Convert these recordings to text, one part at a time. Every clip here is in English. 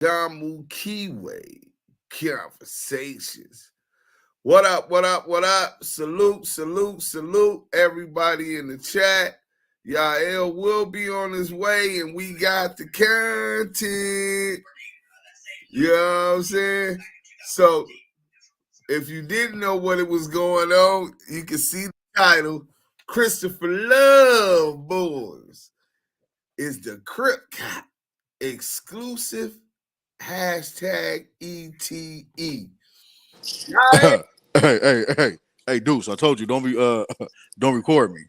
Damu and Kiwe Conversations. What up, what up, what up? Salute, salute, salute everybody in the chat. Yael will be on his way and we got the content. You know what I'm saying? So if you didn't know what it was going on, you can see the title. Christopher Lovejoy is the Crip Cop exclusive hashtag ETE. Hey, Deuce! I told you don't record me.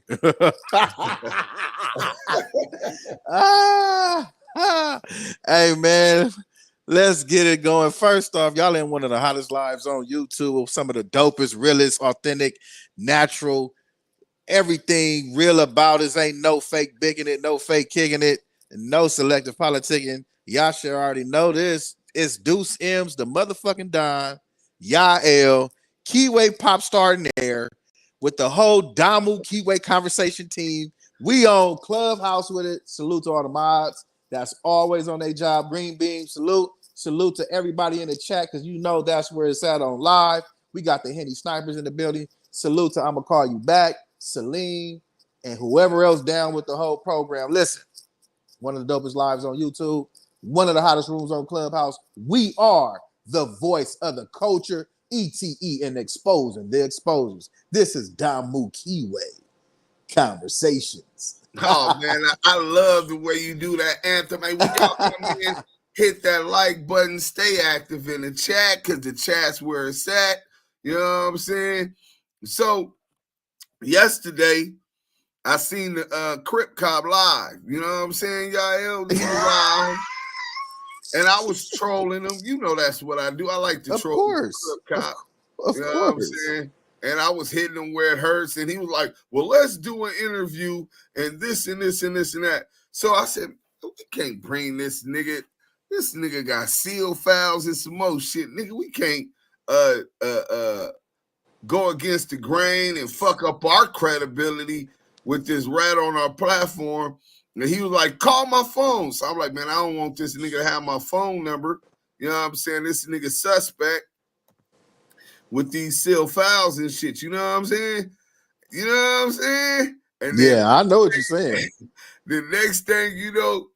Hey, man, let's get it going. First off, y'all in one of the hottest lives on YouTube with some of the dopest, realest, authentic, natural, everything real about us. Ain't no fake bigging it, no fake kicking it, and no selective politicking. Y'all should already know this. It's Deuce M's the motherfucking Don, Yael, Kiwe pop star in there with the whole Damu Kiwe conversation team. We on Clubhouse with it. Salute to all the mods that's always on their job. Green beam, salute. Salute to everybody in the chat because you know that's where it's at on live. We got the Henny snipers in the building. Salute to I'ma Call You Back, Celine, and whoever else down with the whole program. Listen, one of the dopest lives on YouTube, one of the hottest rooms on Clubhouse. We are the voice of the culture, ETE, and exposing the exposers. This is Damu Kiwe Conversations. Oh man, I love the way you do that anthem. Hey, when y'all come in, hit that like button, stay active in the chat because the chat's where it's at. You know what I'm saying? So yesterday, I seen the Crip Cop live. You know what I'm saying, y'all? And I was trolling them. You know that's what I do. I like to troll course. Crip Cop. Of you know course. what I'm saying? And I was hitting him where it hurts. And he was like, well, let's do an interview and this and this and this and that. So I said, we can't bring this nigga. This nigga got seal files and some more shit. Nigga, we can't go against the grain and fuck up our credibility with this rat on our platform. And he was like, call my phone. So I'm like, man, I don't want this nigga to have my phone number. You know what I'm saying? This nigga suspect with these seal files and shit. You know what I'm saying? You know what I'm saying? And then, yeah, I know what you're saying. The next thing you know,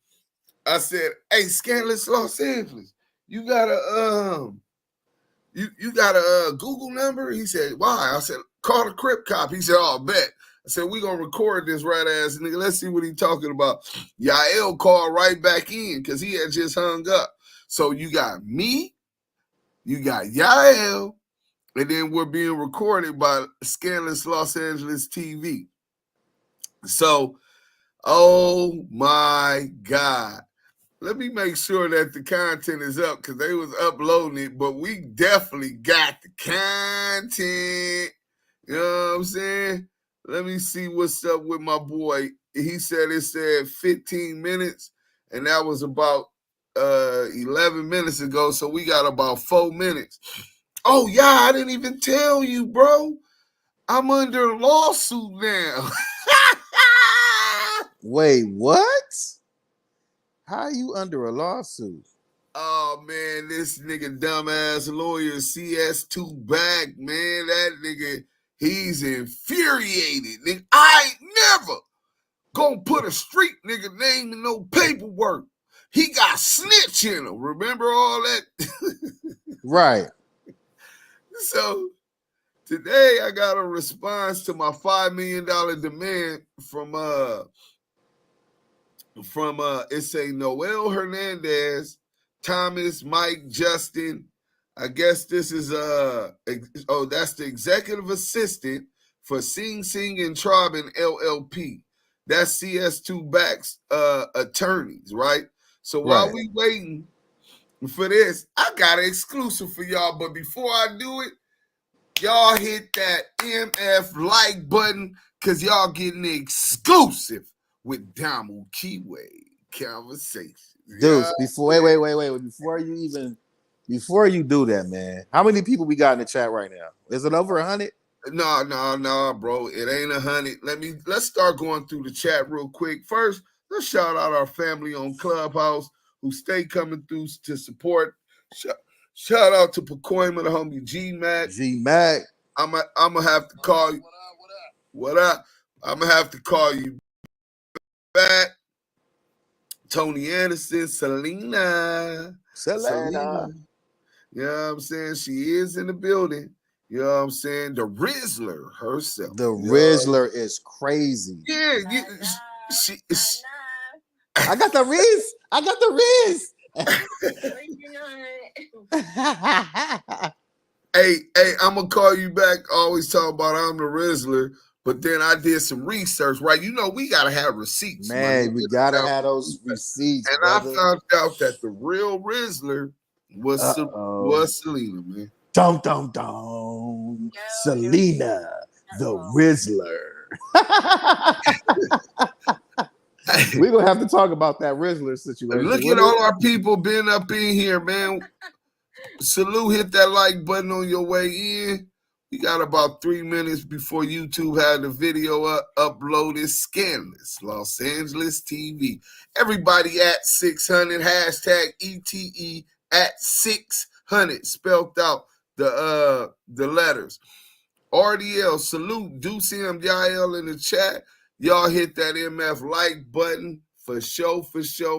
I said, hey, Scandalous Los Angeles, you got a you got a Google number? He said, why? I said, call the Crip Cop. He said, oh, bet. I said, we're going to record this rat ass nigga. Let's see what he talking about. Yael called right back in because he had just hung up. So you got me, you got Yael, and then we're being recorded by Scandalous Los Angeles TV. So, oh my God. Let me make sure that the content is up because they was uploading it, but we definitely got the content. You know what I'm saying? Let me see what's up with my boy. He said it said 15 minutes, and that was about 11 minutes ago, so we got about 4 minutes. Oh, yeah, I didn't even tell you, bro. I'm under a lawsuit now. Wait, what? How are you under a lawsuit? Oh, man, this nigga dumbass lawyer CS2 back, man. That nigga, he's infuriated. Nigga, I ain't never gonna put a street nigga name in no paperwork. He got snitch in him. Remember all that? Right. So today I got a response to my $5 million demand from it's a Noel Hernandez, Thomas, Mike, Justin. I guess this is that's the executive assistant for Sing Sing and Trobin LLP. That's CS2 Back's attorneys, right? So while we waiting for this, I got an exclusive for y'all. But before I do it, y'all hit that MF like button because y'all getting the exclusive with Damu and Kiwe Conversations. Dude, wait. Before you do that, man, how many people we got in the chat right now? Is it over 100? No, bro. It ain't 100. Let's start going through the chat real quick. First, let's shout out our family on Clubhouse who stay coming through to support. Shout out to Pacoima, the homie G Mac. I'm gonna have to call you. What up? I'm gonna have to call you back. Tony Anderson, Selena. Selena. You know what I'm saying? She is in the building. You know what I'm saying? The Rizzler herself. The Rizzler is crazy. Yeah, she I got the Riz. I got the Riz. Hey, I'm gonna call you back. Always talk about I'm the Rizzler, but then I did some research, right? You know, we gotta have receipts, man. We gotta have those receipts, and brother. I found out that the real Rizzler was Selena, man. Dum dum dum. Selena, the Rizzler. We're gonna have to talk about that Rizzler situation. Look at all our people being up in here, man. Salute, hit that like button on your way in. We got about 3 minutes before YouTube had the video uploaded. Scandalous, Los Angeles TV. Everybody at 600, hashtag ETE at 600, spelled out the letters. RDL, salute, Deucem Yael in the chat. Y'all hit that MF like button for sure.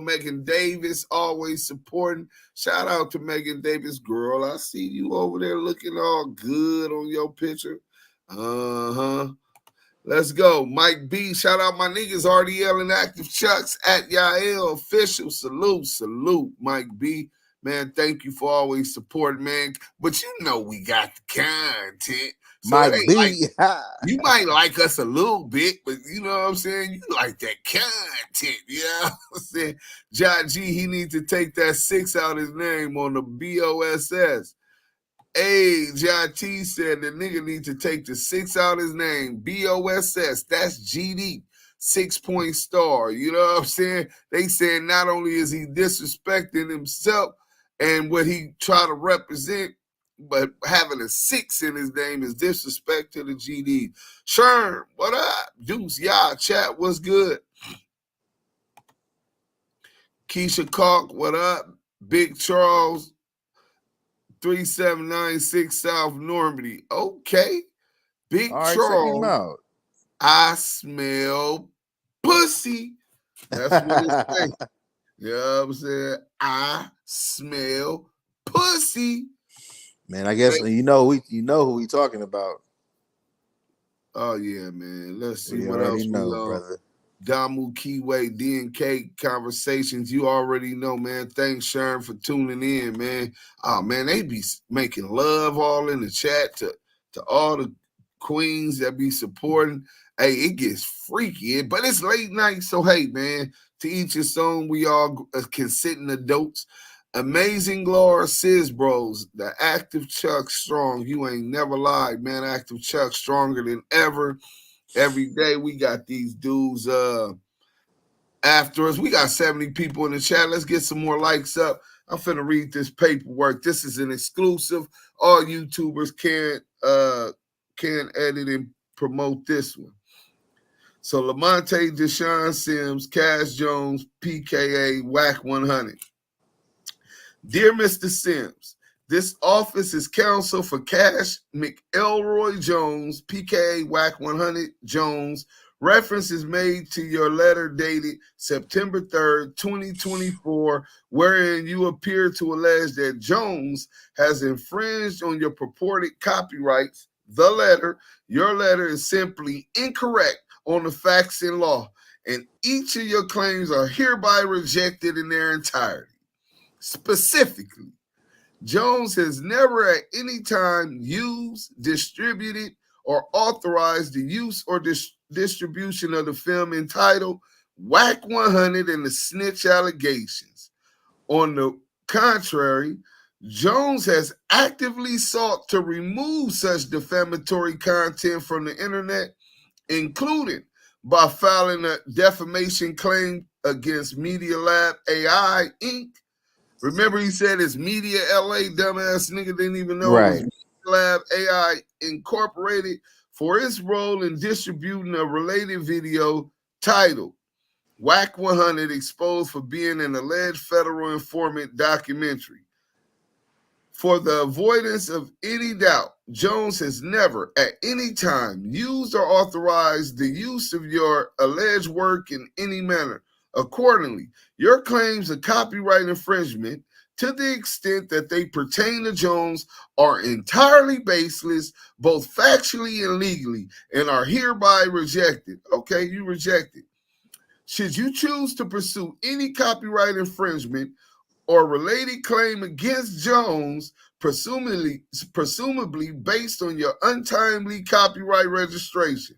Megan Davis always supporting. Shout out to Megan Davis, girl. I see you over there looking all good on your picture. Let's go. Mike B, shout out my niggas, RDL and Active Chucks at Yael official. Salute, Mike B. Man, thank you for always supporting, man. But you know we got the content. So Mike B. You might like us a little bit, but you know what I'm saying? You like that content, you know what I'm saying? John G, he needs to take that 6 out his name on the BOSS. Hey, John T said the nigga needs to take the 6 out his name. BOSS, that's GD. 6-point star. You know what I'm saying? They said not only is he disrespecting himself and what he try to represent, but having a 6 in his name is disrespect to the GD. Sherm, what up? Deuce, y'all, chat, what's good? Keisha Calk, what up? Big Charles, 3796 South Normandy. Okay. Big Charles, I smell pussy. That's what it's saying. You know what I'm saying? I smell pussy. Man, I guess you know who we talking about. Oh yeah, man. Let's see what else we know, brother. Damu, Kiwe, DNK Conversations. You already know, man. Thanks, Sharon, for tuning in, man. Oh man, they be making love all in the chat to all the queens that be supporting. Hey, it gets freaky, but it's late night, so hey, man. To each his own. We all can sit in adults. Amazing Laura Sis Bros, the Active Chuck Strong. You ain't never lied, man. Active Chuck stronger than ever. Every day we got these dudes after us. We got 70 people in the chat. Let's get some more likes up. I'm finna read this paperwork. This is an exclusive. All YouTubers can edit and promote this one. So Lamonte, Deshaun Sims, Cash Jones, PKA, Wack100. Dear Mr. Sims, this office is counsel for Cash McElroy Jones, PKA Wack100 Jones. Reference is made to your letter dated September 3rd, 2024, wherein you appear to allege that Jones has infringed on your purported copyrights. The letter, your letter is simply incorrect on the facts and law, and each of your claims are hereby rejected in their entirety. Specifically, Jones has never at any time used, distributed, or authorized the use or distribution of the film entitled Wack100 and the Snitch Allegations. On the contrary, Jones has actively sought to remove such defamatory content from the internet, including by filing a defamation claim against Media Lab AI Inc. Remember, he said it's Media LA, dumbass nigga didn't even know it was Media Lab AI Incorporated for its role in distributing a related video titled Wack100 exposed for being an alleged federal informant documentary. For the avoidance of any doubt, Jones has never at any time used or authorized the use of your alleged work in any manner. Accordingly, your claims of copyright infringement, to the extent that they pertain to Jones, are entirely baseless, both factually and legally, and are hereby rejected. Okay, you rejected. Should you choose to pursue any copyright infringement or related claim against Jones, presumably based on your untimely copyright registration.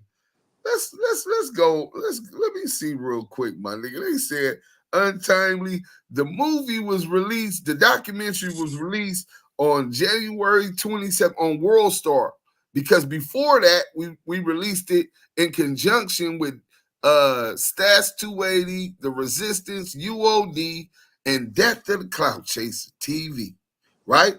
Let's go. Let me see real quick, my nigga. They said untimely. The movie was released, the documentary was released on January 27th on World Star. Because before that, we released it in conjunction with Stats 280, The Resistance, UOD, and Death of the Clout Chaser TV, right?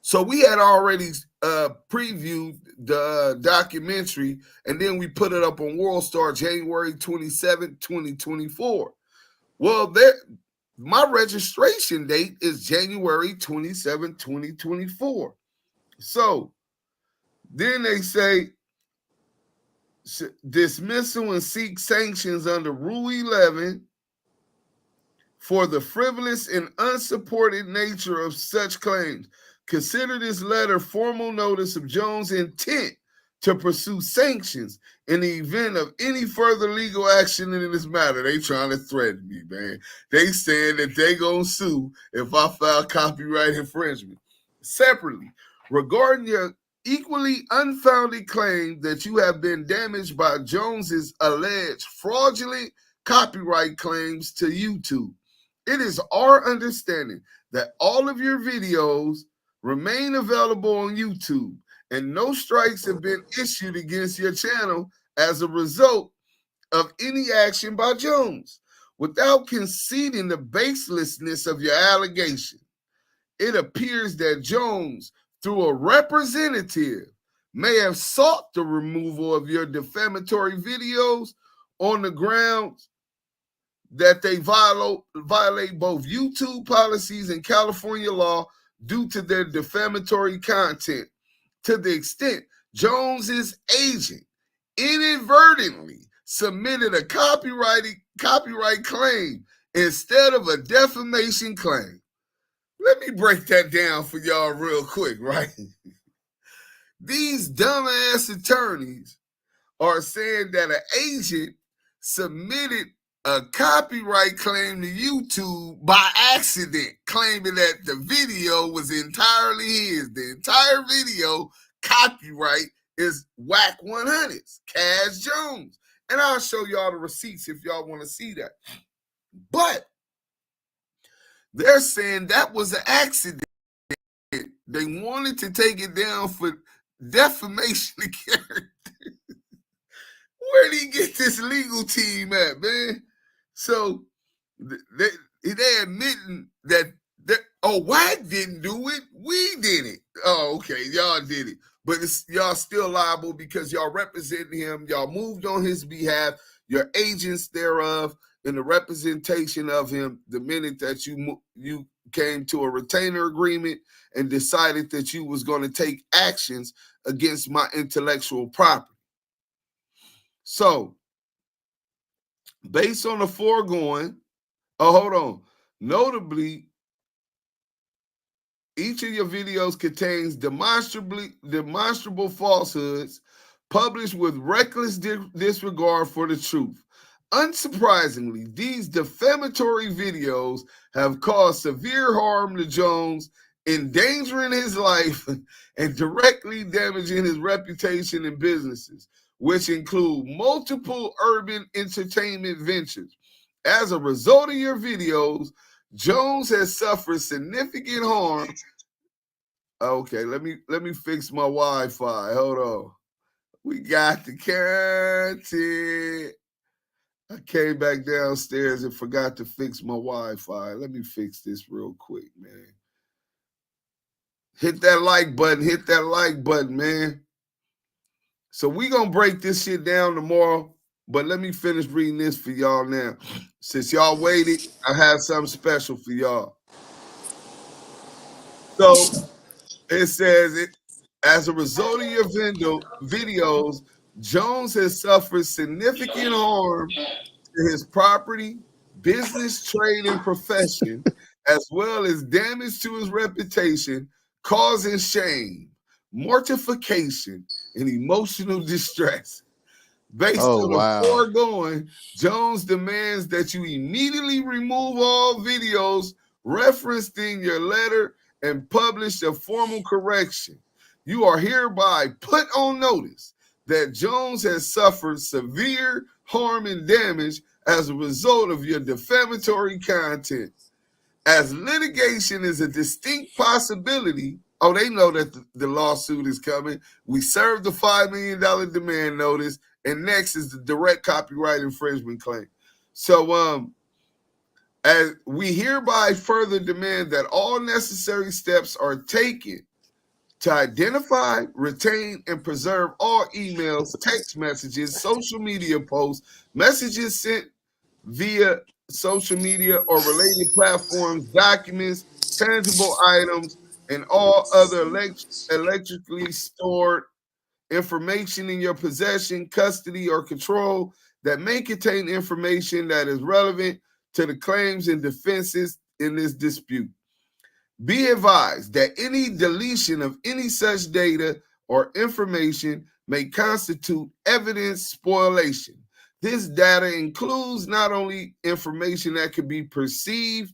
So we had already previewed the documentary, and then we put it up on World Star January 27, 2024. Well, my registration date is January 27, 2024. So then they say dismissal and seek sanctions under Rule 11 for the frivolous and unsupported nature of such claims. Consider this letter formal notice of Jones' intent to pursue sanctions in the event of any further legal action in this matter. They trying to threaten me, man. They saying that they gonna sue if I file copyright infringement. Separately, regarding your equally unfounded claim that you have been damaged by Jones's alleged fraudulent copyright claims to YouTube, it is our understanding that all of your videos remain available on YouTube, and no strikes have been issued against your channel as a result of any action by Jones. Without conceding the baselessness of your allegation, it appears that Jones, through a representative, may have sought the removal of your defamatory videos on the grounds that they violate both YouTube policies and California law due to their defamatory content, to the extent Jones's agent inadvertently submitted a copyright claim instead of a defamation claim. Let me break that down for y'all real quick, right? These dumbass attorneys are saying that an agent submitted a copyright claim to YouTube by accident, claiming that the video was entirely his. The entire video copyright is Wack100's, Cash Jones. And I'll show y'all the receipts if y'all want to see that. But they're saying that was an accident. They wanted to take it down for defamation of character. Where did he get this legal team at, man? So they admitting that Wack didn't do it. We did it. Oh, okay, y'all did it. But y'all still liable because y'all representing him. Y'all moved on his behalf. Your agents thereof in the representation of him the minute that you came to a retainer agreement and decided that you was going to take actions against my intellectual property. So, based on the foregoing, hold on. Notably, each of your videos contains demonstrable falsehoods published with reckless disregard for the truth. Unsurprisingly, these defamatory videos have caused severe harm to Jones, endangering his life and directly damaging his reputation and businesses, which include multiple urban entertainment ventures. As a result of your videos, Jones has suffered significant harm. Okay, let me fix my Wi-Fi. Hold on. We got the content. I came back downstairs and forgot to fix my Wi-Fi. Let me fix this real quick, man. Hit that like button. Hit that like button, man. So we gonna break this shit down tomorrow. But let me finish reading this for y'all now. Since y'all waited, I have something special for y'all. So it says it as a result of your videos, Jones has suffered significant harm to his property, business, trade, and profession, as well as damage to his reputation, causing shame, mortification, and emotional distress. Based Oh on the wow. foregoing, Jones demands that you immediately remove all videos referenced in your letter and publish a formal correction. You are hereby put on notice that Jones has suffered severe harm and damage as a result of your defamatory content. As litigation is a distinct possibility, oh, they know that the lawsuit is coming. We served the $5 million demand notice, and next is the direct copyright infringement claim. So, as we hereby further demand that all necessary steps are taken to identify, retain, and preserve all emails, text messages, social media posts, messages sent via social media or related platforms, documents, tangible items, and all other electrically stored information in your possession, custody, or control that may contain information that is relevant to the claims and defenses in this dispute. Be advised that any deletion of any such data or information may constitute evidence spoliation. This data includes not only information that can be perceived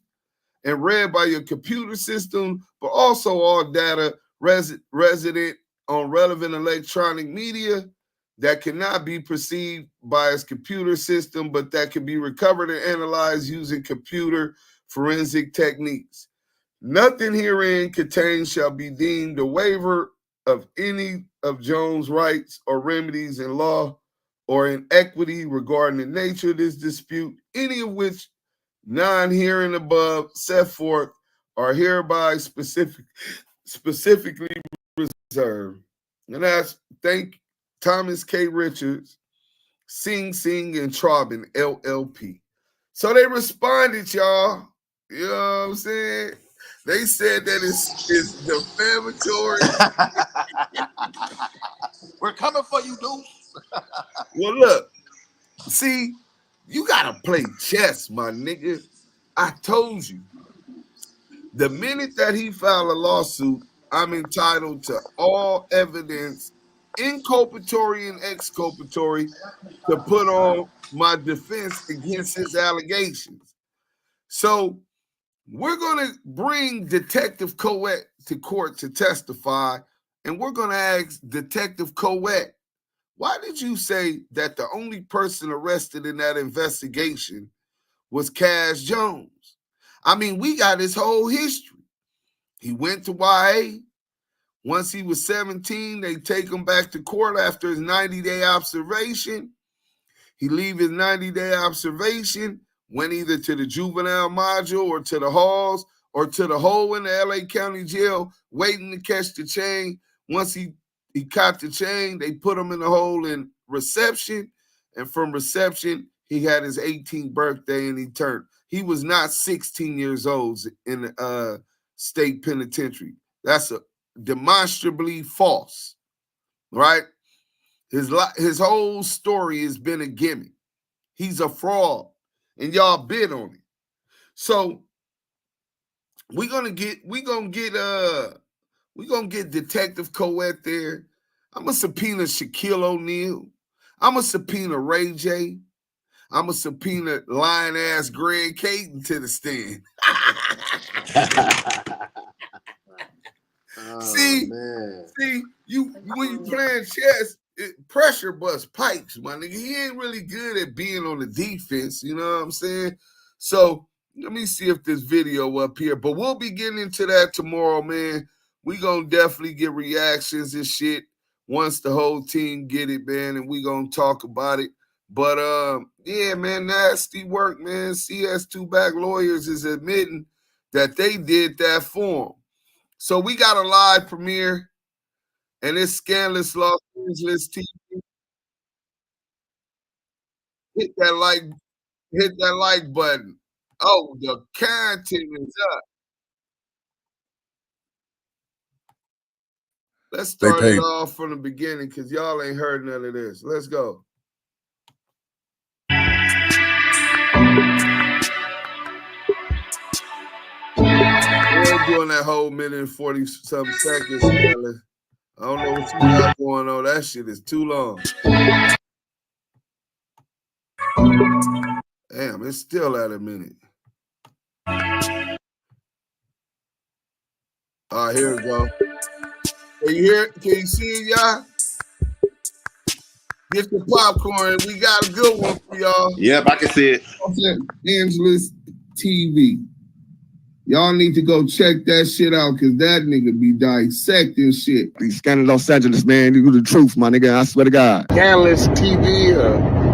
and read by your computer system, but also all data resident on relevant electronic media that cannot be perceived by its computer system, but that can be recovered and analyzed using computer forensic techniques. Nothing herein contained shall be deemed a waiver of any of Jones' rights or remedies in law or in equity regarding the nature of this dispute, any of which non herein above set forth are hereby specifically reserved. And that's thank Thomas K. Richards, Sing Sing and Traubin, LLP. So they responded, y'all. You know what I'm saying? They said that it's defamatory. We're coming for you, dude. Well, look, see, you gotta play chess, my nigga. I told you. The minute that he filed a lawsuit, I'm entitled to all evidence, inculpatory and exculpatory, to put on my defense against his allegations. So we're going to bring Detective Coet to court to testify, and we're going to ask Detective Coet, why did you say that the only person arrested in that investigation was Cash Jones? I mean, we got his whole history. He went to YA. Once he was 17, they take him back to court after his 90-day observation. He leave his 90-day observation, went either to the juvenile module or to the halls or to the hole in the LA County Jail, waiting to catch the chain. Once he caught the chain, they put him in the hole in reception. And from reception, he had his 18th birthday and he turned. He was not 16 years old in the state penitentiary. That's a demonstrably false, right? His whole story has been a gimmick. He's a fraud, and y'all bid on it. So we're gonna get Detective Coet there. I'm gonna subpoena Shaquille O'Neal. I'm gonna subpoena Ray J. I'm gonna subpoena lying ass Greg Caden to the stand. Oh See, man. you when you playing chess, pressure busts pipes, my nigga. He ain't really good at being on the defense, you know what I'm saying? So let me see if this video up here, but we'll be getting into that tomorrow, man. We gonna definitely get reactions and shit once the whole team get it, man, and we gonna talk about it. But yeah, man, nasty work, man. CS2 back lawyers is admitting that they did that for him. So we got a live premiere, and it's Scandalous Los Angeles TV. hit that like button. Oh, the content is up. Let's start it off from the beginning because y'all ain't heard none of this. Let's go. We're doing that whole minute and 40-something seconds, Scarlett. I don't know what you got going on. That shit is too long. Damn, it's still at a minute. All right, here we go. Can you hear it? Can you see it, y'all? Get the popcorn. We got a good one for y'all. Yep, I can see it. Los Angeles TV. Y'all need to go check that shit out because that nigga be dissecting shit. Scandalous Los Angeles, man. You the truth, my nigga. I swear to God. Scandalous TV,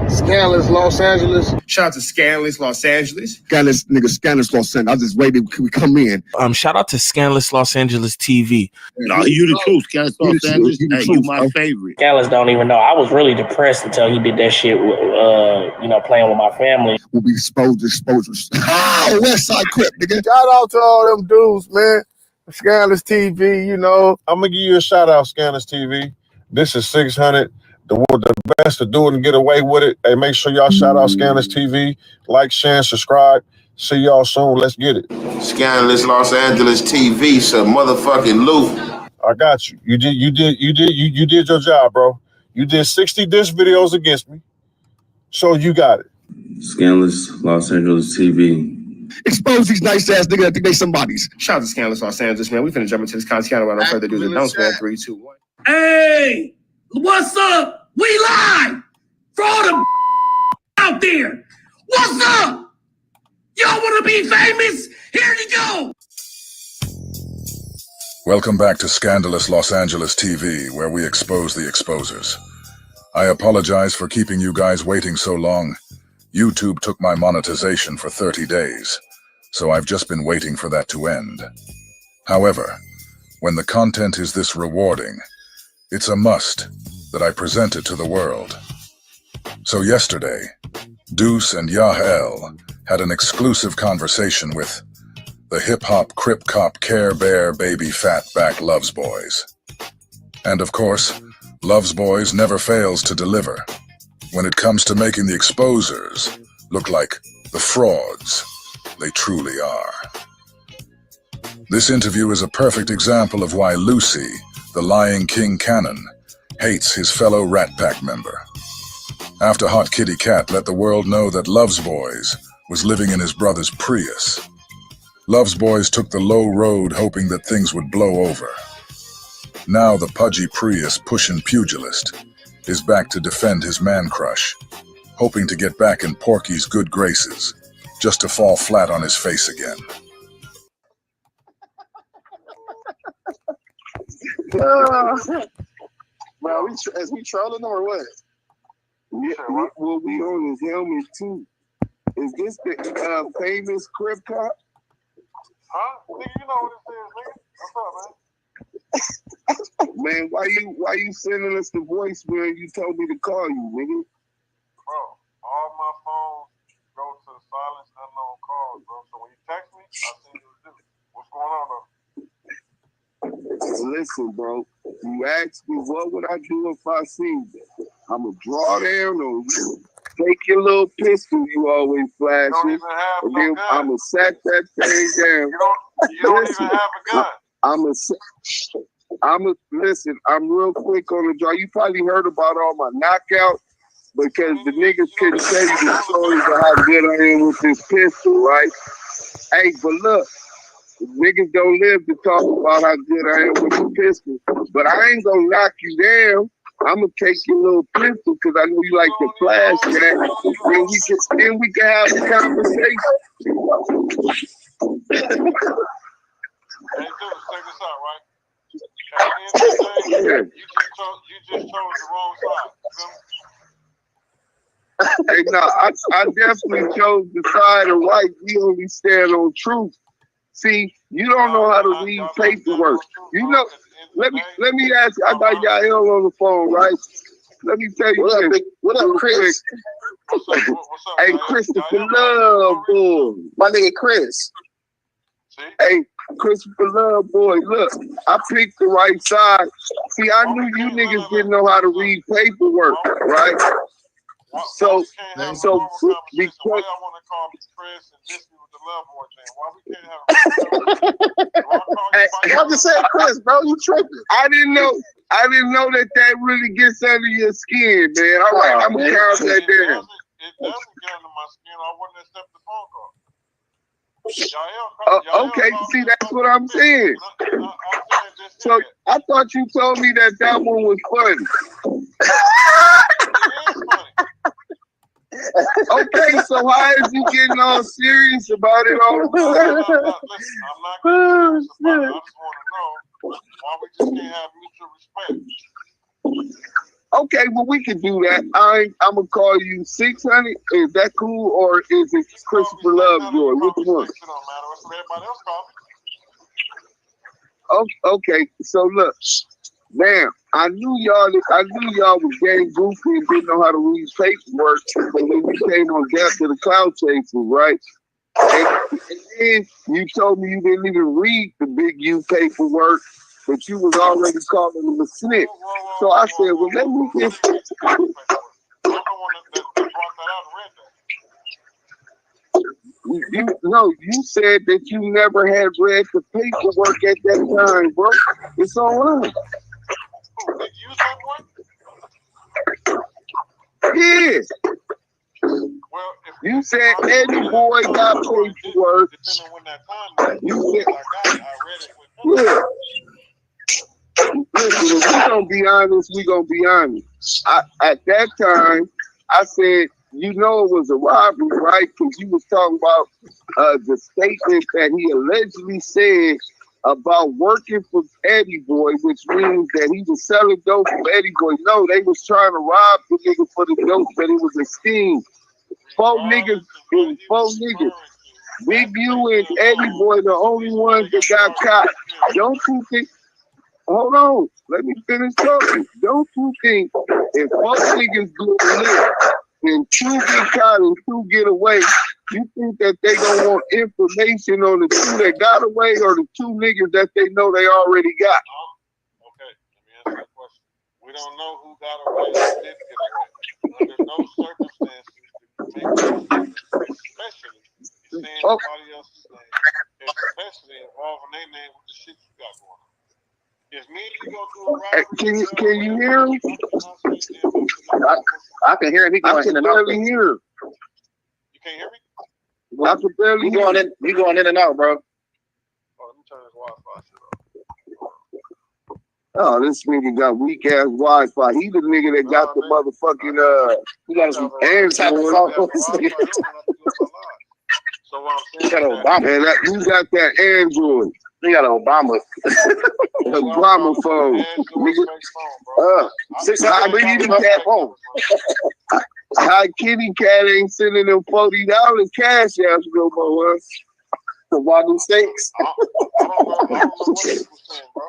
Scandalous Los Angeles. Shout out to Scandalous Los Angeles. Scandalous, nigga, Scandalous Los Angeles. I was just waiting to come in. Shout out to Scandalous Los Angeles TV. No, you the truth, Scandalous Los Angeles. Hey, you my favorite. Scandalous don't even know. I was really depressed until he did that shit with, playing with my family. We'll be exposures. Oh, West Side Crip, nigga. Shout out to all them dudes, man. Scandalous TV, you know. I'm going to give you a shout out, Scandalous TV. This is Sixhunnet. The best to do it and get away with it. Hey, make sure y'all shout out Scandalous TV. Like, share, and subscribe. See y'all soon. Let's get it. Scandalous Los Angeles TV, some motherfucking loot. I got you. You did your job, bro. You did 60 diss videos against me. So you got it. Scandalous Los Angeles TV. Expose these nice ass niggas. I think they somebody's. Shout out to Scandalous Los Angeles, man. We finna jump into this content without no further ado. Don't man. 3, 2, 1. Hey, what's up? We live for all the out there. What's up? Y'all want to be famous? Here you go. Welcome back to Scandalous Los Angeles TV, where we expose the exposers. I apologize for keeping you guys waiting so long. YouTube took my monetization for 30 days, so I've just been waiting for that to end. However, when the content is this rewarding, it's a must that I present it to the world. So yesterday, Deuce and Yael had an exclusive conversation with the hip-hop Crip Cop Care Bear Baby Fatback Lovesboys. And of course, Lovesboys never fails to deliver when it comes to making the exposers look like the frauds they truly are. This interview is a perfect example of why Lucy, the lying King Cannon, hates his fellow Rat Pack member. After Hot Kitty Cat let the world know that Lovesboys was living in his brother's Prius, Lovesboys took the low road hoping that things would blow over. Now the pudgy Prius pushing pugilist is back to defend his man crush, hoping to get back in Porky's good graces, just to fall flat on his face again. Bro, is we trolling them or what? Yeah, we'll be on his helmet too. Is this the famous Crip Cop? Huh? Nigga, you know what it is, nigga. What's up, man? Man, why you sending us the voice when you told me to call you, nigga? Bro, all my phones go to silence unknown calls, bro. So when you text me, I'll send you a dude. What's going on, though? Listen, bro. You asked me what would I do if I seen you. I'ma draw down on you. Take your little pistol you always flashing, and then I'ma sack that thing down. You don't even have a gun. Listen, I'm real quick on the draw. You probably heard about all my knockouts because the niggas couldn't tell you the stories of how good I am with this pistol, right? Hey, but look, niggas don't live to talk about how good I am with the pistol, but I ain't gonna knock you down. I'm gonna take your little pistol because I know you like to flash that. Then we can have a conversation. Hey, dude, check this out, right? At the end of the day, you just chose the wrong side. Hey, no, I definitely chose the side of right. We only stand on truth. See, you don't know how to read paperwork. You know, let me ask you, I got Yael on the phone, right? let me tell you What up, this. what up, Chris? What's up? Hey, Christopher Lovejoy. My nigga Chris. See? Hey, Christopher Lovejoy, look, I picked the right side. See, I knew you niggas didn't know how to read paperwork, right? So because why I want to call me Chris and diss me with the Lovejoy thing? Why we can't have I just said Chris, bro. You tripping? I didn't know that really gets under your skin, man. All right, I'm gonna calm that down. It doesn't get under my skin. I wouldn't accept the phone call. Okay, see, that's what I'm saying. So I thought you told me that one was funny. Okay, so how is you getting all serious about it all the time? Listen, I'm not serious about it. I just want to know why we just can't have mutual respect. Okay, well, we can do that. I'm gonna call you 600. Is that cool, or is it Christopher Lovejoy? Which one? Okay, so look, now I knew y'all was getting goofy and didn't know how to read paperwork, but when we came on Death to the Cloud Chasers, right? And then you told me you didn't even read the Big U paperwork, but you was already calling him a snitch. So I said, well, let me just. You said that you never had read the paperwork at that time, bro. It's all right. Yeah. You said Eddieboy got paperwork. You said, yeah. Listen, if we gonna be honest. At that time, I said, you know it was a robbery, right? Because you was talking about the statement that he allegedly said about working for Eddieboy, which means that he was selling dope for Eddieboy. No, they was trying to rob the nigga for the dope, but it was a scheme. Four niggas. Big U and Eddieboy, the only ones that got caught. Don't you think? Hold on, let me finish talking. Don't you think if four niggas do it and two get caught and two get away, you think that they gonna want information on the two that got away or the two niggas that they know they already got? Okay, let me answer the question. We don't know who got away or didn't get away. Under no circumstances do we make especially saying somebody else's name, especially involving their name with the shit you got going on. If me and you go through a robbery, can you hear him? I can hear him. He going in and out. I can barely hear him. You can't hear me? I can barely hear him. You going in and out, bro. Oh, let me turn this Wi-Fi shit off. Oh, this nigga got weak ass Wi-Fi. He the nigga that got the motherfucking he got some Android. So what I'm saying, you got that Android. He got an Obama. Obama phone. How Kitty Cat ain't sending them $40 cash out no more, huh? The Wagyu steaks. I don't know what he was saying, bro.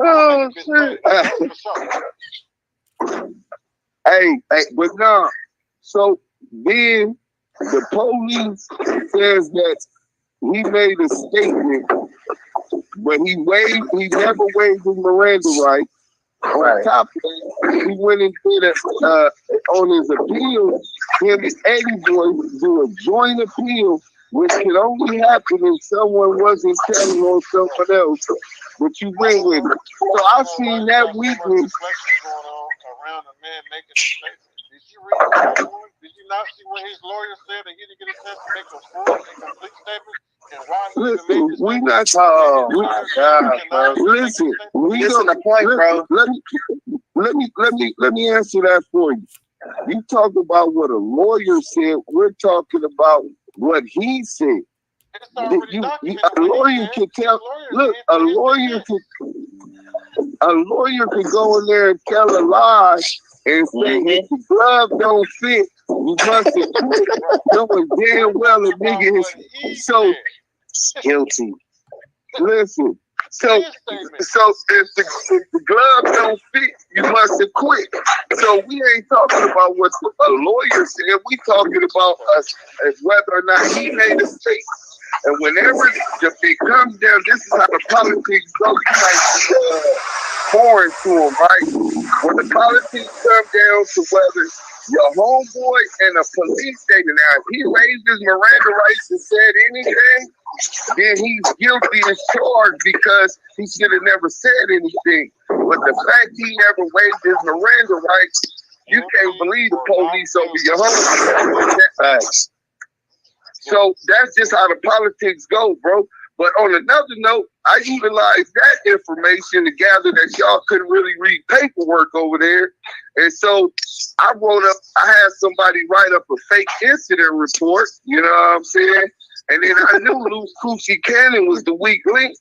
Oh, shit. Hey, but no. So then the police says that he made a statement, but he never waived his Miranda rights. On top of that, he went and did on his appeal, him and Eddieboy do a joint appeal, which could only happen if someone wasn't telling on someone else, but you went with it. So I seen that weakness. Around a man making a statement. Did you read that one? Did you not see what his lawyer said that he didn't get a chance to make a full and complete statement? And why listen, we not. Listen, we listen to point, bro. Let me answer that for you. You talk about what a lawyer said. We're talking about what he said. A lawyer can tell. Look, a lawyer could go in there and tell a lie and say if the glove don't fit, you must have quit, knowing damn well a nigga is so guilty. Listen, So if the gloves don't fit, you must have quit. So we ain't talking about what a lawyer said. We talking about us as whether or not he made a mistake. And whenever it comes down, this is how the politics go. You might be foreign to him, right? When the politics come down to whether your homeboy and a police station, now if he raised his Miranda rights and said anything, then he's guilty as charged because he should have never said anything. But the fact he never waived his Miranda rights, you can't believe the police over your home. So that's just how the politics go, bro. But on another note, I utilized that information to gather that y'all couldn't really read paperwork over there. And so I had somebody write up a fake incident report, you know what I'm saying? And then I knew Loose Coochie Cannon was the weak link.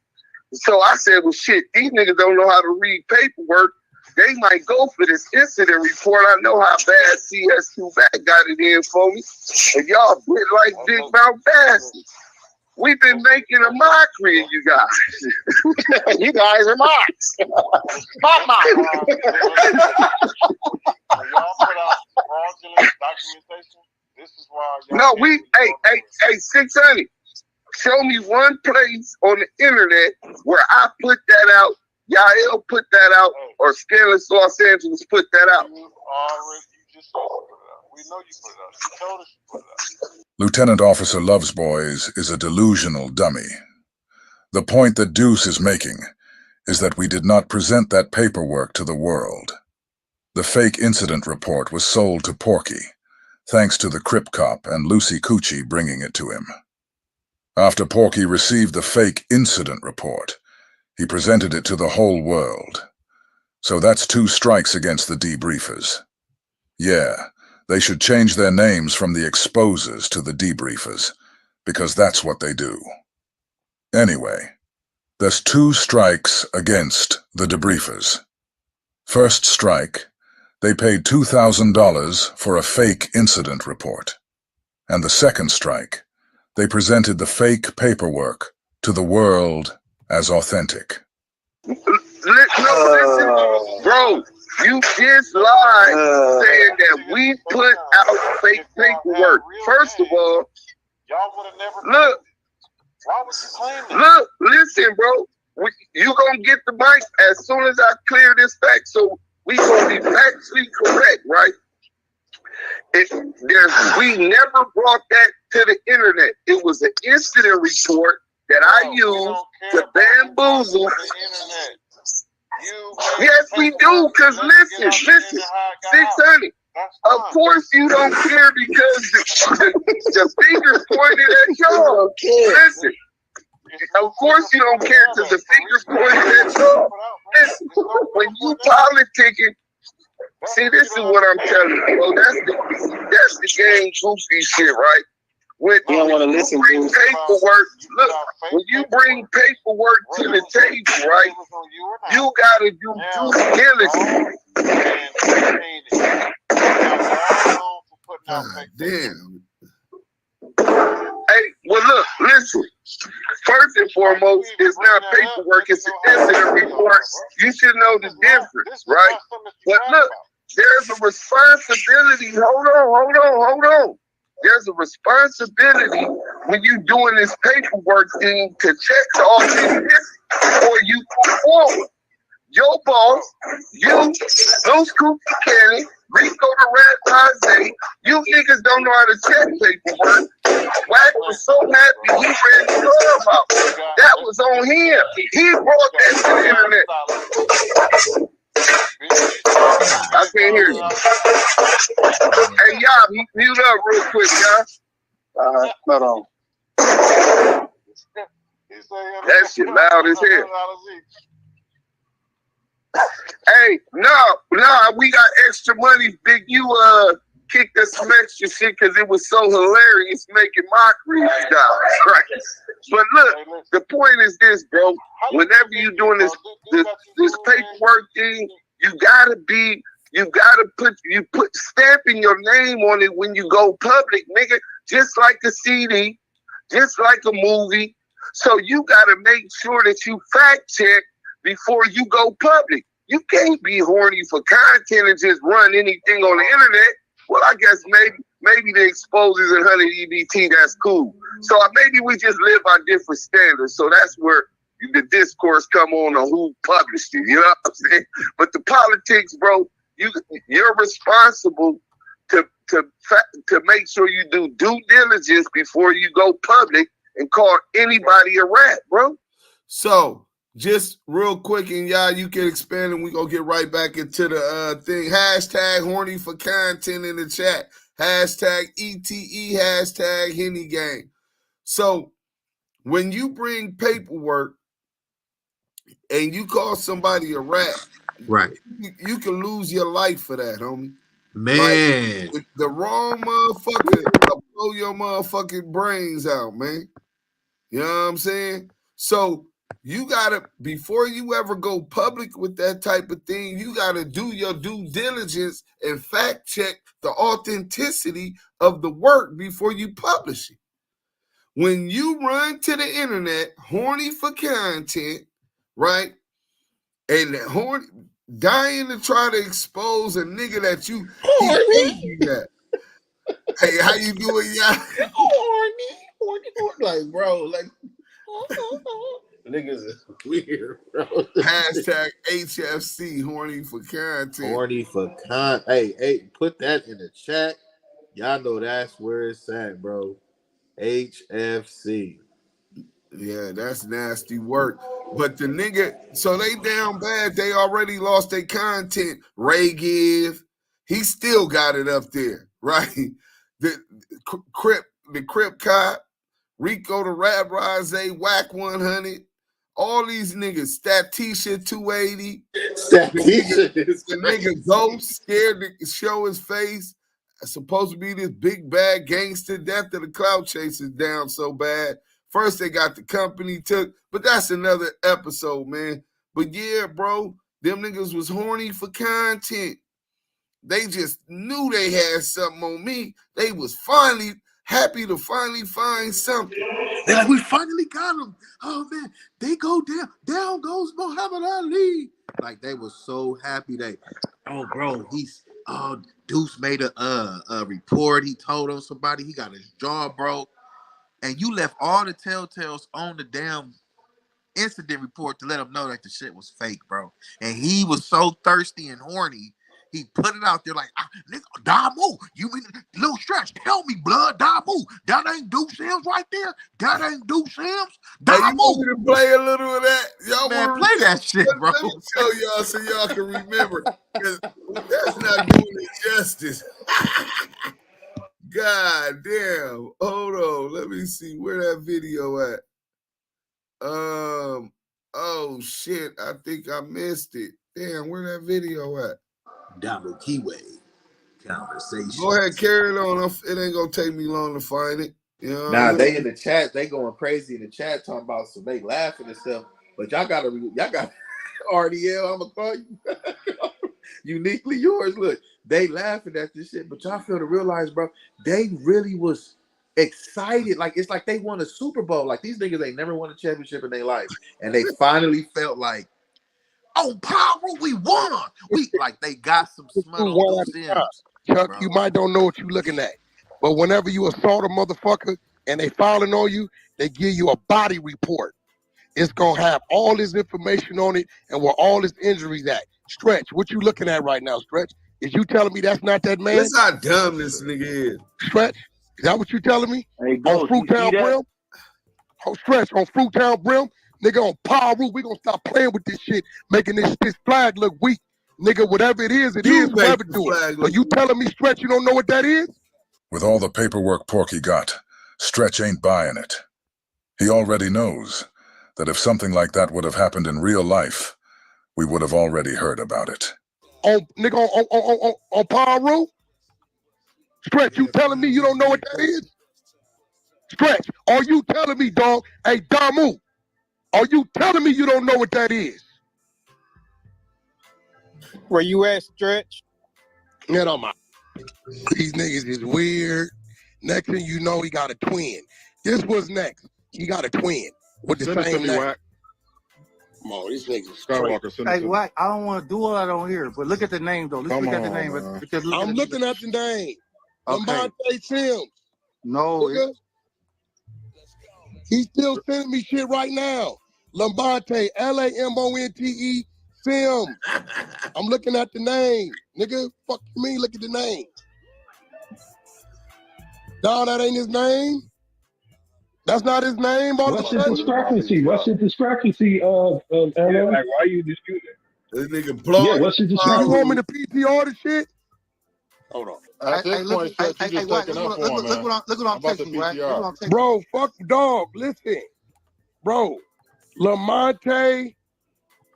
So I said, well, shit, these niggas don't know how to read paperwork. They might go for this incident report. I know how bad CS2 Back got it in for me. And y'all bit like big mouth bastards. We've been making a mockery of you guys. You guys are mocks. Mock. When y'all put out fraudulent documentation, this is why y'all hey, 600. Show me one place on the internet where I put that out, Yael put that out, or Scandalous Los Angeles put that out. You just said you put it out. We know you put it out. You told us you put it out. Lieutenant Officer Lovesboys is a delusional dummy. The point that Deuce is making is that we did not present that paperwork to the world. The fake incident report was sold to Porky, thanks to the Crip Cop and Lucy Coochie bringing it to him. After Porky received the fake incident report, he presented it to the whole world. So that's 2 strikes against the debriefers. Yeah, they should change their names from the exposers to the debriefers, because that's what they do. Anyway, there's 2 strikes against the debriefers. First strike, they paid $2,000 for a fake incident report. And the second strike, they presented the fake paperwork to the world as authentic. Listen, bro, you just lied saying that we put out fake paperwork. First of all, y'all would have never. Look, why would you claim that? Look, listen, bro. You gonna get the mic as soon as I clear this fact, so we gonna be factually correct, right? We never brought that to the internet. It was an incident report that I used to bamboozle. Yes, we do, because listen, 600. Of course you don't care because the finger's pointed at y'all. Listen, of course you don't care because the finger's pointed at y'all. Listen, when you politicking, see, this is what I'm telling you, bro. That's the game goofy shit, right? When you don't want to listen to paperwork, look, when you bring paperwork to the table, right, you gotta do due diligence. Damn. Hey, well, look, listen. First and foremost, it's not paperwork, it's an incident report. You should know the difference, right? But look, there's a responsibility. Hold on. There's a responsibility when you're doing this paperwork thing to check all this before you move forward. Your boss, you, Loose Coochie Cannon, Rico the Rat Jose, you niggas don't know how to check paperwork. Wack was so happy he ran the club out. That was on him. He brought that to the internet. I can't hear you. Hey, y'all, mute up real quick, y'all. Hold on. That shit loud as hell. Hey, no, we got extra money. Big U kicked us some extra shit because it was so hilarious making mockery of you guys, right? But look, the point is this, bro. Whenever you're doing this paperwork thing, you gotta put stamping your name on it when you go public, nigga. Just like a CD, just like a movie. So you got to make sure that you fact check before you go public. You can't be horny for content and just run anything on the internet. Well, I guess maybe the exposures and 100 EBT, that's cool. So maybe we just live by different standards. So that's where the discourse come on who published it. You know what I'm saying? But the politics, bro, you're responsible to make sure you do due diligence before you go public and call anybody a rat, bro. So just real quick, and y'all, you can expand, and we gonna get right back into the thing. Hashtag horny for content in the chat. Hashtag ETE. Hashtag Henny Gang. So when you bring paperwork and you call somebody a rat, right, you can lose your life for that, homie. Man. Like, the wrong motherfucker will blow your motherfucking brains out, man. You know what I'm saying? So you gotta, before you ever go public with that type of thing, you gotta do your due diligence and fact check the authenticity of the work before you publish it. When you run to the internet horny for content, right? And dying to try to expose a nigga that you horny. That. Hey, how you doing, y'all? Horny, like, bro, like. Niggas is weird, bro. Hashtag HFC, horny for content. Horny for content. Hey, put that in the chat. Y'all know that's where it's at, bro. HFC. Yeah, that's nasty work. But the nigga, so they down bad. They already lost their content. Ray Give, he still got it up there, right? The Crip Cop, Rico the Rap Rise, Wack100, all these niggas, Statisha 280. The nigga Ghost, scared to show his face. Supposed to be this big bad gangster. Death of the Cloud Chasers down so bad. First they got the company took, but that's another episode, man. But yeah, bro, them niggas was horny for content. They just knew they had something on me. They was finally happy to finally find something. They're like, we finally got him. Oh man, they go down. Down goes Muhammad Ali. Like they were so happy. Oh bro, Deuce made a report. He told on somebody he got his jaw broke, and you left all the telltales on the damn incident report to let him know that the shit was fake, bro. And he was so thirsty and horny. He put it out there like, nigga, Damu, you mean little Stretch? Tell me, blood, Damu, that ain't Deuce Sims right there. That ain't Deuce Sims. Damu. Hey, you want me to play a little of that? Y'all man, play that shit, bro. Let me show y'all so y'all can remember. Because that's not doing it justice. God damn. Hold on. Let me see where that video at. Oh shit. I think I missed it. Damn, where that video at? Damu and Kiwe Conversations. Go ahead, carry it on. It ain't gonna take me long to find it. You know nah, they in the chat, they going crazy in the chat talking about some they laughing and stuff. But y'all got RDL, I'm gonna call you uniquely yours. Look, they laughing at this shit, but y'all feel to realize, bro, they really was excited. Like it's like they won a Super Bowl. Like these niggas ain't never won a championship in their life, and they finally felt like, oh, power, we won. We like they got some smut on Deuce Sims. Chuck, bro. You might don't know what you're looking at, but whenever you assault a motherfucker and they filing on you, they give you a body report. It's gonna have all this information on it and where all his injuries at. Stretch, what you looking at right now, Stretch? Is you telling me that's not that man? That's how dumb this nigga is. Stretch, is that what you telling me? Hey, on Fruitown Brim? Oh, Stretch, on Fruitown Brim? Nigga, on Power Root, we gonna stop playing with this shit, making this flag look weak. Nigga, whatever it is, whoever do it. So you telling me, Stretch, you don't know what that is? With all the paperwork Porky got, Stretch ain't buying it. He already knows that if something like that would have happened in real life, we would have already heard about it. Nigga, on Power Root? Stretch, you telling me you don't know what that is? Stretch, are you telling me, dog? Hey, Damu, are you telling me you don't know what that is? Where you at, Stretch? Get on my. These niggas is weird. Next thing you know, he got a twin. This was next. He got a twin. with the Send it to same me, name. Wack. Come on, these niggas is crazy. Skywalker, send it Hey, to me. Wack, I don't want to do all that on here, but look at the name though. Let's Come look at the on, name. man. Because I'm looking at the name. Okay. Lamonte Sims. No, Nigga. He's still sending me shit right now. Lamonte, Lamonte Sims. I'm looking at the name. Nigga, fuck you mean, look at the name. No, that ain't his name. That's not his name. What's the discrepancy? What's the discrepancy of LA? Yeah, like, why you disputing? This nigga blowing. Yeah, what's the You discrepancy? want me to PTR the shit? Hold on. At this point, Stretch, you just taking up for him, man. Look what I'm about the texting, Wack. Look what I'm PTR. texting. Bro, fuck dog. Listen. Bro, Lamonte,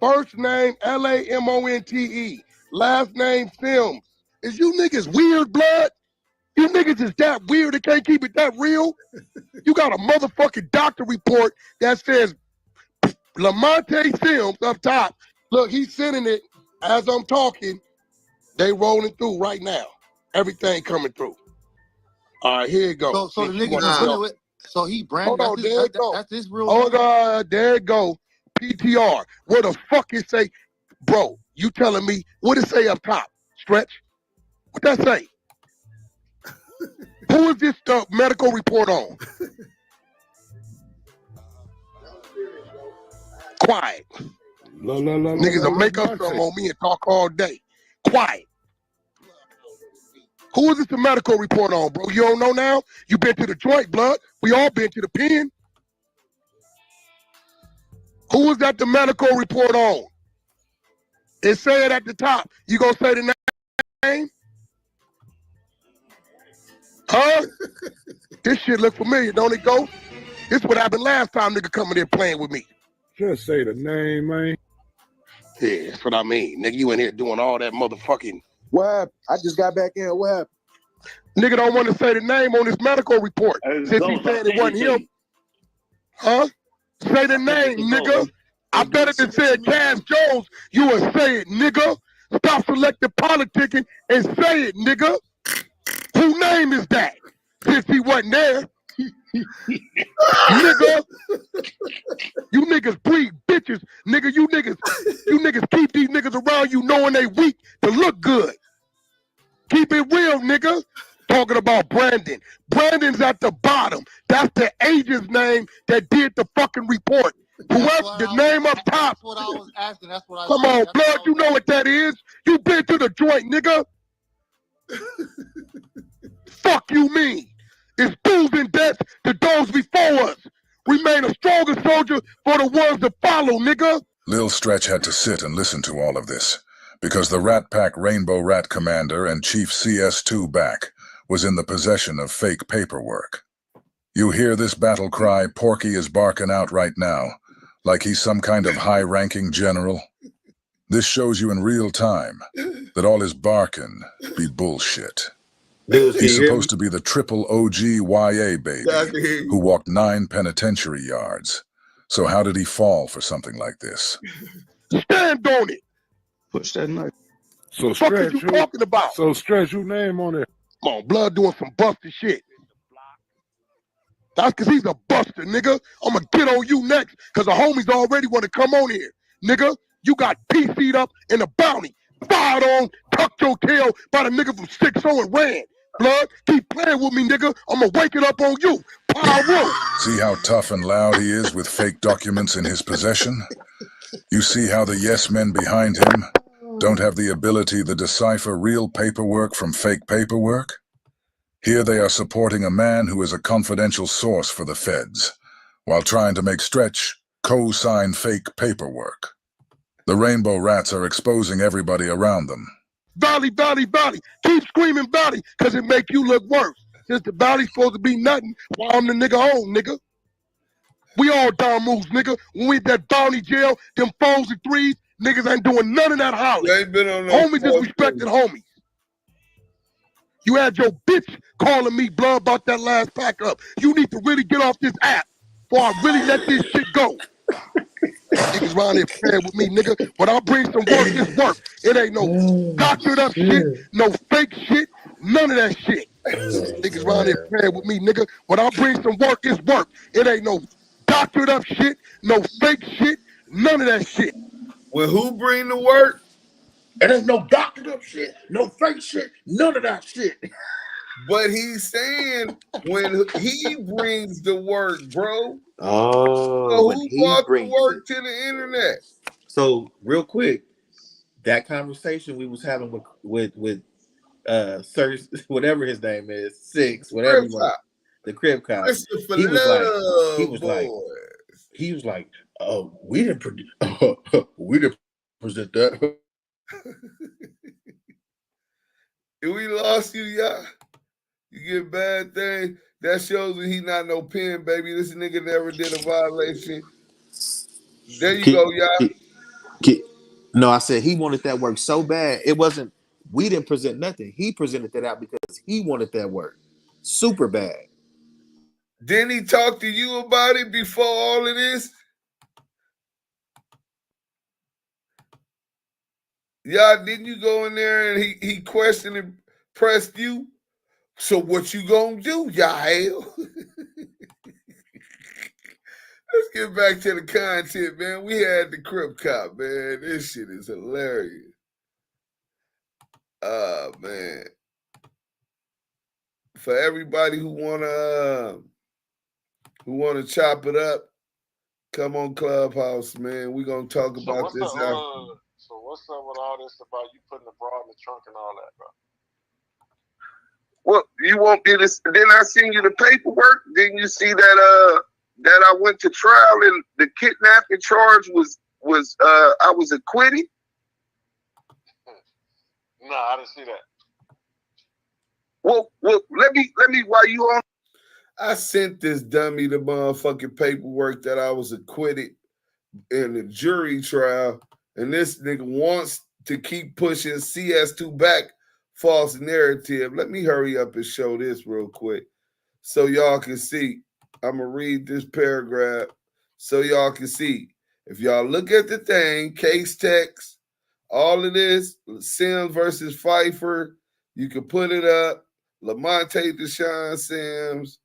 first name Lamonte, last name Sims. Is you niggas weird, blood? You niggas is that weird and can't keep it that real? You got a motherfucking doctor report that says Lamonte Sims up top. Look, he's sending it as I'm talking. They rolling through right now. Everything coming through. All right, here it goes. So the nigga just went with. So he branded. Hold on, there it go. That's his real Oh name. God, there it go. PTR. What the fuck it say? Bro, you telling me what it say up top? Stretch? What that say? Who is this medical report on? Quiet. Niggas will make up something on me and talk all day. Quiet. Who is this the medical report on, bro? You don't know now? You been to the joint, blood. We all been to the pen. Who is that the medical report on? It say it at the top. You gonna say the name? Huh? This shit look familiar, don't it, go? This what happened last time nigga coming in playing with me. Just say the name, man. Yeah, that's what I mean. Nigga, you in here doing all that motherfucking... What happened? I just got back in. What happened? Nigga don't want to say the name on his medical report. Since he said it wasn't him. Huh? Say the name, nigga. I bet if it said Cass Jones, you would say it, nigga. Stop selective politicking and say it, nigga. Whose name is that? Since he wasn't there. Nigga. You niggas breed bitches. Nigga, you niggas keep these niggas around you knowing they weak to look good. Keep it real, nigga. Talking about Brandon. Brandon's at the bottom. That's the agent's name that did the fucking report. Whoever the name up top. That's what I was asking. That's what I Come on, blood, you know what that is. You been to the joint, nigga. Fuck you mean? It's dues and debts to those before us. Remain a stronger soldier for the ones that follow, nigga. Lil Stretch had to sit and listen to all of this, because the Rat Pack Rainbow Rat Commander and Chief CS2 back was in the possession of fake paperwork. You hear this battle cry Porky is barking out right now, like he's some kind of high-ranking general? This shows you in real time that all his barking be bullshit. He's supposed to be the triple OG YA baby who walked 9 penitentiary yards. So how did he fall for something like this? Stand on it. Push that knife. So Fuck is you talking about? So Stretch, who name on it? Come on, blood doing some busted shit. That's because he's a buster, nigga. I'm going to get on you next because the homies already want to come on here. Nigga, you got PC'd up in a bounty. Fired on, tucked your tail by the nigga from 6-0 and ran. Blood, keep playing with me, nigga. I'm going to wake it up on you. Pyro. See how tough and loud he is with fake documents in his possession? You see how the yes men behind him don't have the ability to decipher real paperwork from fake paperwork? Here they are supporting a man who is a confidential source for the feds, while trying to make Stretch co-sign fake paperwork. The Rainbow Rats are exposing everybody around them. Valley, valley, valley. Keep screaming valley, because it make you look worse. Since the valley's supposed to be nothing, while I'm the nigga on, nigga. We all down moves, nigga. When we at that bounty jail, them 4s and 3s, niggas ain't doing none of that hollering. Ain't been on no Homies just respected homies. You had your bitch calling me, blood, about that last pack up. You need to really get off this app before I really let this shit go. Niggas around here playing with me, nigga. When I bring some work, it's work. It ain't no doctored up shit, no fake shit, none of that shit. Niggas around here playing with me, nigga. When I bring some work, it's work. It ain't no doctored up shit, no fake shit, none of that shit. When who bring the work? And there's no doctored up shit, no fake shit, none of that shit. But he's saying when he brings the work, bro. Oh, So when who he brought the brings work it. to the internet? So real quick, that conversation we was having with Sir, whatever his name is, Six, whatever Crip you want, Cop. the Crip Cop. Christopher He was Lovejoy. like, oh, we didn't present that. If we lost you, y'all, you get bad thing. That shows that he not no pen, baby. This nigga never did a violation. There you go, y'all. No, I said he wanted that work so bad. It wasn't, we didn't present nothing. He presented that out because he wanted that work super bad. Didn't he talk to you about it before all of this? Y'all, didn't you go in there and he questioned and pressed you? So what you gonna do, y'all? Let's get back to the content, man. We had the Crip Cop, man. This shit is hilarious. Man. For everybody who wanna chop it up, come on Clubhouse, man. We're gonna talk about this after. So what's up with all this about you putting the bra in the trunk and all that, bro? Well, you won't get this. Then I send you the paperwork. Didn't you see that that I went to trial and the kidnapping charge was I was acquitted? No, I didn't see that. Well, let me while you on. I sent this dummy the motherfucking paperwork that I was acquitted in the jury trial, and this nigga wants to keep pushing CS2 back false narrative. Let me hurry up and show this real quick so y'all can see. I'm going to read this paragraph so y'all can see. If y'all look at the thing, case text, all of this, Sims versus Pfeiffer, you can put it up. Lamonte Deshaun Sims.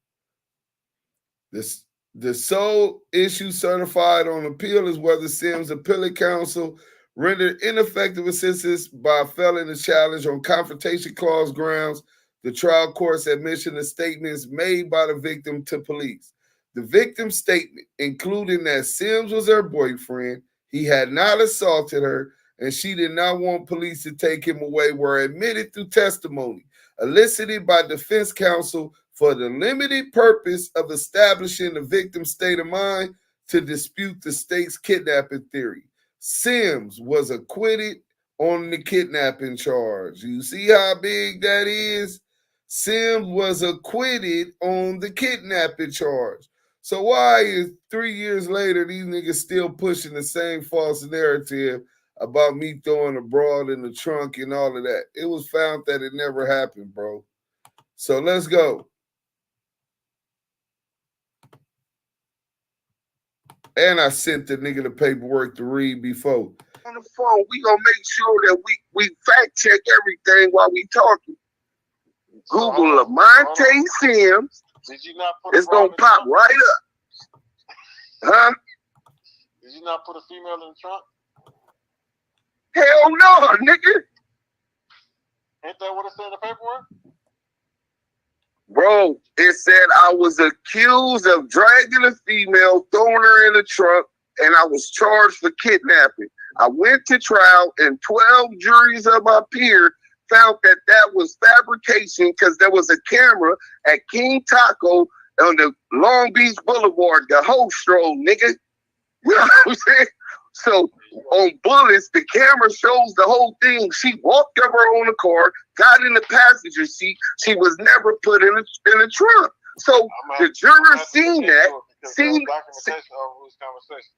The sole issue certified on appeal is whether Sims' appellate counsel rendered ineffective assistance by failing to challenge on confrontation clause grounds the trial court's admission of statements made by the victim to police. The victim's statement, including that Sims was her boyfriend, he had not assaulted her, and she did not want police to take him away, were admitted through testimony elicited by defense counsel for the limited purpose of establishing the victim's state of mind to dispute the state's kidnapping theory. Sims was acquitted on the kidnapping charge. You see how big that is? Sims was acquitted on the kidnapping charge. So why is 3 years later these niggas still pushing the same false narrative about me throwing a broad in the trunk and all of that? It was found that it never happened, bro. So let's go. And I sent the nigga the paperwork to read before. On the phone, we gonna make sure that we fact check everything while we talking. Google Lamonte Sims. Did you not put it's gonna pop right up. Huh? Did you not put a female in the trunk? Hell no, nigga. Ain't that what it said in the paperwork? Bro, it said I was accused of dragging a female, throwing her in the trunk, and I was charged for kidnapping. I went to trial, and 12 juries of my peers found that that was fabrication because there was a camera at King Taco on the Long Beach Boulevard, the whole stroll, nigga. You know what I'm saying? So on Bullets, the camera shows the whole thing. She walked up her own car, got in the passenger seat. She was never put in the trunk. So the juror seen that. Documentation of this conversation.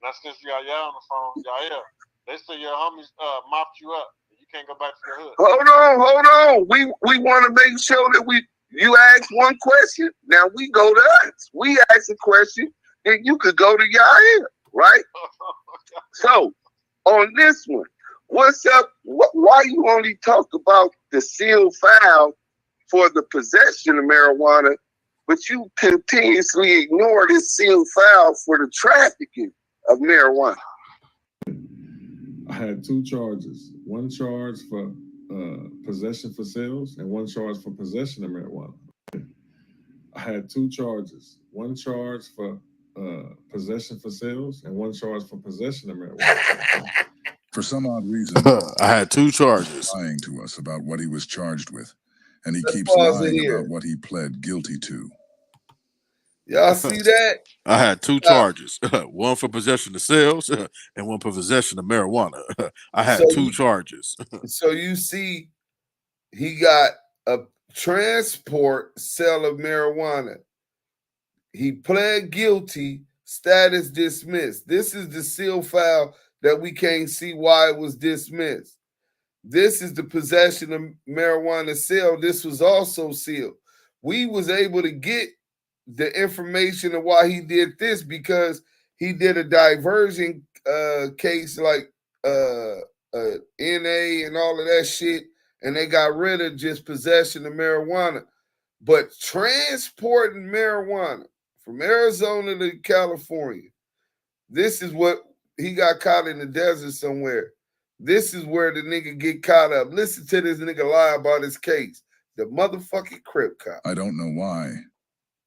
Now since you got y'all on the phone, y'all here. They say your homies mopped you up. You can't go back to your hood. Hold on. We want to make sure that you ask one question. Now we go to us. We ask a question, and you could go to Yair, right? So on this one, what's up? Why you only talk about the sealed file for the possession of marijuana but you continuously ignore this sealed file for the trafficking of marijuana. I had 2 charges. One charge for possession for sales and one charge for possession of marijuana. I had 2 charges. One charge for possession for sales and one charge for possession of marijuana. For some odd reason, I had 2 charges. Lying to us about what he was charged with, and he Let's keeps pause it lying here. about what he pled guilty to. Y'all see that? I had 2 charges. One for possession of sales and one for possession of marijuana. I had 2 charges. So you see, he got a transport sale of marijuana. He pled guilty, status dismissed. This is the sealed file that we can't see why it was dismissed. This is the possession of marijuana sale. This was also sealed. We was able to get the information of why he did this because he did a diversion case like NA and all of that shit, and they got rid of just possession of marijuana. But transporting marijuana from Arizona to California, this is what he got caught in the desert somewhere. This is where the nigga get caught up. Listen to this nigga lie about his case. The motherfucking Crip Cop. I don't know why,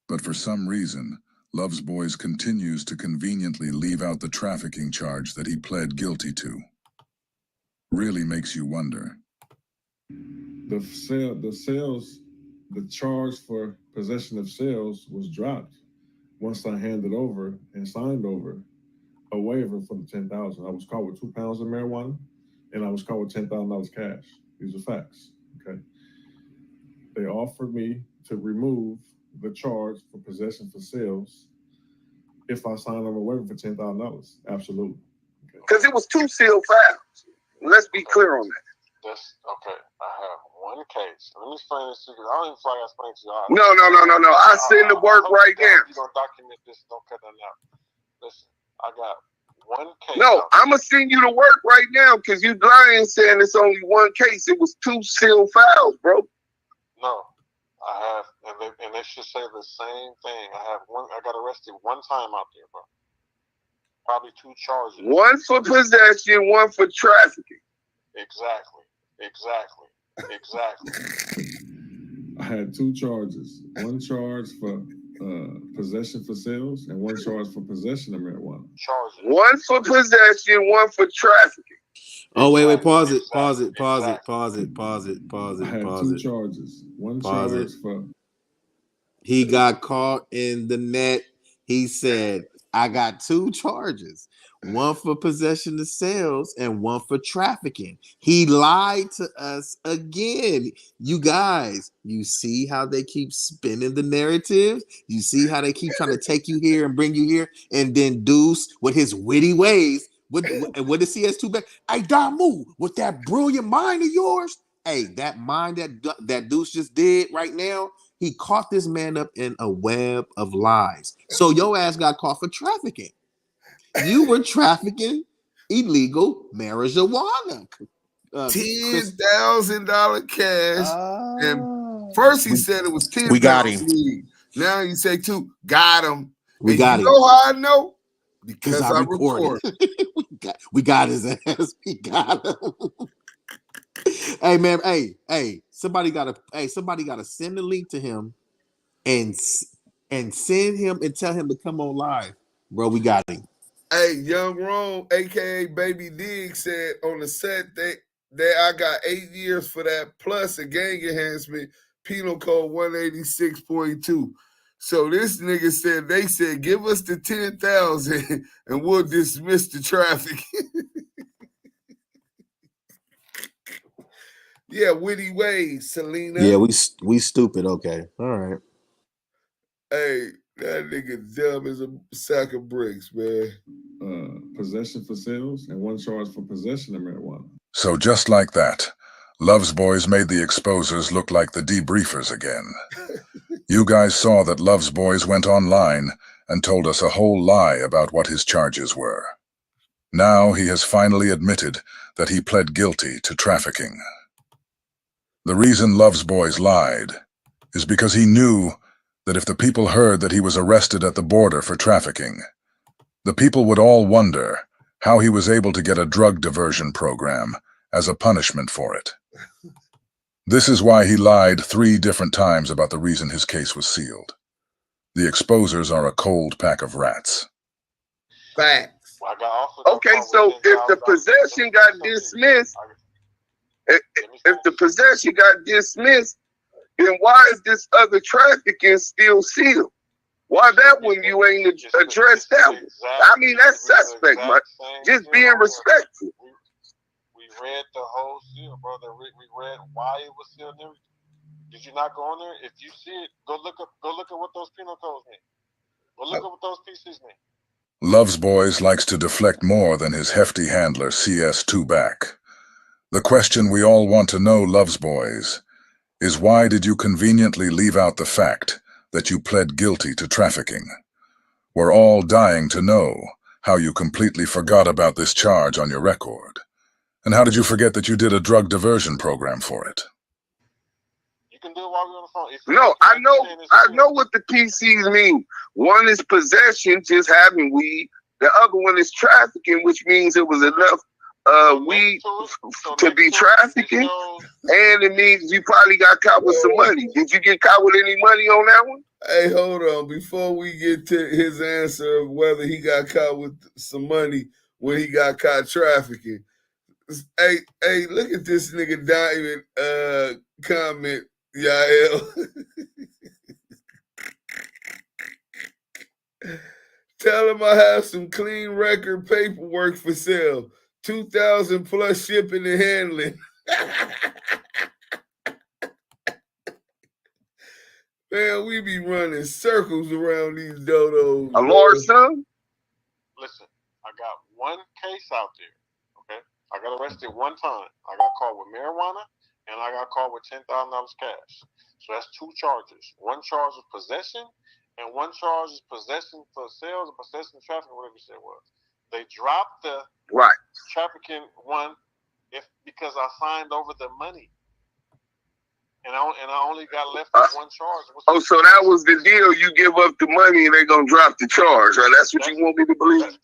but for some reason, Lovesboys continues to conveniently leave out the trafficking charge that he pled guilty to. Really makes you wonder. The charge for possession of sales was dropped once I handed over and signed over a waiver for the $10,000. I was caught with 2 pounds of marijuana, and I was caught with $10,000 cash. These are facts. Okay. They offered me to remove the charge for possession for sales if I signed on a waiver for $10,000. Absolutely. Because it was 2 sealed files. Let's be clear on that. That's okay. I have one case. Let me explain this to you. I don't even feel like I explained to you. No. I send the work right now. You're going to document this. Don't cut that out. Listen, I got one case. No, I'm going to send you the work right now because you lying saying it's only one case. It was 2 sealed files, bro. No, I have, and they should say the same thing. I got arrested one time out there, bro. Probably 2 charges. One for possession, one for trafficking. Exactly. I had 2 charges. One charge for possession for sales and one charge for possession of marijuana. Charges. One for possession, one for trafficking. Oh, wait, pause it. I had 2 charges. One charge for... He got caught in the net. He said, I got 2 charges. One for possession of sales and one for trafficking. He lied to us again. You guys, you see how they keep spinning the narrative? You see how they keep trying to take you here and bring you here? And then Deuce, with his witty ways, what does CS2 back? Hey, Damu, with that brilliant mind of yours, hey, that mind that Deuce just did right now, he caught this man up in a web of lies. So your ass got caught for trafficking. You were trafficking illegal marijuana. $10,000 cash. And first he said it was 10. We got him. Now you say 2. Got him. We got him. You know how I know? Because I recorded. we got his ass. We got him. Hey man, hey, somebody gotta send the link to him and send him and tell him to come on live. Bro, we got him. Hey, Young Rome, aka Baby Dig, said on the set that I got 8 years for that plus a gang enhancement, penal code 186.2. So this nigga said they said give us the 10,000 and we'll dismiss the traffic. Yeah, witty ways, Selena. Yeah, we stupid. Okay, all right. Hey, that nigga dumb as a sack of bricks, man. Possession for sales and one charge for possession of marijuana. So just like that, Lovesboys made the exposers look like the debriefers again. You guys saw that Lovesboys went online and told us a whole lie about what his charges were. Now he has finally admitted that he pled guilty to trafficking. The reason Lovesboys lied is because he knew that if the people heard that he was arrested at the border for trafficking, the people would all wonder how he was able to get a drug diversion program as a punishment for it. This is why he lied 3 different times about the reason his case was sealed. The exposers are a cold pack of rats. Facts. Okay, so if the possession got dismissed, then why is this other trafficking still sealed? Why that one you ain't addressed that one? I mean, that's suspect, man. Just being respectful. We read the whole seal, brother. We read why it was sealed and everything. Did you not go on there? If you see it, go look at what those penal codes mean. Go look at what those PCs mean. Lovesboys likes to deflect more than his hefty handler CS2 back. The question we all want to know, Lovesboys, is why did you conveniently leave out the fact that you pled guilty to trafficking? We're all dying to know how you completely forgot about this charge on your record. And how did you forget that you did a drug diversion program for it? You can do it while we're on the phone. No, I know what the PCs mean. One is possession, just having weed. The other one is trafficking, which means it was enough weed to be trafficking, and it means you probably got caught with some money. Did you get caught with any money on that one? Hey, hold on. Before we get to his answer of whether he got caught with some money when he got caught trafficking, hey, look at this nigga Diamond comment, Yael. Tell him I have some clean record paperwork for sale. 2,000 plus shipping and handling. Man, we be running circles around these dodos. A large sum? Listen, I got one case out there, okay? I got arrested one time. I got caught with marijuana, and I got caught with $10,000 cash. So that's 2 charges. One charge is possession, and one charge is possession for sales or possession trafficking, whatever you said it was. They dropped the trafficking one because I signed over the money. And I only got left with one charge. Oh, so that was the deal. You give up the money and they're going to drop the charge, right? That's what you want me to believe?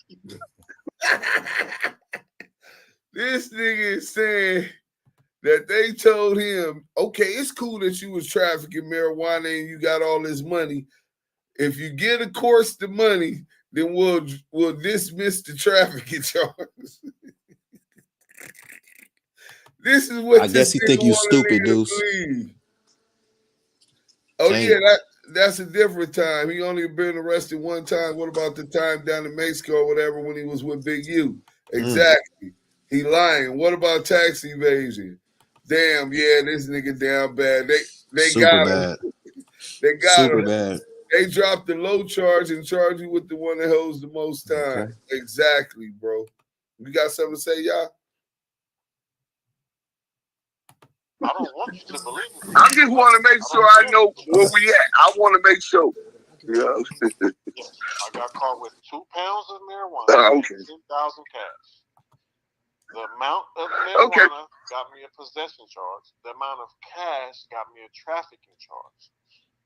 This nigga is saying that they told him, okay, it's cool that you was trafficking marijuana and you got all this money. If you get, of course, the money, then we'll dismiss the trafficking charge. This is what I guess he think you stupid, Deuce. Oh, yeah, that's a different time. He only been arrested one time. What about the time down in Mexico or whatever when he was with Big U? Exactly. He lying. What about tax evasion? Damn, yeah, this nigga down bad. They got him. They got him. Bad. They dropped the low charge and charge you with the one that holds the most time. Okay. Exactly, bro. You got something to say, y'all? I don't want you to believe it. I just want to make sure I know where we at. I want to make sure. Yeah. I got caught with 2 pounds of marijuana and 10,000 cash. The amount of marijuana got me a possession charge. The amount of cash got me a trafficking charge.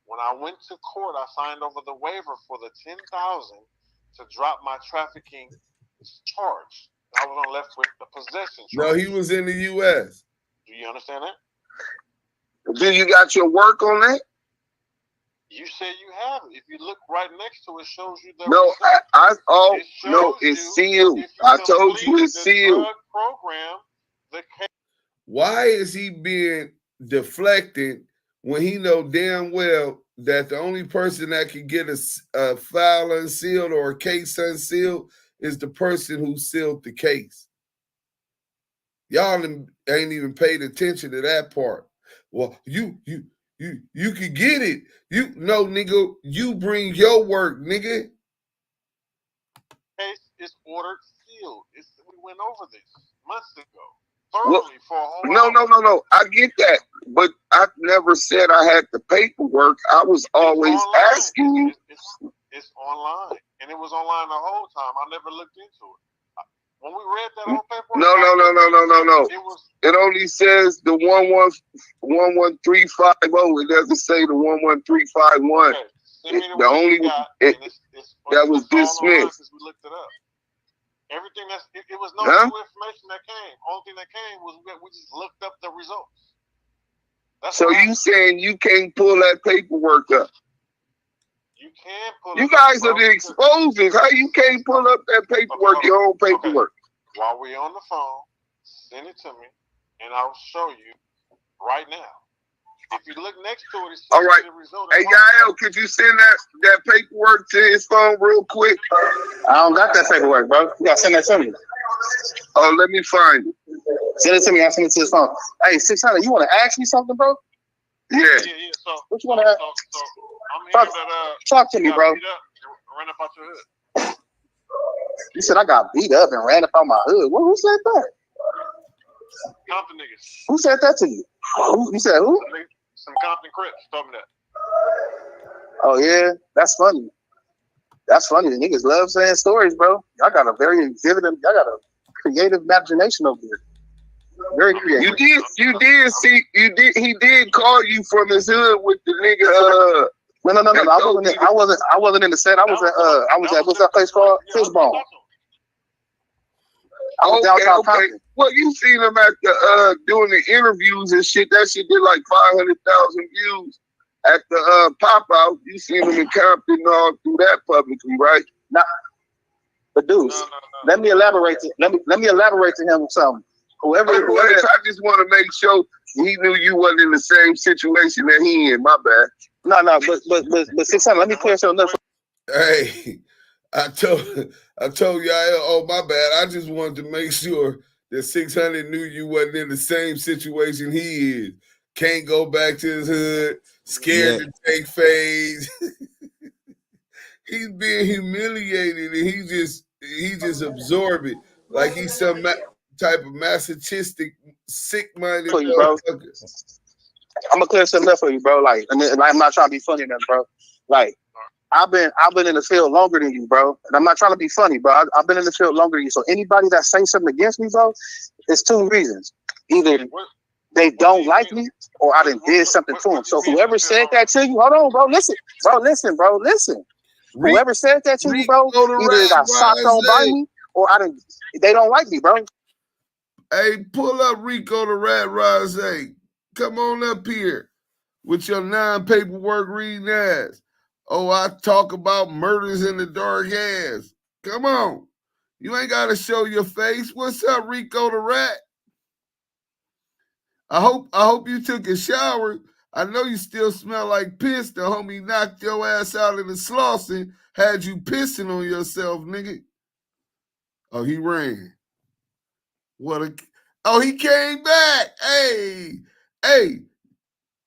When I went to court, I signed over the waiver for the 10,000 to drop my trafficking charge. I was left with the possession charge. No, he was in the U.S. Do you understand that? Do you got your work on that? You say you have it. If you look right next to it, shows you the no. It's sealed. I told you it's sealed. Program, why is he being deflected when he know damn well that the only person that can get a file unsealed or a case unsealed is the person who sealed the case? Y'all ain't even paid attention to that part. Well, you could get it. No, nigga, you bring your work, nigga. Case is ordered sealed. We went over this months ago. Thoroughly for a whole No. I get that. But I never said I had the paperwork. I was always asking you. It's online. And it was online the whole time. I never looked into it. When we read that whole paperwork, no. It only says the 11350. It doesn't say the 11351. Okay, Send me the only that was dismissed. We looked it up. Everything it was no new information that came. Only thing that came was we just looked up the results. So you saying you can't pull that paperwork up? You can pull. You guys are the exposers. How you can't pull up that paperwork, your own paperwork? Okay. While we're on the phone, send it to me, and I'll show you right now. If you look next to it, all right. Hey, Yael, could you send that paperwork to his phone real quick? I don't got that paperwork, bro. You gotta send that to me. Oh, let me find it. Send it to me. I'll send it to his phone. Hey, Sixhunnet, you want to ask me something, bro? Yeah. So, what you want to ask? So I'm hearing that talk to me, bro. Ran up out your hood. You said I got beat up and ran up out my hood. Who said that? Compton niggas. Who said that to you? You said who? Some Compton Crips told me that. Oh yeah, that's funny. That's funny. The niggas love saying stories, bro. Y'all got a very vivid, y'all got a creative imagination over here. Very creative. He did call you from his hood with the nigga. No. I wasn't in the set. I was at what's that place called? Fishbone. Okay. Well, you seen him at the doing the interviews and shit. That shit did like 500,000 views at the pop out. You seen him in Compton all through that publicly, right? Nah. But dude, let me elaborate to him with something. Whoever I just want to make sure he knew you wasn't in the same situation that he in. My bad. No, but Sixhunnet, let me clear something up. Hey, I told y'all, oh my bad. I just wanted to make sure that Sixhunnet knew you wasn't in the same situation he is. Can't go back to his hood, scared to take phase. He's being humiliated and he just absorb it like he's some type of masochistic, sick-minded motherfucker. I'm gonna clear something up for you, bro. Like, I'm not trying to be funny, enough, bro. Like, I've been in the field longer than you, bro. And I'm not trying to be funny, bro. I've been in the field longer than you. So anybody that says something against me, bro, it's two reasons. Either they don't like me or I done did something to them. So whoever said that to you, hold on, bro. Listen. Whoever said that to you, bro, either they got socked on by me or they don't like me, bro. Hey, pull up Rico the Rat Rose. Come on up here with your non-paperwork reading ass. Oh, I talk about murders in the dark ass. Come on. You ain't got to show your face. What's up, Rico the Rat? I hope you took a shower. I know you still smell like piss. The homie knocked your ass out in the Slauson, had you pissing on yourself, nigga. Oh, he ran. Oh, he came back. Hey,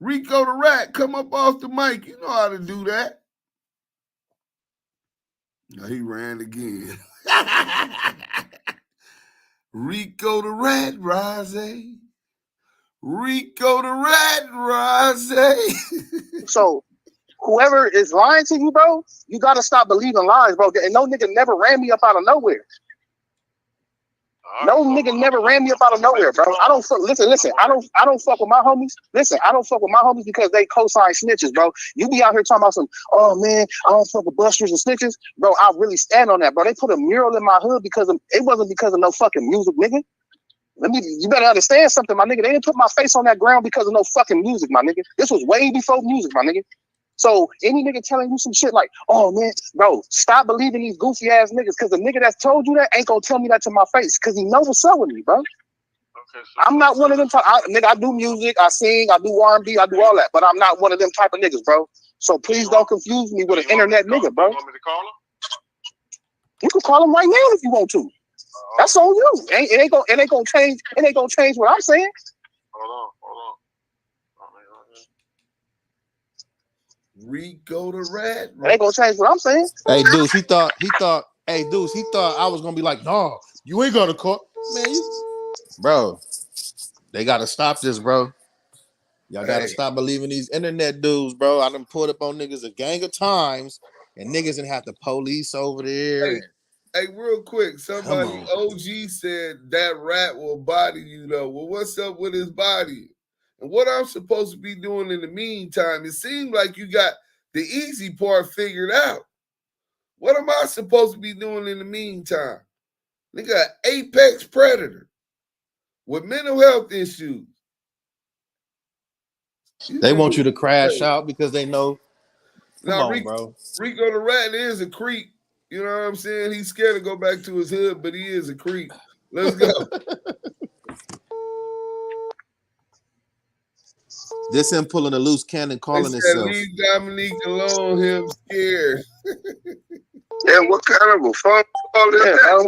Rico the Rat, come up off the mic. You know how to do that. No, he ran again. Rico the Rat, Rose. Rico the Rat, Rose. So, whoever is lying to you, bro, you gotta stop believing lies, bro. And no nigga never ran me up out of nowhere. No nigga never ran me up out of nowhere, bro. I don't listen. I don't fuck with my homies. Listen, I don't fuck with my homies because they co-sign snitches, bro. You be out here talking about some, oh man, I don't fuck with busters and snitches, bro. I really stand on that, bro. They put a mural in my hood it wasn't because of no fucking music, nigga. You better understand something, my nigga. They didn't put my face on that ground because of no fucking music, my nigga. This was way before music, my nigga. So any nigga telling you some shit like, oh man, bro, stop believing these goofy ass niggas, because the nigga that's told you that ain't gonna tell me that to my face, because he knows what's up with me, bro. Okay, so I'm not one of them type. Nigga, I do music, I sing, I do R&B, I do all that, but I'm not one of them type of niggas, bro. So please don't confuse me with an internet nigga, bro. You want me to call him? You can call him right now if you want to. That's on you. It ain't gonna change. It ain't gonna change what I'm saying. Hold on. Rico the Rat. It ain't gonna change what I'm saying. Hey, dudes, he thought I was gonna be like, no, you ain't gonna call, man. Bro, they gotta stop this, bro. Y'all gotta stop believing these internet dudes, bro. I done pulled up on niggas a gang of times, and niggas didn't have the police over there. Hey, real quick, somebody OG said that rat will body you though. Well, what's up with his body? And what I'm supposed to be doing in the meantime? It seems like you got the easy part figured out. What am I supposed to be doing in the meantime? Nigga, apex predator with mental health issues. They want you to crash out because they know. Come on, bro. Rico the Rat is a creep. You know what I'm saying? He's scared to go back to his hood, but he is a creep. Let's go. This him pulling a loose cannon, calling they said, himself. Leave Dominique alone. Him scared. And what kind of a phone call is that?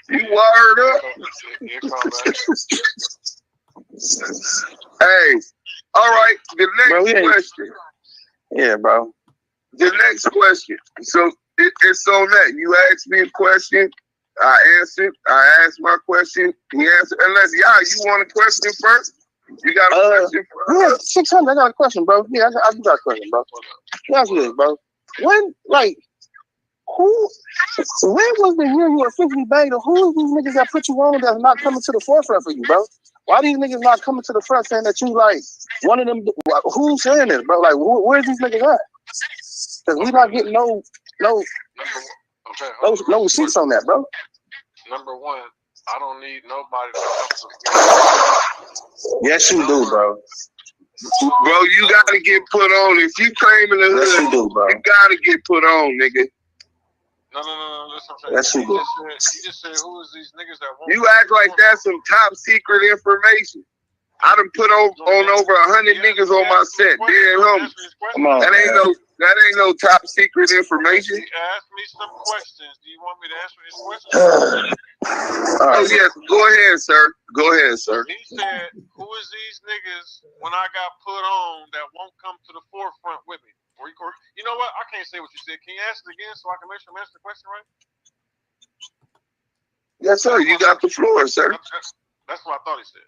You wired up? Hey, all right. The next question. Yeah, bro. The next question. So it's on that. You asked me a question. I answered. I asked my question. He answered. Unless you want a question first? You got a question first? Yeah, 600. I got a question, bro. Yeah, I got a question, bro. That's this, bro. When was the year you officially banged? Who is these niggas that put you on that's not coming to the forefront for you, bro? Why these niggas not coming to the front saying that you like one of them? Who's saying this, bro? Like, where's these niggas at? Because we not getting no receipts on that, bro. Number one, I don't need nobody to come to. Yes, you do, bro. Bro, you gotta get put on. If you claiming the hood, yes, you do, bro. You gotta get put on, nigga. No. Listen, yes, you do. You just said who is these niggas that won't? You act like that's some top secret information. I done put on over 100 niggas on my set. Dead homie. Come on, that ain't no top secret information. He asked me some questions. Do you want me to answer his questions? Oh yes, go ahead, sir. Go ahead, sir. He said, "Who is these niggas when I got put on that won't come to the forefront with me?" You know what? I can't say what you said. Can you ask it again so I can make sure I'm answering the question right? Yes, sir. You got the floor, sir. That's what I thought he said.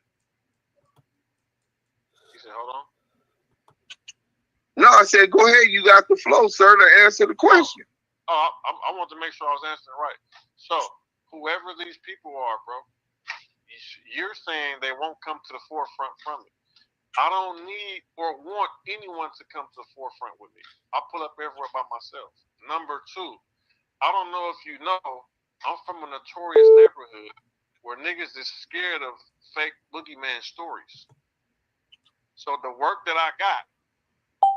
He said, "Hold on." No, I said, go ahead. You got the flow, sir, to answer the question. I want to make sure I was answering right. So, whoever these people are, bro, you're saying they won't come to the forefront from me. I don't need or want anyone to come to the forefront with me. I pull up everywhere by myself. Number two, I don't know if you know, I'm from a notorious neighborhood where niggas is scared of fake boogeyman stories. So the work that I got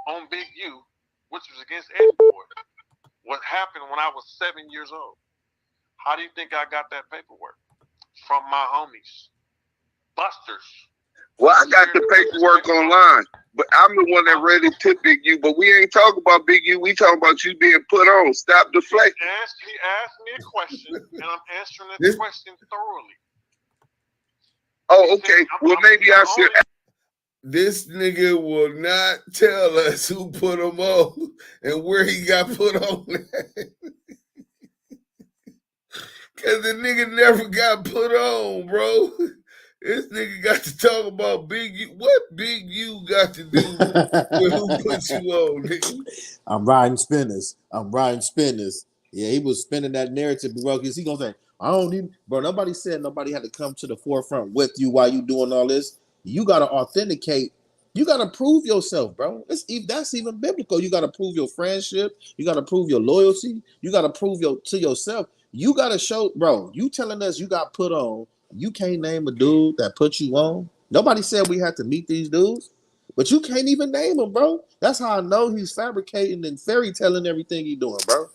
on Big U, which was against Eddieboy, what happened when I was 7 years old. How do you think I got that paperwork? From my homies. Busters. Well, I got the paperwork online, but I'm the one that read it to Big U, but we ain't talking about Big U, we talking about you being put on. Stop deflecting. He asked me a question, and I'm answering the question thoroughly. Oh, okay. Well, maybe I should... This nigga will not tell us who put him on and where he got put on. Because the nigga never got put on, bro. This nigga got to talk about Big U. What Big U got to do with who put you on, nigga? I'm riding spinners. Yeah, he was spinning that narrative, bro. Because he gonna say, I don't need, bro. Nobody said nobody had to come to the forefront with you while you doing all this. You gotta authenticate. You gotta prove yourself, bro. That's even biblical. You gotta prove your friendship. You gotta prove your loyalty. You gotta prove to yourself. You gotta show, bro. You telling us you got put on. You can't name a dude that put you on. Nobody said we had to meet these dudes, but you can't even name them, bro. That's how I know he's fabricating and fairy telling everything he's doing, bro.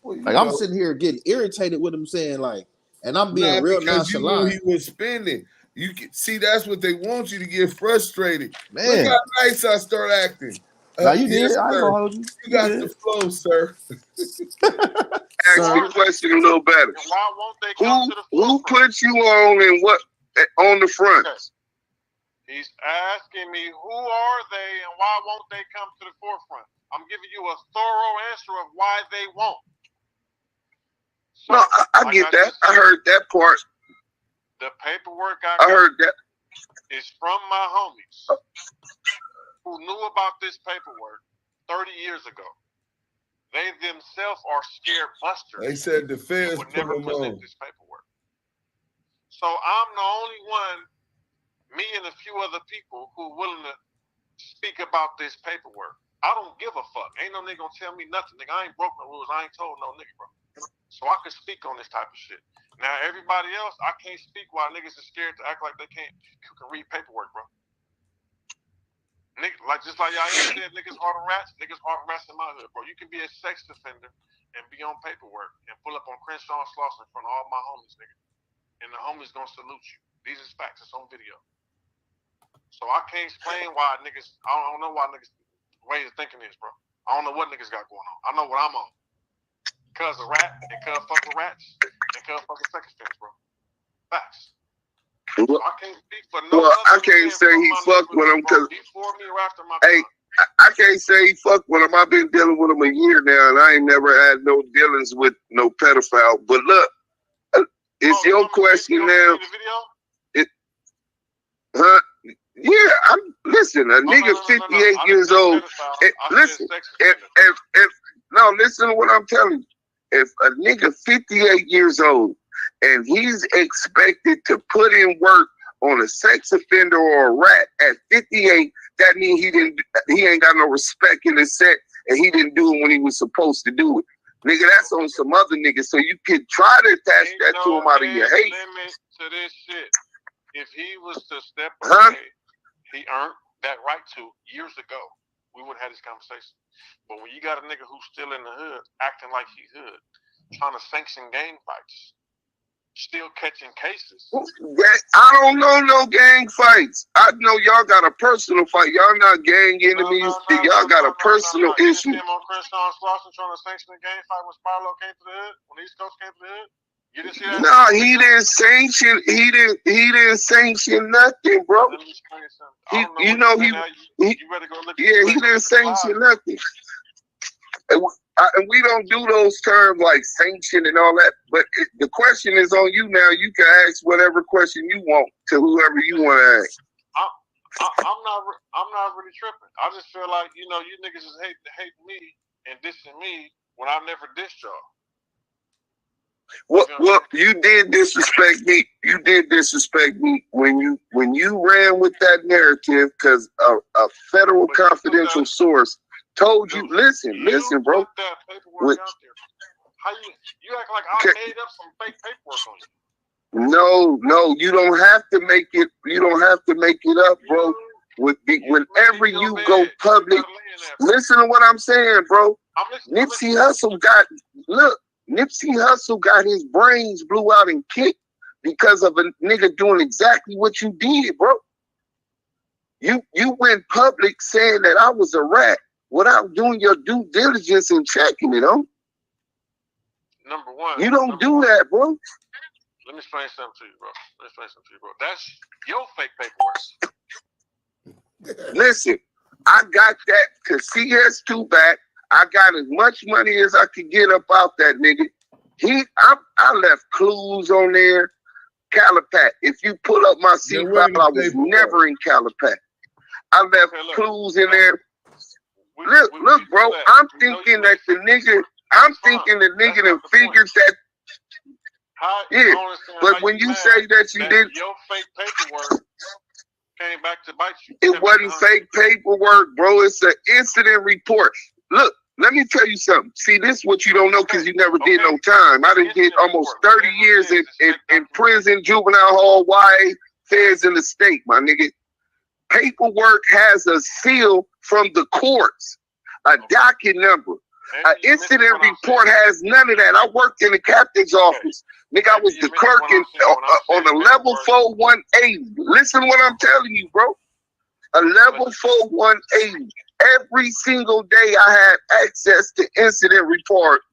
Well, like I'm sitting here getting irritated with him saying like, and I'm being real nonchalant. You knew he was spending. You can see that's what they want you to get frustrated. Man, look how nice I start acting. Now you did. I ain't gonna hold you. You got the flow, sir. Ask the question a little better. Why won't they come to the who put you on and what on the front? Okay. He's asking me who are they and why won't they come to the forefront? I'm giving you a thorough answer of why they won't. So, no, I get that. I heard that part. The paperwork I heard that is from my homies who knew about this paperwork 30 years ago. They themselves are scared busters. They said the feds would never present this paperwork. So I'm the only one, me and a few other people, who are willing to speak about this paperwork. I don't give a fuck. Ain't no nigga gonna tell me nothing, nigga. I ain't broke no rules. I ain't told no nigga, bro. So I can speak on this type of shit. Now everybody else, I can't speak while niggas are scared to act like they can read paperwork, bro. Nigga, just like y'all said, niggas harder rats in my hood, bro. You can be a sex offender and be on paperwork and pull up on Crenshaw and Slauson in front of all my homies, nigga. And the homies gonna salute you. These is facts. It's on video. So I can't explain why niggas. I don't know why niggas way of thinking is, bro. I don't know what niggas got going on. I know what I'm on. Cuz a rat and cuz fuck with rats and cuz fuck with sex offenders, bro. Facts. So I can't speak for no. Well, I can't say he fucked with him because. Before me or after my. Hey, I can't say he fucked with him. I've been dealing with him a year now, and I ain't never had no dealings with no pedophile. But look, it's your question now. Yeah, listen. A nigga 58 years old. Listen, listen to what I'm telling you. If a nigga 58 years old and he's expected to put in work on a sex offender or a rat at 58, that means he ain't got no respect in his set, and he didn't do it when he was supposed to do it. Nigga, that's on some other niggas. So you can try to attach that to him out of your hate. Limit to this shit. If he was to step away, he earned that right to years ago. We wouldn't have this conversation. But when you got a nigga who's still in the hood, acting like he hood, trying to sanction gang fights, still catching cases. I don't know no gang fights. I know y'all got a personal fight. Y'all not gang enemies. Y'all got a personal issue. You see him on Crenshaw and Slauson trying to sanction a gang fight when Spyro came to the hood? When East Coast came to the hood? You didn't see that? No, he didn't sanction. He didn't sanction nothing, bro. Let me explain something. You better go look. Yeah, he didn't sanction nothing. And we don't do those terms like sanction and all that. But the question is on you now. You can ask whatever question you want to whoever you want to ask. I'm not really tripping. I just feel like you niggas is hating me and dissing me when I never dissed y'all. Well, you did disrespect me. You did disrespect me when you ran with that narrative because a federal confidential source told you. Listen, bro. How you act like I made up some fake paperwork on you? No, you don't have to make it. You don't have to make it up, bro. Whenever you go public, listen to what I'm saying, bro. Nipsey Hussle got his brains blew out and kicked because of a nigga doing exactly what you did, bro. You went public saying that I was a rat without doing your due diligence and checking it, huh? Number one. You don't do that, bro. Let me explain something to you, bro. That's your fake paperwork. Listen, I got that because CS2 back. I got as much money as I could get up out that nigga. I left clues on there. Calipat. If you pull up my C5, I was never in Calipat. I left clues in there. Look, bro. I'm thinking that the nigga that figures that. Yeah, but when you say that you did, your fake paperwork came back to bite you. It wasn't fake paperwork, bro. It's an incident report. Look, let me tell you something. See, this is what you don't know because you never did no time. I done did almost 30 years in prison, juvenile hall, YA, feds in the state, my nigga. Paperwork has a seal from the courts, a docket number. An incident report has none of that. I worked in the captain's office. Nigga, I was the clerk on a level 4 180. Listen to what I'm telling you, bro. A level 4 180. Every single day I had access to incident reports.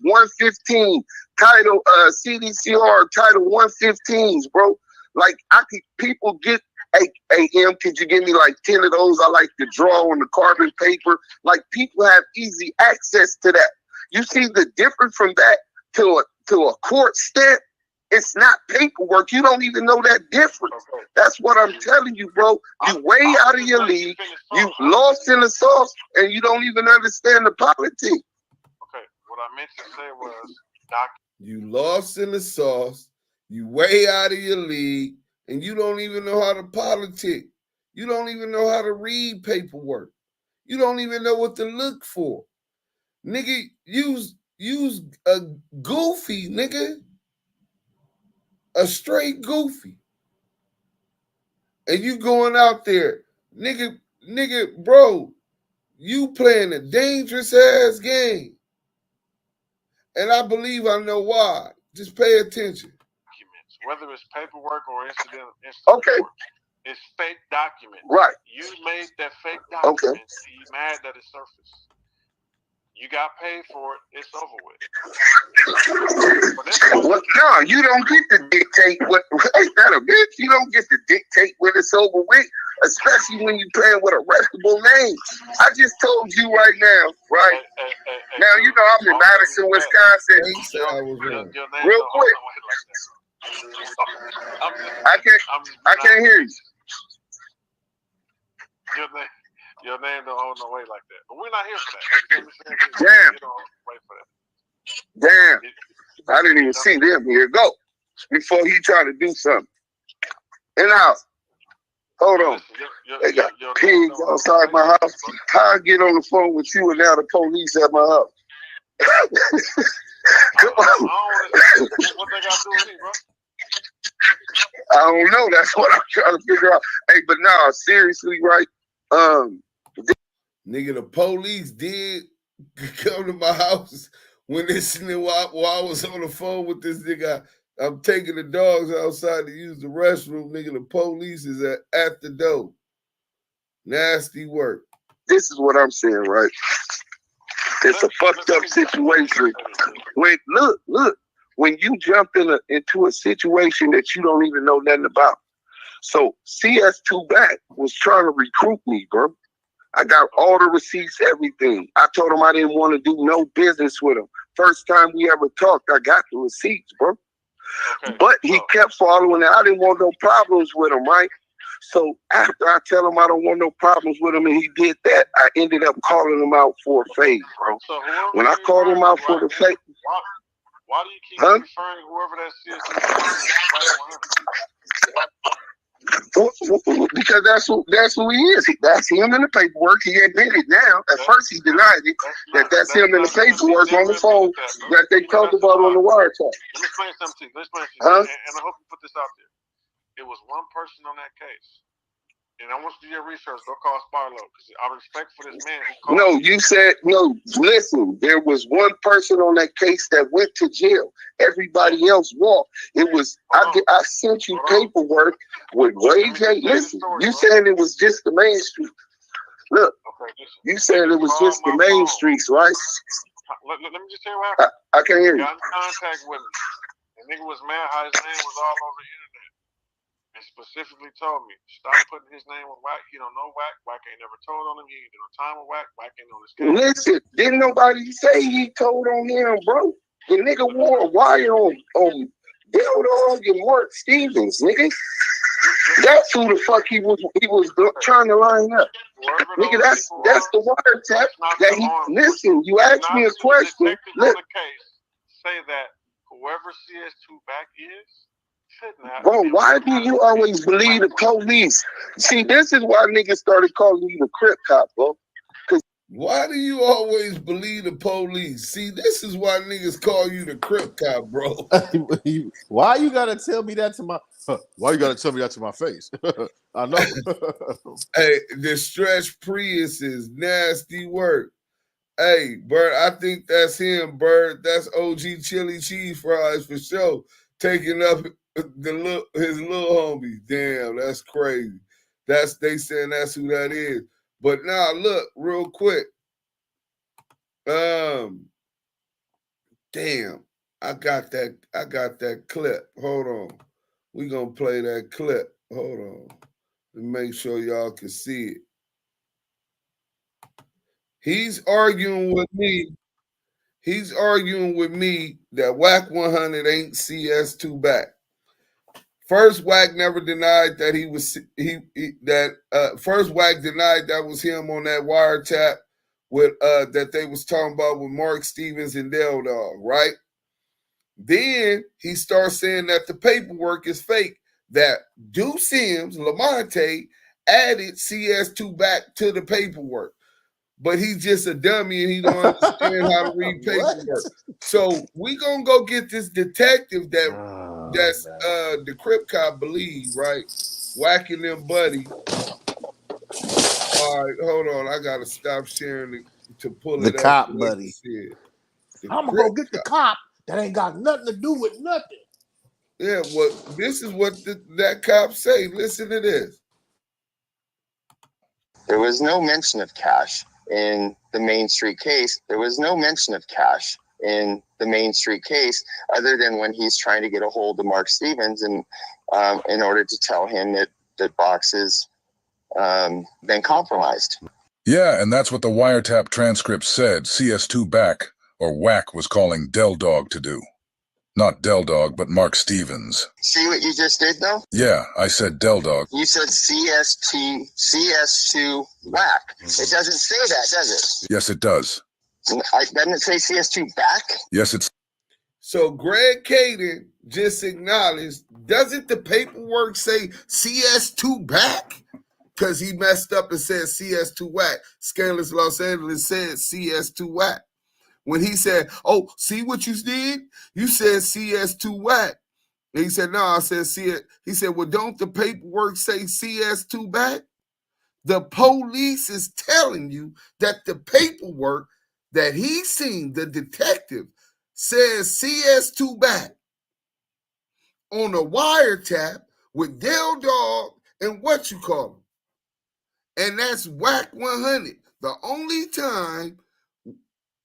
115, title CDCR, title 115s, bro. Like people get AM, could you give me like 10 of those? I like to draw on the carbon paper. Like people have easy access to that. You see the difference from that to a court stamp? It's not paperwork. You don't even know that difference. That's what I'm telling you, bro. You way out of your league. You lost in the sauce, and you don't even understand the politics. Okay, what I meant to say was, you lost in the sauce. You way out of your league, and you don't even know how to politic. You don't even know how to read paperwork. You don't even know what to look for. Nigga, use a goofy, nigga. A straight goofy. And you going out there, nigga, bro, you playing a dangerous ass game. And I believe I know why. Just pay attention. Documents, whether it's paperwork or instant Okay. report, it's fake documents. Right. You made that fake document. Okay. And you mad that it surfaced. You got paid for it. It's over with. Well, no, you don't get to dictate what. Ain't that a bitch? You don't get to dictate when it's over with, especially when you playing with a reputable name. I just told you right now, right? Now you know I'm in Madison, Wisconsin. Real quick, I can't hear you. Your name don't hold no weight like that. But we're not here for that. Damn. You don't wait for that. Damn. I didn't even see them. Here go. Before he tried to do something. And out. Hold on. They got pigs outside my house. How I get on the phone with you and now the police at my house? Come on. What they got to do with me, bro? I don't know. That's what I'm trying to figure out. Hey, but nah, seriously, right? Nigga, the police did come to my house when this nigga, while I was on the phone with this nigga. I'm taking the dogs outside to use the restroom. Nigga, the police is at the door. Nasty work. This is what I'm saying, right? It's a fucked up situation. When look, when you jump into a situation that you don't even know nothing about. So CS2 Back was trying to recruit me, bro. I got all the receipts, everything. I told him I didn't want to do no business with him. First time we ever talked, I got the receipts, bro. Okay. But he kept following it. I didn't want no problems with him, right? So after I tell him I don't want no problems with him and he did that, I ended up calling him out for a fade, bro. So when I called him out for the fade. Why do you keep referring to whoever that is? Because that's who he is. That's him in the paperwork. He admitted now. At first he denied it. That's him in the paperwork on the phone that they talked about on the wiretap. Let me explain something to you. And I hope you put this out there. It was one person on that case. And I want you to do your research. Go call Sparlow because I respect for this man. No, you said no. Listen, there was one person on that case that went to jail. Everybody else walked. It was I sent you paperwork with Ray J. Listen, you saying it was just the main street. Look, you saying it was just the main streets, right? Let me just tell you what happened. I can't hear you. Got in contact with him. The nigga was mad how his name was all over the internet. And specifically told me, stop putting his name with Wack. He don't know Wack. Wack ain't never told on him. He ain't did no time with Wack. Wack ain't on his case. Listen, didn't nobody say he told on him, bro? The nigga wore a wire on Dog and Mark Stevens, nigga. That's who the fuck he was trying to line up. Nigga, that's the wiretap that he listen, you asked me a question. Look, say that whoever CS2 Back is. Bro, why do you always believe the police? See, this is why niggas started calling you the Crip Cop, bro. Why do you always believe the police? See, this is why niggas call you the Crip Cop, bro. Why you gotta tell me that to my? Why you gotta tell me that to my face? I know. Hey, the stretch Prius is nasty work. Hey, Bird, I think that's him, Bird. That's OG Chili Cheese Fries for sure. Taking up his little homie. Damn, that's crazy. They saying that's who that is. But now look, real quick. Damn, I got that clip. Hold on. We gonna play that clip. Hold on. Let me make sure y'all can see it. He's arguing with me that Wack100 ain't CS2 Back. First, Wack never denied that first Wack denied that was him on that wiretap with that they was talking about with Mark Stevens and Dell Dog, right? Then he starts saying that the paperwork is fake, that Deuce Sims, Lamonte, added CS2 Back to the paperwork. but he's just a dummy and he don't understand how to read paperwork. So we gonna go get this detective that's the Crip Cop believe, right? Whacking them buddy. All right, hold on. I gotta stop sharing to pull The it up. cop Like buddy. I'm gonna go get the cop that ain't got nothing to do with nothing. Yeah, well, this is what that cop say. Listen to this. There was no mention of cash in the Main Street case. There was no mention of cash in the Main Street case other than when he's trying to get a hold of Mark Stevens and in order to tell him that Box has been compromised. Yeah, and that's what the wiretap transcript said CS2 Back, or Wack, was calling Del Dog to do. Not Del Dog, but Mark Stevens. See what you just did, though? Yeah, I said Del Dog. You said CS2 Wack. It doesn't say that, does it? Yes, it does. Doesn't it say CS2 Back? Yes, it's... So Greg Caden just acknowledged, doesn't the paperwork say CS2 Back? Because he messed up and said CS2 Wack. Scandalous Los Angeles said CS2 Wack. When he said, oh, see what you did? You said CS2 Wack. And he said, no, I said CS. He said, well, don't the paperwork say CS2 Back? The police is telling you that the paperwork that he's seen, the detective, says CS2 Back on a wiretap with Del Dog and what you call him. And that's Wack100. The only time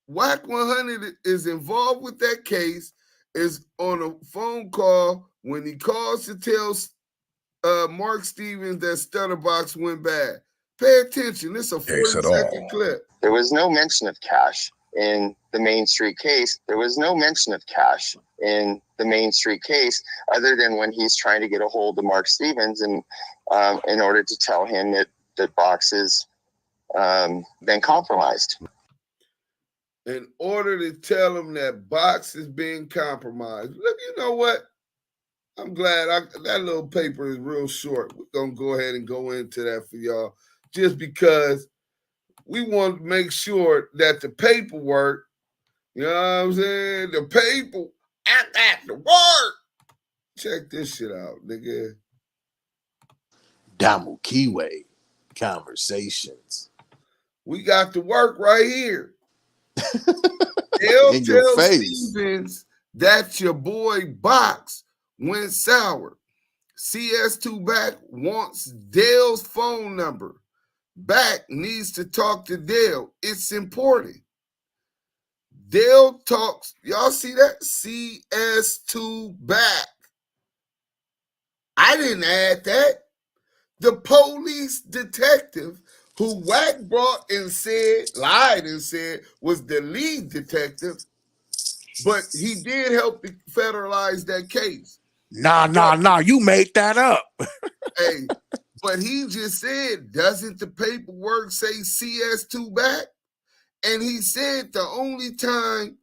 Wack100 is involved with that case is on a phone call when he calls to tell Mark Stevens that Stutterbox went bad. Pay attention. This is a 40-second clip. There was no mention of cash in the Main Street case. There was no mention of cash in the Main Street case other than when he's trying to get a hold of Mark Stevens and in order to tell him that Box has been compromised. In order to tell him that Box is being compromised. Look, you know what? I'm glad that little paper is real short. We're going to go ahead and go into that for y'all just because we want to make sure that the paperwork, you know what I'm saying? The paper, I got the work. Check this shit out, nigga. Damu and Kiwe Conversations. We got the work right here. They'll In your tell face. Stevens that your boy Box went sour. CS2 Back wants Dale's phone number. Back needs to talk to Dale. It's important. Dale talks. Y'all see that? CS2 Back. I didn't add that. The police detective who Wack brought and said, lied and said, was the lead detective, but he did help federalize that case. Nah, you made that up. Hey, but he just said, doesn't the paperwork say CS2 Back? And he said the only time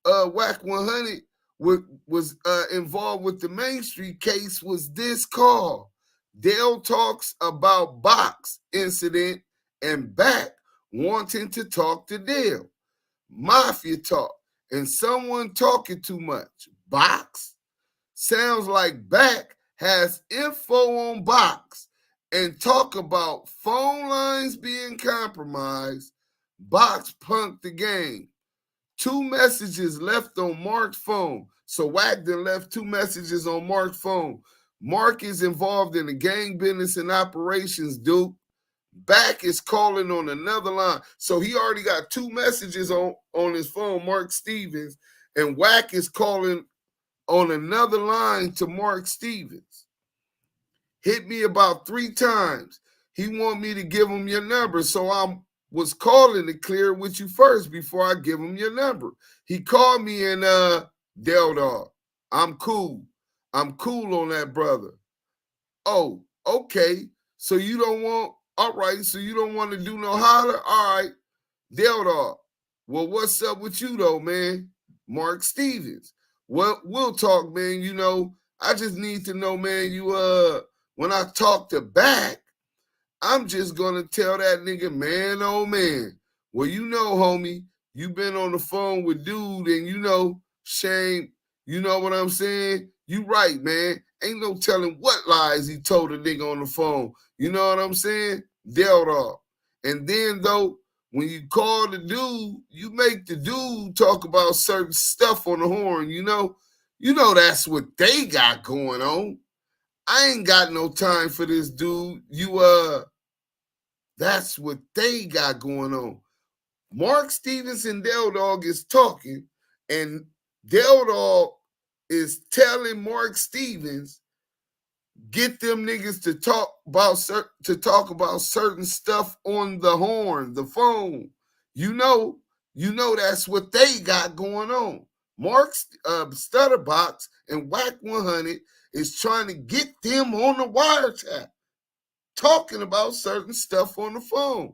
Wack100 was involved with the Main Street case was this call. Dale talks about Box incident and Back wanting to talk to Dale. Mafia talk and someone talking too much. Box? Sounds like Back has info on Box and talk about phone lines being compromised. Box punked the game. 2 messages left on Mark's phone. So Wack then left 2 messages on Mark's phone. Mark is involved in the gang business and operations, Duke. Back is calling on another line. So he already got 2 messages on his phone, Mark Stevens, and Wack is calling on another line to Mark Stevens. Hit me about 3 times. He want me to give him your number, so I was calling to clear with you first before I give him your number. He called me and Del Dog. I'm cool. I'm cool on that, brother. Oh, okay. So you don't want, all right, so you don't want to do no holler? All right, Del Dog. Well, what's up with you though, man? Mark Stevens. Well, we'll talk, man. You know, I just need to know, man, you when I talk to Back, I'm just gonna tell that nigga, man, oh man, Well, you know, homie, you been on the phone with dude and you know, Shane, you know what I'm saying? You right, man. Ain't no telling what lies he told a nigga on the phone. You know what I'm saying? Dealt off. And then, though, when you call the dude, you make the dude talk about certain stuff on the horn, you know? You know that's what they got going on. I ain't got no time for this dude. That's what they got going on. Mark Stevens and Del Dog is talking, and Del Dog is telling Mark Stevens, get them niggas to talk about certain stuff on the horn, the phone. You know that's what they got going on. Mark Stutterbox and Wack100 is trying to get them on the wiretap, talking about certain stuff on the phone.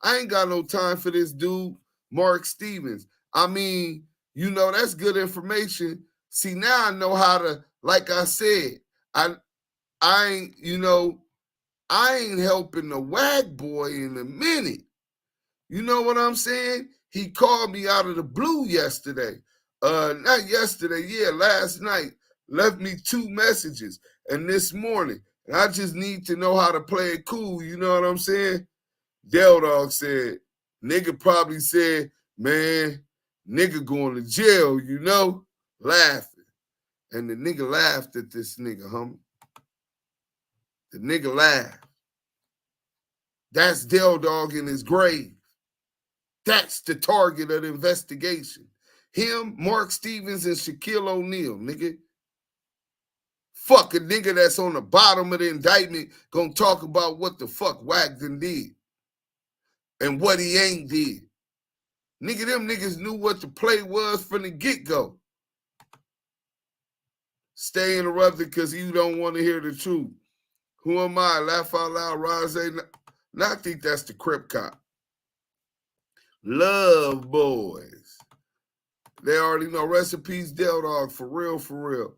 I ain't got no time for this dude, Mark Stevens. I mean, you know, that's good information. See, now I know how to, like I said, I ain't helping the Wag boy in a minute. You know what I'm saying? He called me out of the blue yesterday. Not yesterday, last night. Left me 2 messages. And this morning. And I just need to know how to play it cool. You know what I'm saying? Del Dog said, nigga probably said, man, nigga going to jail, you know? Laughing. And the nigga laughed at this nigga, homie. The nigga laughed. That's Del Dog in his grave. That's the target of the investigation. Him, Mark Stevens, and Shaquille O'Neal, nigga. Fuck a nigga that's on the bottom of the indictment gonna talk about what the fuck Wagner did and what he ain't did. Nigga, them niggas knew what the play was from the get-go. Stay interrupted because you don't want to hear the truth. Who am I? Laugh out loud, Rose. I think that's the Crip Cop. Lovesboys. They already know. Recipes, Del Dog, for real, for real.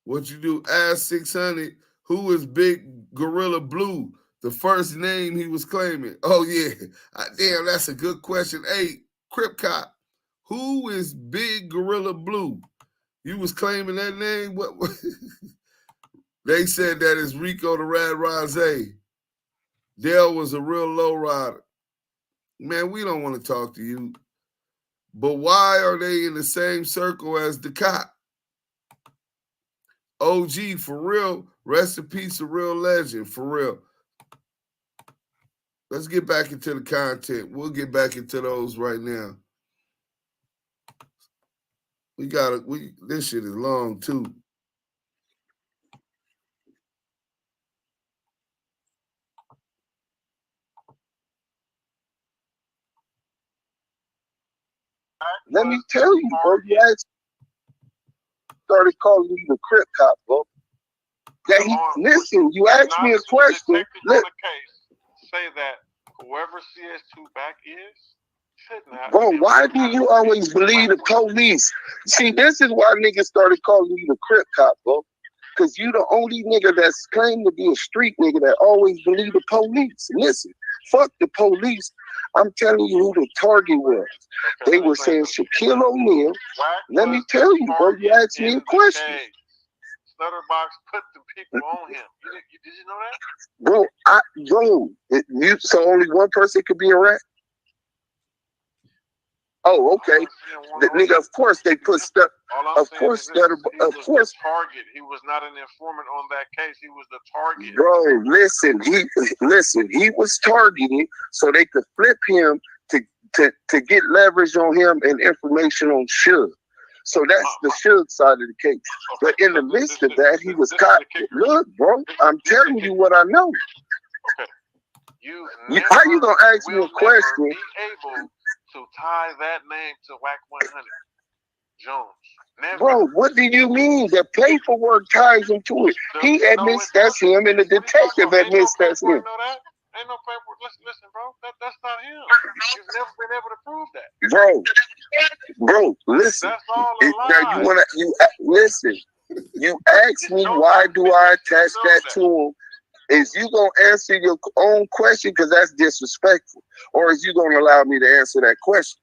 What you do? Ask 600, who is Big Gorilla Blue? The first name he was claiming. Oh, yeah. Damn, that's a good question. Hey, Crip Cop, who is Big Gorilla Blue? You was claiming that name? What? They said that is Rico the Rad Rose. Dale was a real low rider. Man, we don't want to talk to you. But why are they in the same circle as the cop? OG, for real. Rest in peace, a real legend, for real. Let's get back into the content. We'll get back into those right now. This shit is long too. Let me tell you, bro. You started calling me the Crip Cop, bro. Listen, you asked me a question. Say that whoever CS2 back is shouldn't have. Bro, why do you always believe the police? See, this is why niggas started calling you the Crip Cop, bro. Because you the only nigga that's claimed to be a street nigga that always believe the police. Listen, fuck the police. I'm telling you who the target was. They were saying Shaquille O'Neal. Let me tell you, bro, you asked me a question. Stutterbox put the people on him. Did you know that? Bro, so only one person could be a rat? Oh, okay. The nigga, of course they put stuff. Of course, target. He was not an informant on that case. He was the target. Bro, listen. He was targeted so they could flip him to get leverage on him and information on Suge. So that's the Suge side of the case. But in the midst of that, he was caught. Look, bro, I'm telling you what I know. Okay. How you gonna ask me a question? Be able to tie that name to Wack100 Jones. Never. Bro, what do you mean? The paperwork ties him to it. He admits that's him, and the detective admits that's him. Ain't no paperwork. Listen, bro. That's not him. You've never been able to prove that. Bro, listen. That's all a now lie. listen. You asked me why do I attach that to him. Is you gonna answer your own question because that's disrespectful, or is you gonna allow me to answer that question?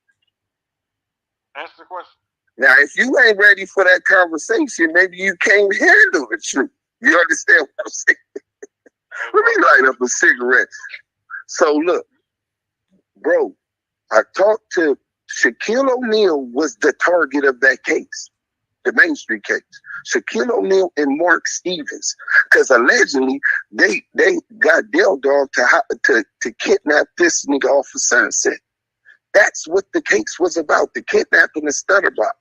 Answer the question. Now, if you ain't ready for that conversation, maybe you can't handle the truth. You understand what I'm saying? Let me light up a cigarette. So look, bro, I talked to Shaquille O'Neal was the target of that case, the Main Street case. Shaquille O'Neal and Mark Stevens, because allegedly they got Del Dog to kidnap this nigga off of Sunset. That's what the case was about, the kidnapping the Stutter Box,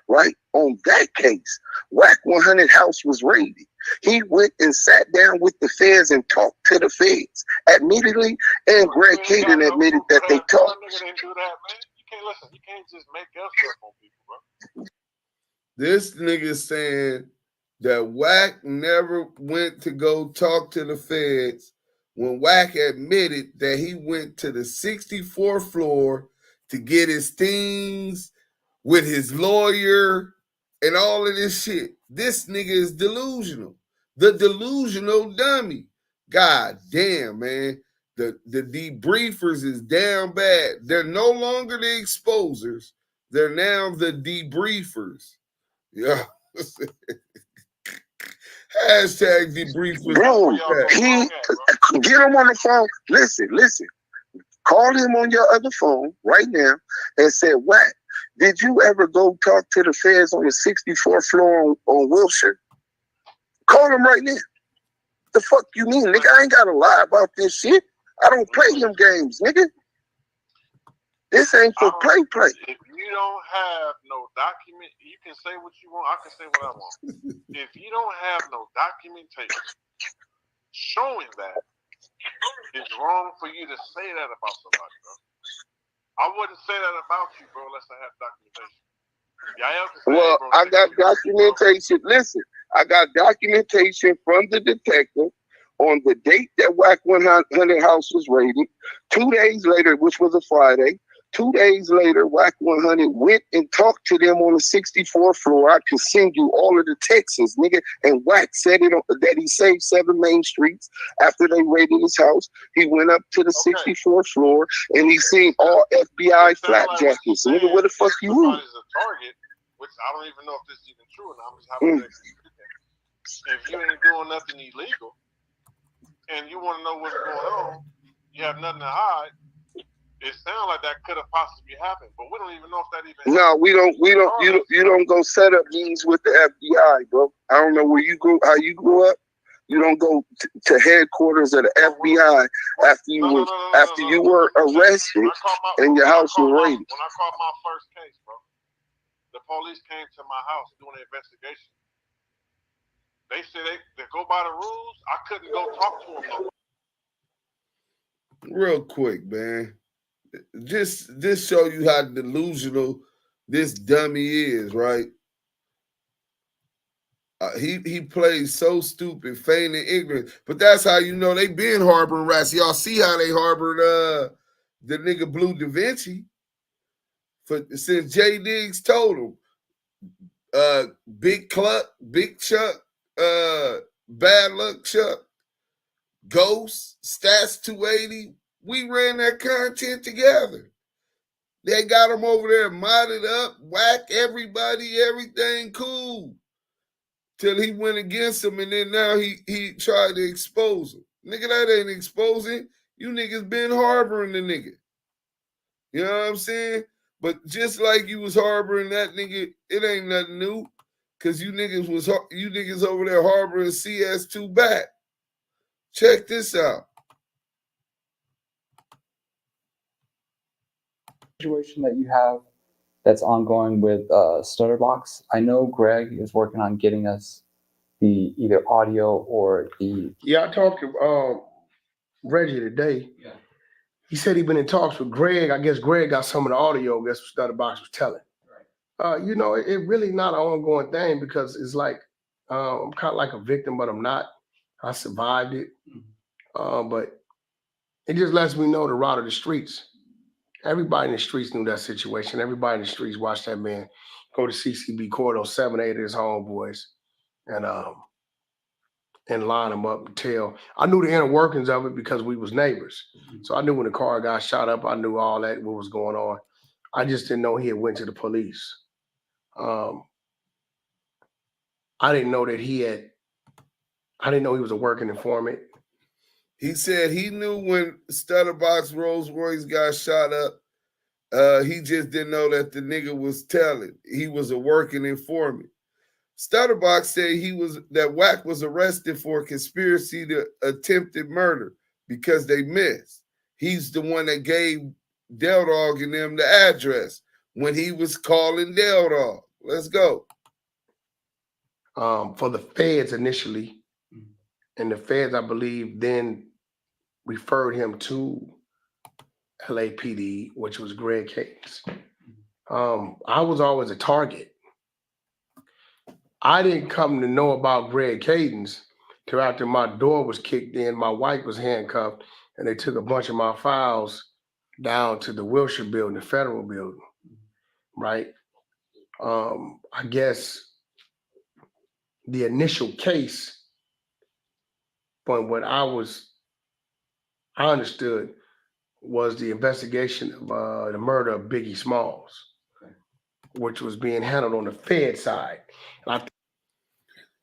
right? On that case, Wack100 house was raided. He went and sat down with the feds and talked to the feds, admittedly, and Greg Caden admitted that they talked. You can't listen. You can't just make up stuff on people, bro. This nigga saying that Wack never went to go talk to the feds when Wack admitted that he went to the 64th floor to get his things with his lawyer and all of this shit. This nigga is delusional. The delusional dummy. God damn, man. The debriefers is down bad. They're no longer the exposers. They're now the debriefers. Yeah. Hashtag debriefers. Bro, get him on the phone. Listen. Call him on your other phone right now and say, Wack, did you ever go talk to the feds on the 64th floor on Wilshire? Call him right now. The fuck you mean, nigga? I ain't gotta lie about this shit. I don't play them games, nigga. This ain't for play. If you don't have no document, you can say what you want. I can say what I want. If you don't have no documentation showing that, it's wrong for you to say that about somebody, bro. I wouldn't say that about you, bro, unless I have documentation. Well, I got documentation. Listen, I got documentation from the detective on the date that Wack100 house was raided. 2 days later, which was a Friday, 2 days later, Wack100 went and talked to them on the 64th floor. I can send you all of the texts, nigga. And Wack said that he saved 7 main streets after they raided his house. He went up to the 64th floor and he seen all FBI flapjackets. Nigga, where the fuck you were? Target, which I don't even know if this is even true or not. I'm just if you ain't doing nothing illegal and you want to know what's going on, you have nothing to hide. It sounds like that could have possibly happened, but we don't even know if that even. No, we don't. You don't go set up meetings with the FBI, bro. I don't know where you grew, how you grew up. You don't go to headquarters of the FBI after you were arrested and your house was raided. When I called my first case, bro, the police came to my house doing an investigation. They said they go by the rules. I couldn't go talk to them no more. Real quick, man. Just show you how delusional this dummy is, right? He plays so stupid, feigning ignorant, but that's how you know they been harboring rats. Y'all see how they harbored the nigga Blue Da Vinci since J Diggs told him. Big Chuck, Bad Luck Chuck, Ghost, Stats 280. We ran that content together. They got him over there modded up, whack everybody, everything cool. Till he went against him, and then now he tried to expose him. Nigga, that ain't exposing. You niggas been harboring the nigga. You know what I'm saying? But just like you was harboring that nigga, it ain't nothing new. Cause you niggas over there harboring CS2 back. Check this out. Situation that you have that's ongoing with Stutterbox. I know Greg is working on getting us the either audio or the. Yeah, I talked to Reggie today. Yeah. He said he'd been in talks with Greg. I guess Greg got some of the audio. That's what Stutterbox was telling. Right. You know, it really not an ongoing thing because it's like I'm kind of like a victim, but I'm not. I survived it. But it just lets me know the route of the streets. Everybody in the streets knew that situation. Everybody in the streets watched that man go to CCB court on 7-8 of his homeboys. And and line them up and tell. I knew the inner workings of it because we was neighbors. So I knew when the car got shot up, I knew all that, what was going on. I just didn't know he had went to the police. I didn't know that I didn't know he was a working informant. He said he knew when Stutterbox Rolls Royce got shot up. He just didn't know that the nigga was telling. He was a working informant. Stutterbox said that Wack was arrested for conspiracy to attempted murder because they missed. He's the one that gave Del Dog and them the address when he was calling Del Dog. Let's go. For the feds initially, and the feds, I believe, then referred him to LAPD, which was Greg Cadence. I was always a target. I didn't come to know about Greg Cadence till after my door was kicked in, my wife was handcuffed, and they took a bunch of my files down to the Wilshire building, the federal building, right? I guess the initial case, from what I understood, was the investigation of the murder of Biggie Smalls, which was being handled on the Fed side.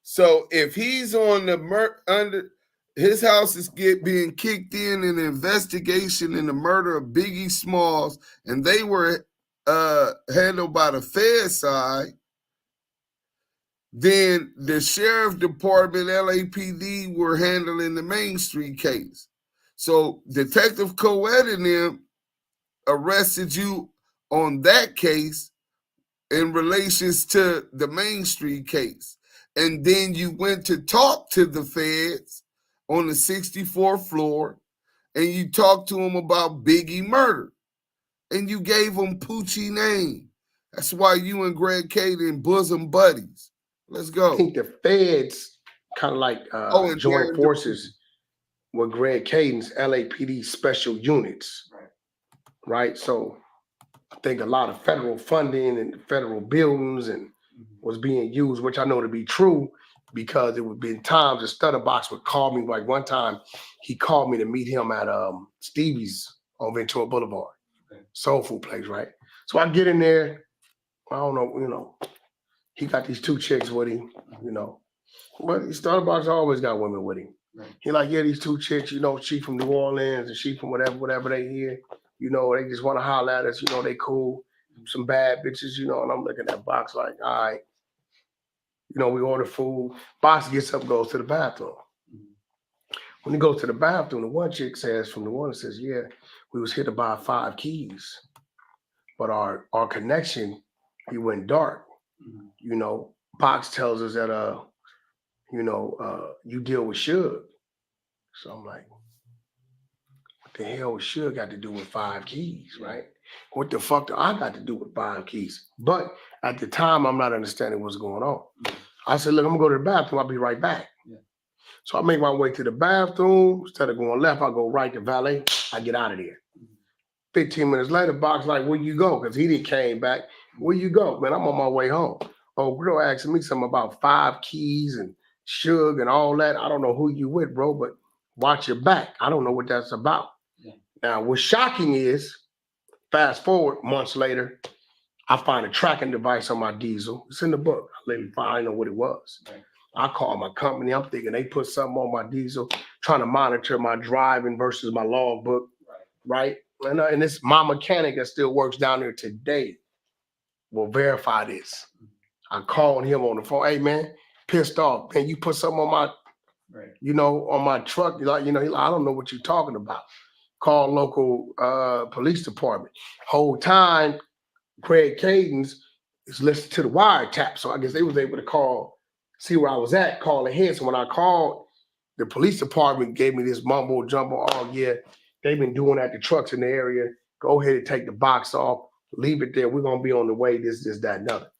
So if he's on the his house is being kicked in an investigation in the murder of Biggie Smalls, and they were handled by the Fed side, then the sheriff department, LAPD, were handling the Main Street case. So Detective Coed and them arrested you on that case in relations to the Main Street case. And then you went to talk to the feds on the 64th floor, and you talked to them about Biggie murder. And you gave them Poochie name. That's why you and Greg Cadence bosom buddies. Let's go. I think the feds kind of like joint forces with Greg Cadence, LAPD special units, right? So I think a lot of federal funding and federal buildings and was being used, which I know to be true because it would be times the Stutterbox would call me. Like one time, he called me to meet him at Stevie's on Ventura Boulevard, soul food place, right? So I get in there. I don't know, he got these two chicks with him, but Stutterbox always got women with him. Right. He like, yeah, these two chicks, she from New Orleans and she from whatever they hear, they just want to holler at us, they cool, some bad bitches, and I'm looking at Box like, all right, we order food. Box gets up, goes to the bathroom. When he goes to the bathroom, the one chick says from New Orleans says, yeah, we was here to buy 5 keys, but our connection, he went dark. Box tells us that you deal with Suge. So I'm like, what the hell was Suge got to do with 5 keys, right? What the fuck do I got to do with 5 keys? But at the time, I'm not understanding what's going on. I said, look, I'm gonna go to the bathroom, I'll be right back. Yeah. So I make my way to the bathroom. Instead of going left, I go right to valet, I get out of there. 15 minutes later, Box like, where you go? Because he didn't came back. Where you go? Man, I'm on my way home. Oh, girl asking me something about 5 keys and Suge and all that. I don't know who you with, bro, but watch your back. I don't know what that's about. Yeah. Now, what's shocking is, fast forward months later, I find a tracking device on my diesel. It's in the book. I didn't know what it was. Right. I call my company. I'm thinking they put something on my diesel, trying to monitor my driving versus my logbook, right? And this my mechanic that still works down there today will verify this. I called him on the phone. Hey man, pissed off. Man, you put something on my, on my truck. He's like, I don't know what you're talking about. Call local police department. Whole time, Greg Cadence is listening to the wiretap. So I guess they was able to see where I was at, call ahead. So when I called, the police department gave me this mumbo jumbo. Oh yeah, they've been doing that to trucks in the area. Go ahead and take the box off, leave it there. We're gonna be on the way, this, that, and other.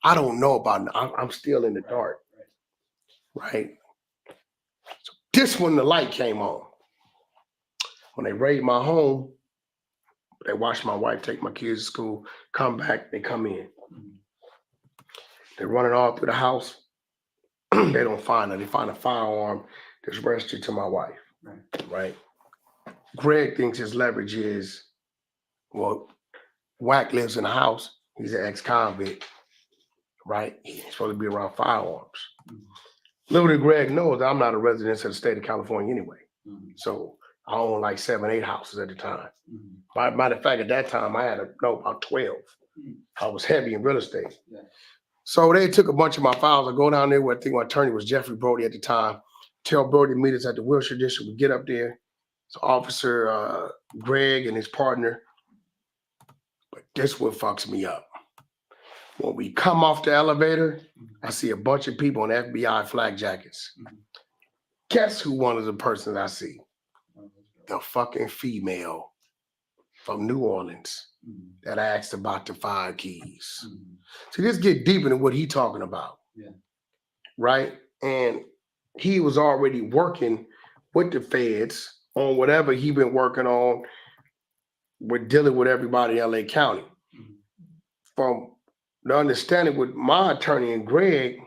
I don't know about it. I'm still in the dark, right? So this when the light came on. When they raid my home, they watch my wife take my kids to school, come back, they come in. They're running all through the house. they don't find her. They find a firearm that's registered to my wife. Right? Greg thinks his leverage is, well, Wack lives in the house. He's an ex-convict, right? He's supposed to be around firearms. Little did Greg know that I'm not a resident of the state of California anyway. So I owned like 7, 8 houses at the time. Matter of fact, at that time, I had about 12. I was heavy in real estate. So they took a bunch of my files. I go down there where I think my attorney was Jeffrey Brody at the time. Tell Brody to meet us at the Wilshire District. We get up there. So Officer Greg and his partner. But this what fucks me up. When we come off the elevator, I see a bunch of people in FBI flag jackets. Guess who one of the persons I see? The fucking female from New Orleans that asked about the 5 keys. See, let's get deep into what he talking about. Right? And he was already working with the feds on whatever he been working on with dealing with everybody in LA County. From the understanding with my attorney and Greg,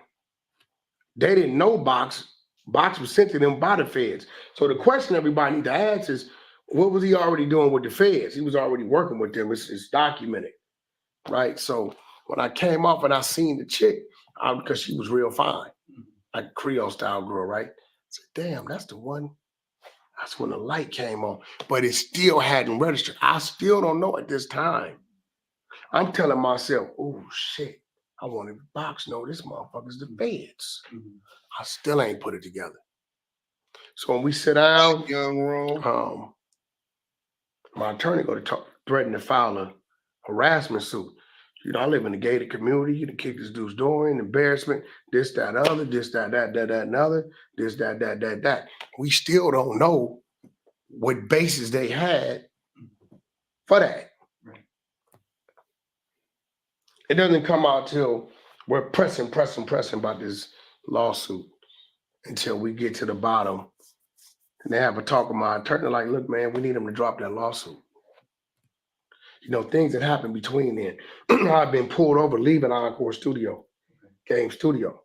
they didn't know Box. Box was sent to them by the feds. So the question everybody need to ask is, what was he already doing with the feds? He was already working with them. It's documented, right? So when I came off and I seen the chick, because she was real fine, like Creole style girl, right? I said, damn, that's the one. That's when the light came on, but it still hadn't registered. I still don't know at this time. I'm telling myself, oh shit, I wanted Box to know this motherfucker's the feds. I still ain't put it together. So when we sit down, my attorney go to talk, threaten to file a harassment suit. You know, I live in a gated community. You done kick this dude's door in, embarrassment, this, that, other, this, that, another, this, that. We still don't know what basis they had for that. It doesn't come out till we're pressing about this lawsuit until we get to the bottom. And they have a talk with my attorney like, look, man, we need him to drop that lawsuit. You know, things that happen between then. I've been pulled over leaving Encore Studio, Game Studio,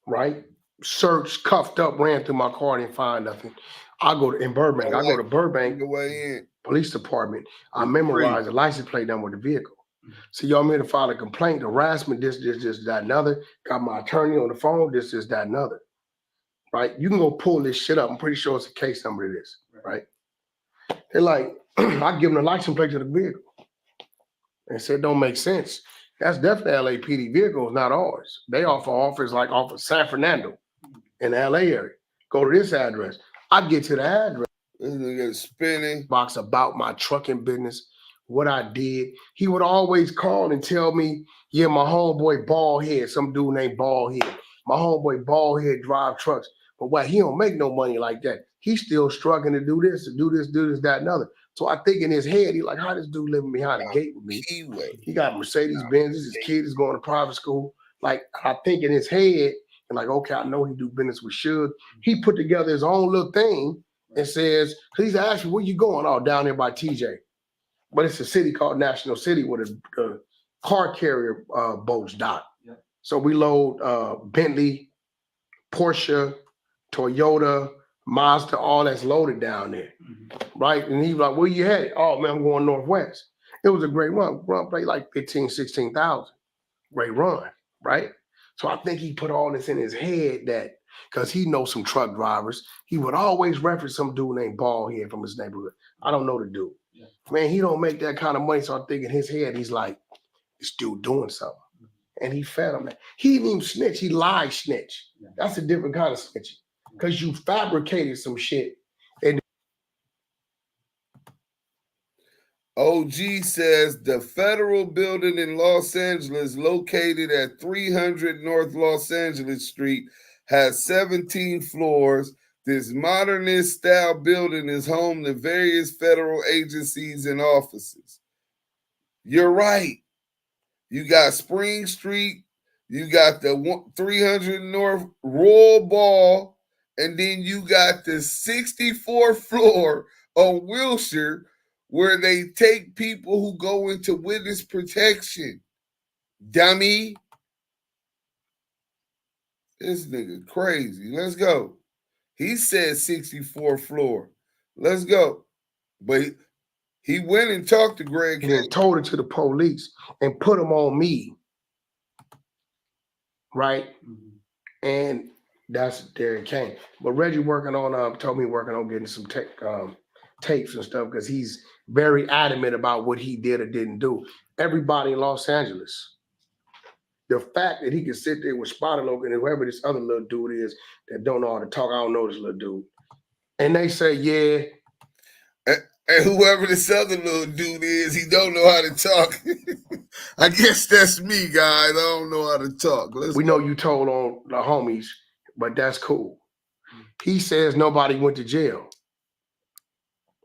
right? Searched, cuffed up, ran through my car, didn't find nothing. I go to Burbank Police Department. I memorized the license plate number of the vehicle. So y'all made to file a complaint, harassment, this, that, another. Got my attorney on the phone, this, that, another. Right? You can go pull this shit up. I'm pretty sure it's a case number to this, right? They're like, I give them the license plate to the vehicle. And said, don't make sense. That's definitely LAPD vehicles, not ours. They offer offers like off of San Fernando in the LA area. Go to this address. I get to the address. This nigga spinning. Box about my trucking business, what I did. He would always call and tell me, yeah, my homeboy Baldhead, some dude named Baldhead. My homeboy Baldhead drive trucks. But what, he don't make no money like that. He's still struggling to do this, that, and other. So I think in his head, he like, how this dude living behind the gate with me? He got Mercedes Benz, his kid is going to private school. Like, I think in his head, and like, okay, I know he do business with Suge. He put together his own little thing and says, he's asking, where you going? Oh, down there by TJ. But it's a city called National City where the car carrier boats dock. So we load Bentley, Porsche, Toyota, Mazda, all that's loaded down there, right? And he was like, where you headed? Oh, man, I'm going northwest. It was a great run. Run played like 15, 16,000. Great run, right? So I think he put all this in his head that, because he knows some truck drivers, he would always reference some dude named Baldhead from his neighborhood. I don't know the dude. Man, he don't make that kind of money, so I think in his head, he's like, this dude doing something. And he fed him. He didn't even snitch. He lied snitch. That's a different kind of snitching. Because you fabricated some shit. And OG says the federal building in Los Angeles, located at 300 North Los Angeles Street, has 17 floors. This modernist style building is home to various federal agencies and offices. You're right. You got Spring Street, you got the 300 North Royal Ball, and then you got the 64th floor on Wilshire where they take people who go into witness protection. Dummy. This nigga crazy. Let's go. He said 64th floor. Let's go. But he went and talked to Greg and told it to the police and put them on me. Right? And that's there it came. But Reggie told me working on getting some tapes and stuff because he's very adamant about what he did or didn't do. Everybody in Los Angeles, the fact that he can sit there with Spotted Logan and whoever this other little dude is that don't know how to talk, I don't know this little dude. And they say, yeah. And whoever this other little dude is, he don't know how to talk. I guess that's me, guys. I don't know how to talk. We know you told on the homies, but that's cool. He says nobody went to jail.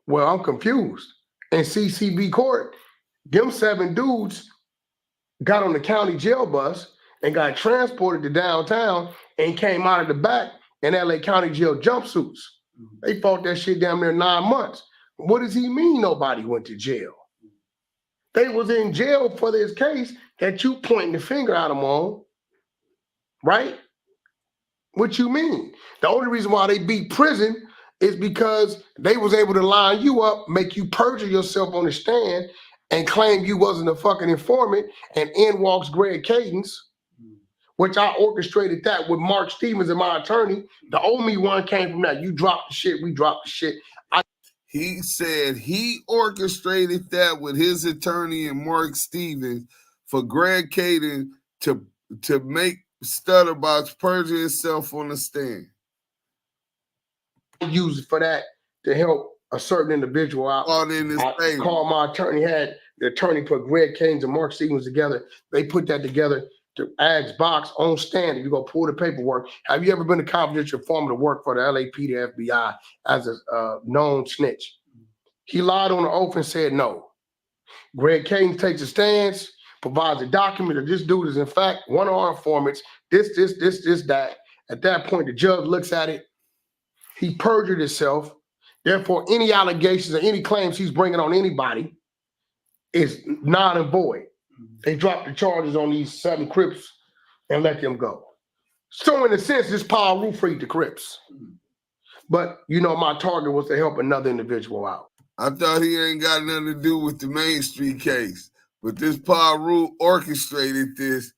Well, I'm confused. In CCB court, them 7 dudes got on the county jail bus and got transported to downtown and came out of the back in LA County jail jumpsuits. They fought that shit down there 9 months. What does he mean nobody went to jail? They was in jail for this case that you pointing the finger at them on, right? What you mean? The only reason why they beat prison is because they was able to line you up, make you perjure yourself on the stand and claim you wasn't a fucking informant, and in walks Greg Cadence, which I orchestrated that with Mark Stevens and my attorney. The only one came from that. You dropped the shit, we dropped the shit. He said he orchestrated that with his attorney and Mark Stevens for Greg Cadence to make Stutterbox perjure himself on the stand. Use it for that to help a certain individual out. I called my attorney, had the attorney put Greg Cadence and Mark Stevens together. They put that together to ask Box on stand. You go pull the paperwork. Have you ever been a confidential informant to work for the LAPD, the FBI as a known snitch? He lied on the oath and said no. Greg Cadence takes a stance, provides a document that this dude is in fact one of our informants. This, that. At that point, the judge looks at it. He perjured himself. Therefore, any allegations or any claims he's bringing on anybody is non and void. They dropped the charges on these 7 Crips and let them go. So in a sense, this Paul Rue freed the Crips. But, you know, my target was to help another individual out. I thought he ain't got nothing to do with the Main Street case. But this Paul Rue orchestrated this.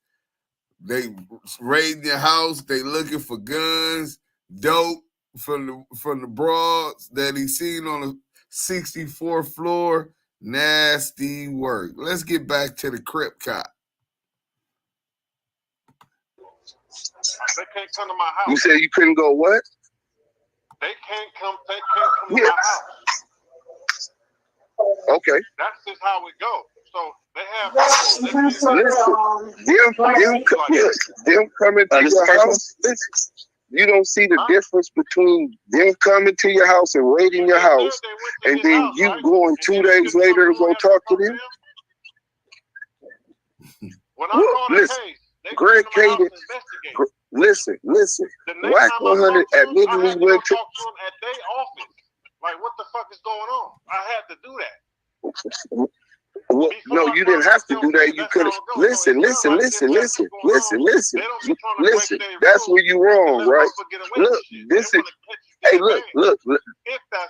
They raiding your house. They looking for guns, dope from the broads that he seen on the 64th floor. Nasty work. Let's get back to the Crip Cop. They can't come to my house. You said you couldn't go what? They can't come to my house. Okay. That's just how it goes. So they have them coming to your house. You don't see the difference between them coming to your house and raiding your house, and then you going 2 days later to go talk to them. Listen, Greg Cadence. Listen. Wack100 admittedly went to. At their office. Like, what the fuck is going on? I had to do that. Well, no, you didn't have to do that. You could have. Listen. That's where you wrong, right? Look, this is. Hey, look.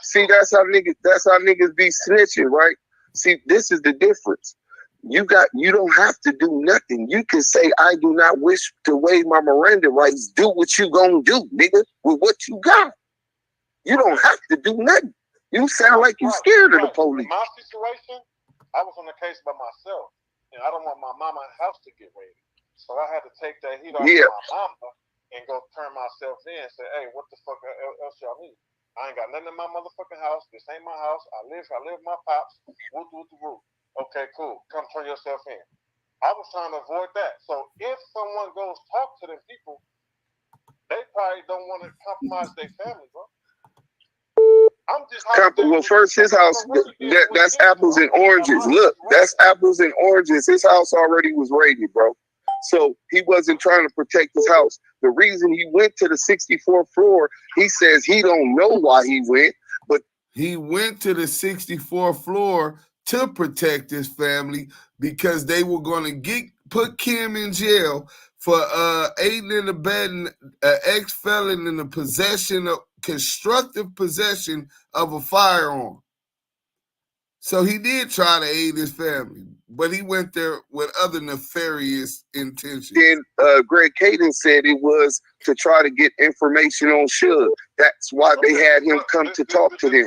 See, that's how niggas be snitching, right? See, this is the difference. You don't have to do nothing. You can say, I do not wish to waive my Miranda rights. Do what you gonna do, nigga, with what you got. You don't have to do nothing. You sound like you scared of the police. My situation, I was on the case by myself. And I don't want my mama's house to get raided. So I had to take that heat off my mama and go turn myself in and say, hey, what the fuck else y'all need? I ain't got nothing in my motherfucking house. This ain't my house. I live with my pops. Woo. Okay, cool. Come turn yourself in. I was trying to avoid that. So if someone goes talk to them people, they probably don't want to compromise their family, bro. Well, first, his house, that's apples and oranges. Look, that's apples and oranges. His house already was raided, bro. So he wasn't trying to protect his house. The reason he went to the 64th floor, he says he don't know why he went, but he went to the 64th floor to protect his family because they were going to put Kim in jail for aiding and abetting ex-felon in the possession of constructive possession of a firearm. So he did try to aid his family, but he went there with other nefarious intentions. Then Greg Caden said it was to try to get information on Suge. That's why they had him come to talk to them.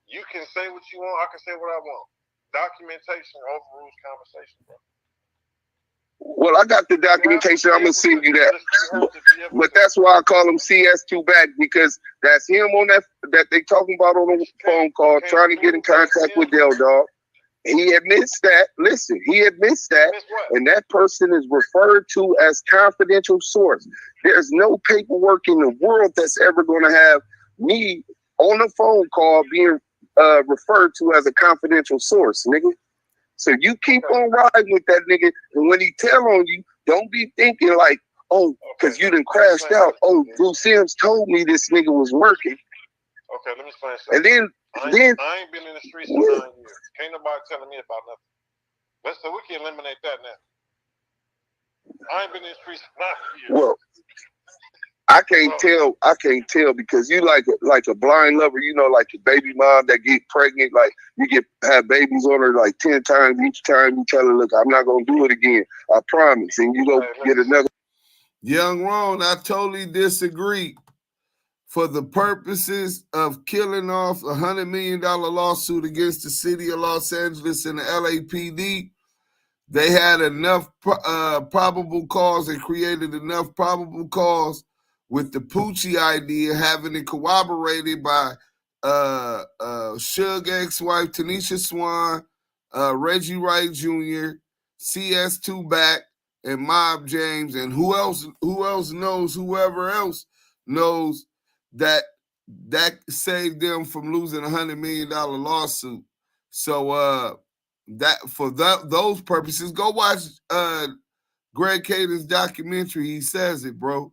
You can say what you want. I can say what I want. Documentation overrules conversation, bro. Well, I got the documentation. I'm gonna send you that. But that's why I call him CS2 back, because that's him on that they talking about on the phone call, trying to get in contact with Del Dog. He admits that. Listen, he admits that, and that person is referred to as confidential source. There's no paperwork in the world that's ever going to have me on a phone call being referred to as a confidential source, nigga. So you keep on riding with that nigga, and when he tell on you, don't be thinking like, oh, because you done crashed out. Oh, Bruce Sims told me this nigga was working. Okay, let me explain something. And then I ain't been in the streets for 9 years. Can't nobody telling me about nothing. So we can eliminate that now. I ain't been in the streets for 9 years. Well, I can't tell because you like a blind lover, you know, like a baby mom that get pregnant, like you have babies on her like 10 times. Each time you tell her, look, I'm not gonna do it again, I promise, and you go get another. Young Ron, I totally disagree. For the purposes of killing off a $100 million lawsuit against the city of Los Angeles and the LAPD, they had enough probable cause and created enough probable cause with the Poochie idea, having it corroborated by Suge ex-wife Tanisha Swan, Reggie Wright Jr., CS2 Back, and Mob James, and whoever else knows that saved them from losing a $100 million lawsuit. So those purposes, go watch Greg Caden's documentary. He says it, bro.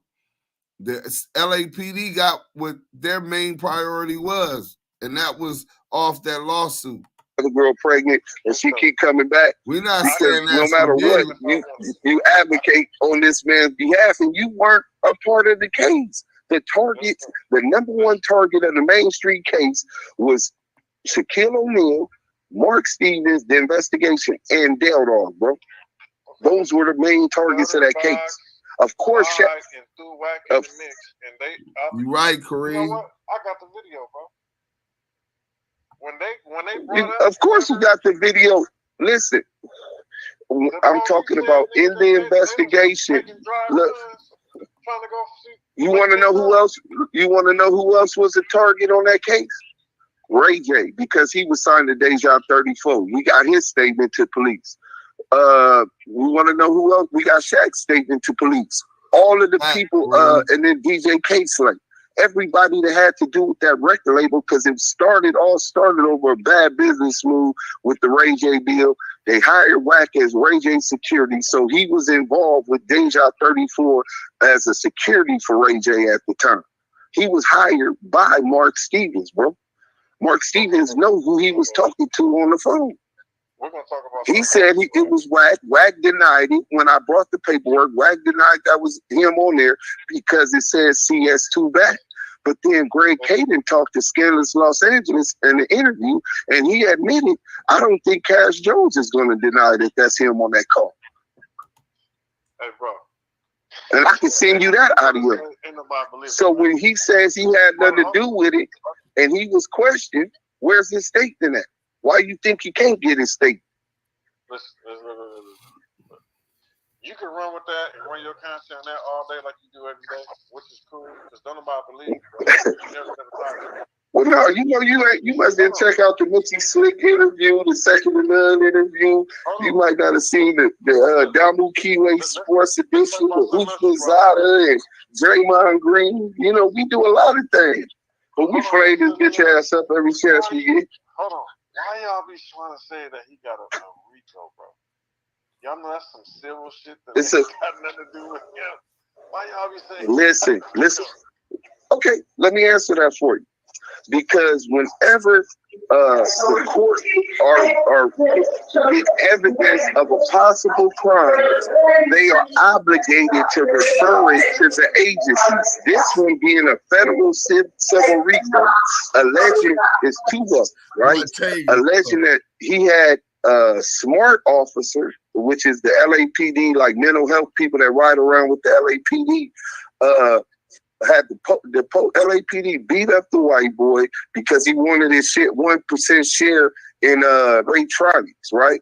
The LAPD got what their main priority was, and that was off that lawsuit. The girl pregnant, and she keep coming back. We're not saying that. No matter what, you advocate on this man's behalf, and you weren't a part of the case. The target, the number one target of the Main Street case was Shaquille O'Neal, Mark Stevens, the investigation, and Del Dog, bro. Those were the main targets of that case. Of course, and threw Wack in the mix, and they. You right, Kareem. You know what? I got the video, bro. When they brought of course you got the video. Listen, I'm talking about in the investigation. Look, you want to know who else? You want to know who else was a target on that case? Ray J, because he was signed to Deja 34. We got his statement to police. We want to know who else? We got Shaq's statement to police. All of the people, and then DJ K-Slay. Everybody that had to do with that record label, because it all started over a bad business move with the Ray J deal. They hired Wack as Ray J security, so he was involved with Deja 34 as a security for Ray J at the time. He was hired by Mark Stevens, bro. Mark Stevens knows who he was talking to on the phone. We're gonna talk about. He said it was Wack. Wack denied it. When I brought the paperwork, Wack denied that was him on there because it says CS2 Back. But then Greg Caden talked to Scandalous Los Angeles in the interview, and he admitted, I don't think Cash Jones is going to deny that that's him on that call. Hey, bro. And I can send you that audio. So when he says he had nothing to do with it, and he was questioned, where's his statement at? Why you think he can't get his statement? Listen. You can run with that and run your content on that all day like you do every day, which is cool, because don't nobody believe you, bro. You never gonna talk. Well, no, you must then check out the Mitzi Slick interview, the Second and None interview. You might not have seen the Damu and Kiwe Sports Edition with Hoops Lazada and Draymond Green. You know, we do a lot of things, but we flame this bitch ass up every chance we get. Hold on. Why y'all be trying to say that he got a Rico, bro? Y'all know that's some civil shit that got nothing to do with him. Why y'all be saying? Listen. Okay, let me answer that for you. Because whenever the court or get evidence of a possible crime, they are obligated to refer it to the agencies. This one being a federal civil RICO, alleging is two of them, right? Alleging that he had a smart officer, which is the LAPD, like mental health people that ride around with the LAPD, had the LAPD beat up the white boy because he wanted his shit 1% share in Ray trolleys, right?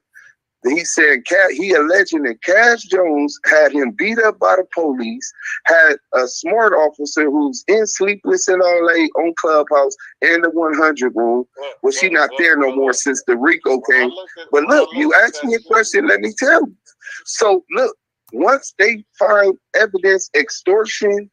He said he alleging that Cash Jones had him beat up by the police, had a smart officer who's in Sleepless in LA on Clubhouse in the 100 room. Well, she not there no more since the RICO came. But look, you asked me a question, let me tell you. So look, once they find evidence, extortion,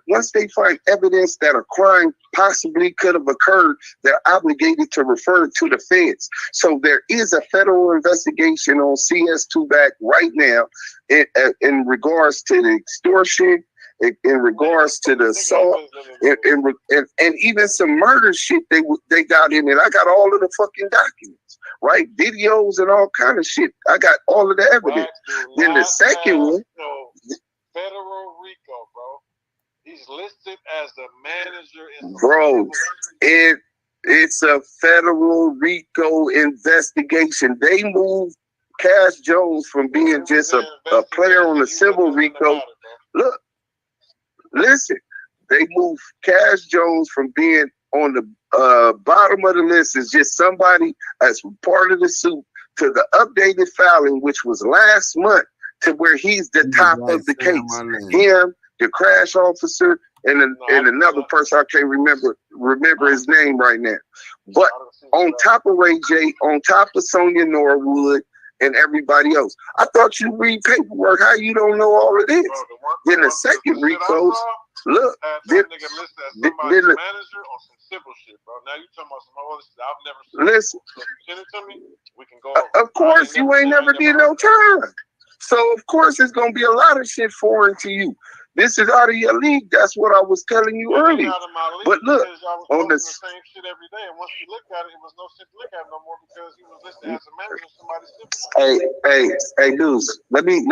once they find evidence that a crime possibly could have occurred, they're obligated to refer it to the feds. So there is a federal investigation on CS2 back right now in regards to the extortion, in regards to the assault, and even some murder shit they got in it. I got all of the fucking documents, right? Videos and all kind of shit. I got all of the evidence. Then the second one, federal RICO, bro. He's listed as the manager. Bro, it's a federal RICO investigation. They moved Cash Jones from being just a player on the civil RICO. Look, listen, they moved Cash Jones from being on the bottom of the list as just somebody as part of the suit to the updated filing, which was last month, to where he's the top of the case. Him, the crash officer, and another person I can't remember his name right now. But on top of Ray J, on top of Sonia Norwood and everybody else, I thought you read paperwork. How you don't know all of this? Then the second RICO's, look, then manager on some civil shit, bro. Now you talking about some other shit I've never seen. Listen, so if you send it to me, we can go. Of course, you ain't never did no time. So of course, it's gonna be a lot of shit foreign to you. This is out of your league. That's what I was telling you earlier. But look, on the same shit every day, and once you look at it, it was no shit to look at no more because he was listed as a manager of somebody's civil. Hey, dudes, let me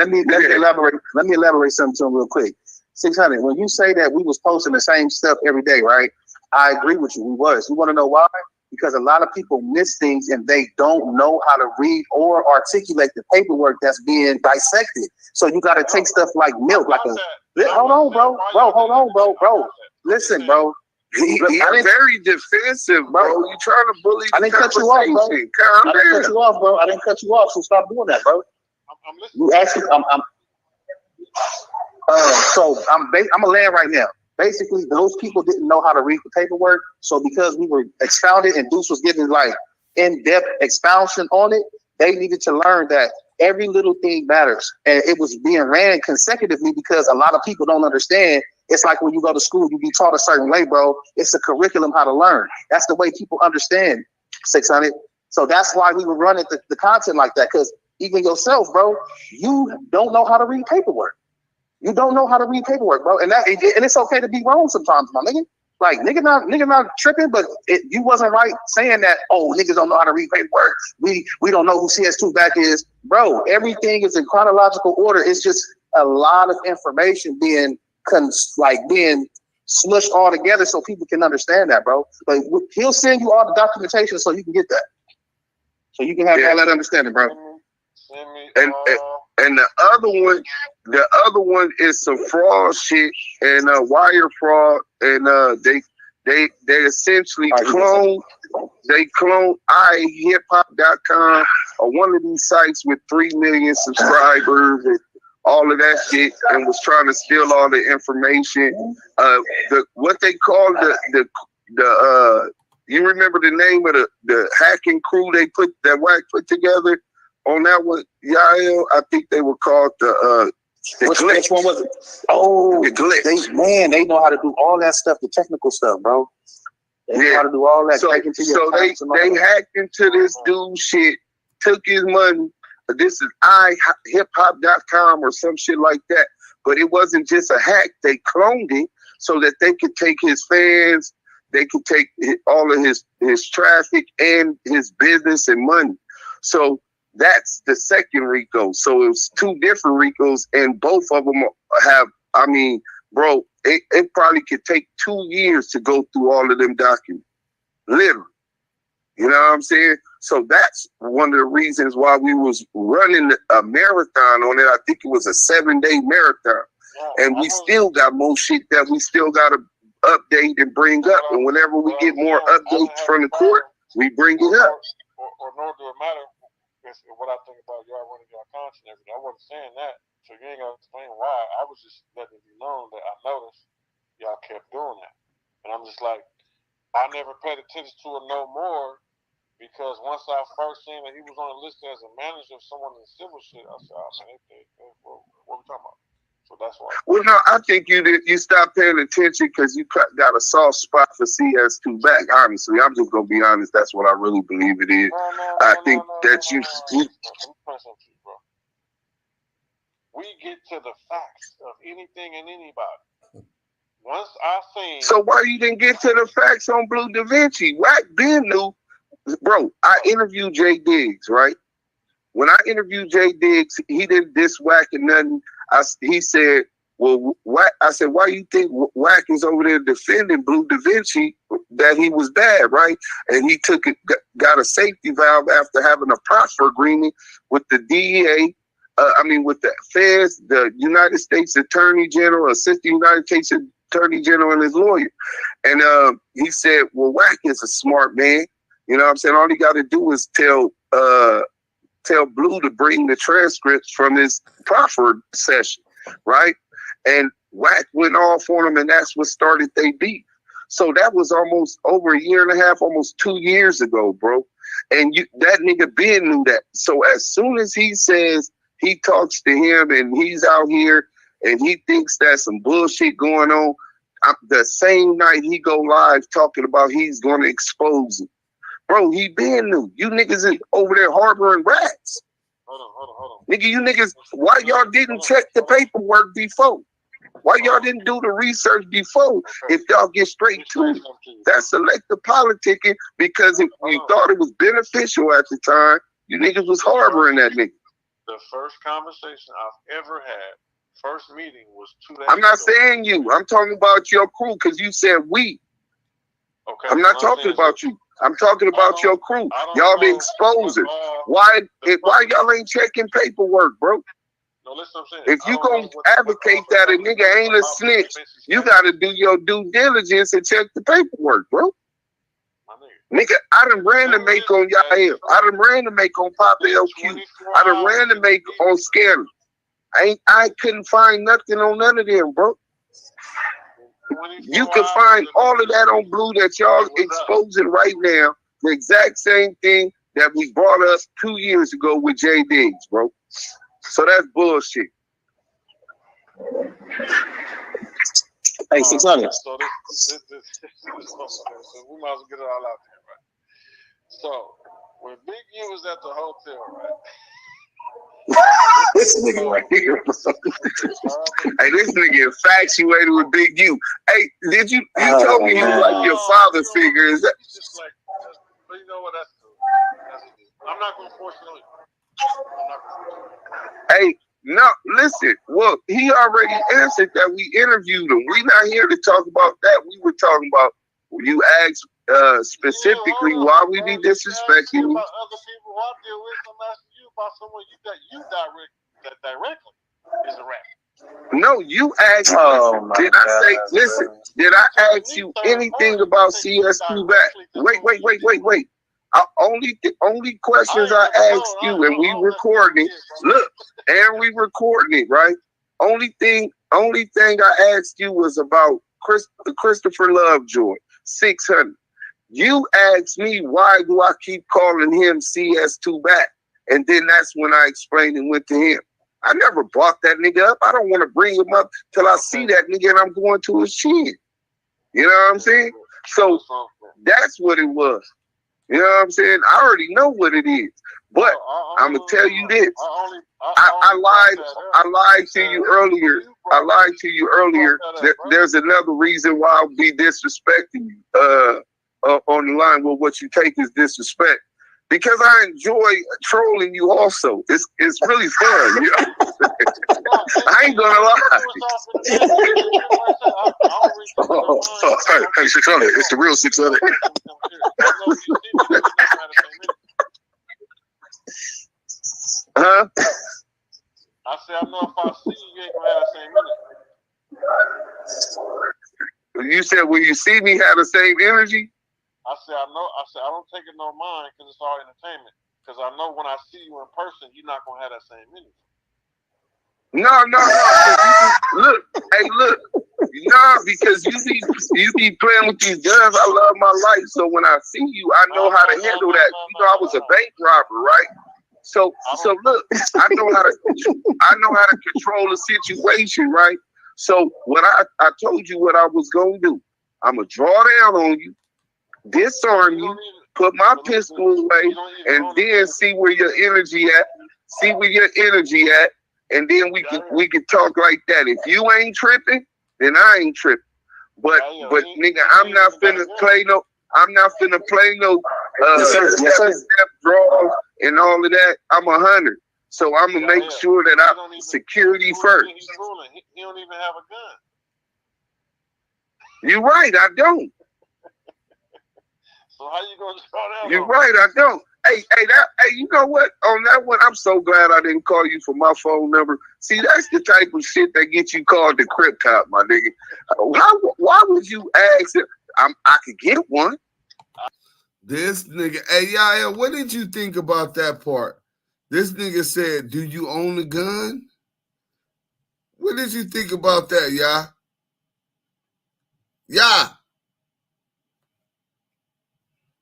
elaborate. Let me elaborate something to him real quick. 600. When you say that we was posting the same stuff every day, right? I agree with you. We was. You want to know why? Because a lot of people miss things and they don't know how to read or articulate the paperwork that's being dissected. So you got to take stuff like milk, like a. Hold on, bro. Listen, bro. He's very defensive, bro. You trying to bully? I didn't cut you off, bro. I didn't cut you off, so stop doing that, bro. You actually, I'm gonna land right now. Basically, those people didn't know how to read the paperwork, so because we were expounded and Deuce was giving like in-depth expounding on it, they needed to learn that every little thing matters, and it was being ran consecutively because a lot of people don't understand. It's like when you go to school, you be taught a certain way, bro. It's a curriculum how to learn. That's the way people understand 600. So that's why we were running the content like that, because even yourself, bro, you don't know how to read paperwork. You don't know how to read paperwork, bro, and it's okay to be wrong sometimes, my nigga. Like nigga not tripping, but you wasn't right saying that. Oh, niggas don't know how to read paperwork. We don't know who CS2 back is, bro. Everything is in chronological order. It's just a lot of information being smushed all together so people can understand that, bro. But he'll send you all the documentation so you can get that, so you can have all that understanding, bro. And the other one is some fraud shit and wire fraud, and they essentially clone ihiphop.com or one of these sites with 3 million subscribers and all of that shit, and was trying to steal all the information. What they call the you remember the name of the hacking crew that Wack put together on that one? Yael, I think they were called the which one was it? Oh, the Glitch. They know how to do all that stuff, the technical stuff, bro. They know how to do all that. So they hacked into this dude's shit, took his money. This is ihiphop.com or some shit like that. But it wasn't just a hack. They cloned it so that they could take his fans, they could take all of his traffic and his business and money. So that's the second RICO. So it was two different RICOs, and both of them have, I mean, bro, it probably could take 2 years to go through all of them documents. Literally. You know what I'm saying? So that's one of the reasons why we was running a marathon on it. I think it was a 7-day marathon. And we still got more shit that we still got to update and bring up. And whenever we get more updates from the court, we bring it up. Or nor do it matter what I think about y'all running y'all content and everything. I wasn't saying that, so you ain't got to explain why. I was just letting it be known that I noticed y'all kept doing that. And I'm just like, I never paid attention to it no more, because once I first seen that he was on the list as a manager of someone in civil shit, I said, oh man, what are we talking about? So that's why. Well, no, I think you stopped paying attention because you got a soft spot for CS2 back. Honestly, I'm just gonna be honest. That's what I really believe it is. I think that you. Bro. We get to the facts of anything and anybody. Once I seen. So why you didn't get to the facts on Blue Da Vinci? Wack Ben knew, bro. I interviewed Jay Diggs, right? When I interviewed Jay Diggs, he didn't diss Wack and nothing. He said, well, Wack, I said, why you think Wack is over there defending Blue Da Vinci that he was bad, right? And he got a safety valve after having a proffer agreement with the DEA, with the feds, the United States Attorney General, Assistant United States Attorney General, and his lawyer. And he said, well, Wack is a smart man. You know what I'm saying? All he got to do is tell Blue to bring the transcripts from his proffer session, right? And Wack went off on him, and that's what started they beef. So that was almost over a year and a half, almost 2 years ago, bro. And that nigga Ben knew that. So as soon as he says he talks to him and he's out here and he thinks there's some bullshit going on, the same night he go live talking about he's going to expose him. Bro, he been new. You niggas is over there harboring rats. Hold on. Nigga, you niggas, why y'all didn't check the paperwork before? Why y'all didn't do the research before if y'all get straight to it? That's selective politicking, because if you thought it was beneficial at the time, you niggas was harboring that nigga. The first conversation I've ever had, first meeting, was 2 days I'm not ago. saying you. I'm talking about your crew, because you said we. Okay. I'm not talking about you. I'm talking about your crew. Y'all the exposers. Why y'all ain't checking paperwork, bro? No, listen, I'm saying, if you gonna advocate that a nigga ain't a snitch, you gotta do your due diligence and check the paperwork, bro. Nigga, I done ran to make on Yael. I done ran to make on Papa LQ. I done ran to make on Scanner. I couldn't find nothing on none of them, bro. You can find all of that on Blue that y'all exposing right now. The exact same thing that we brought us 2 years ago with Jay Diggs, bro. So that's bullshit. Hey, 600. So this we might as well get it all out there, right? So when Big U was at the hotel, right? This nigga right here. Hey, this nigga infatuated with Big U. Hey, did you told me he was like your father figure? Is that? Just like, but you know what? That's cool. I'm not gonna force it on you. Hey, no, listen. Well, he already answered that we interviewed him. We're not here to talk about that. We were talking about, you asked specifically why we be disrespecting you. About other people who I deal with, I'm asking you about someone that directly is a rat. No, you asked. Did I ask you anything about CS2 back? Wait. Only questions I asked you, and we recording it. Look, and we recording it, right? Only thing I asked you was about Christopher Lovejoy, 600. You asked me, why do I keep calling him CS2 back? And then that's when I explained and went to him. I never brought that nigga up. I don't want to bring him up till I see that nigga and I'm going to his chin. You know what I'm saying? So that's what it was. You know what I'm saying? I already know what it is. But I'm going to tell you this. I lied to you earlier. I lied to you earlier. There's another reason why I'll be disrespecting you on the line with what you take is disrespect. Because I enjoy trolling you also. It's really fun. You know? I ain't gonna lie. Hey, 600. It's the real 600. Huh? I said, I know if I see you ain't gonna have the same energy. You said when you see me have the same energy? I said, I know. I said, I don't take it no mind because it's all entertainment. Because I know when I see you in person, you're not gonna have that same energy. No. Look, hey, look. Nah, because you be playing with these guns. I love my life, so when I see you, I know how to handle that. You know, I was a bank robber, right? So look, I know how to control a situation, right? So when I told you what I was gonna do, I'm gonna draw down on you, disarm you, put my pistol away, and then see where your energy at. See where your energy at, and then we can talk like that. If you ain't tripping, then I ain't tripping. But nigga, I'm not finna play no step draws and all of that. I'm 100. So I'm gonna make sure that I'm security first. He don't even have a gun. You're right, I don't. So how you gonna draw down? You're right, I don't. Hey, you know what? On that one, I'm so glad I didn't call you for my phone number. See, that's the type of shit that gets you called the Crip Cop, my nigga. Why would you ask if I could get one? This nigga, hey, Yaya, what did you think about that part? This nigga said, do you own a gun? What did you think about that, Ya? Ya!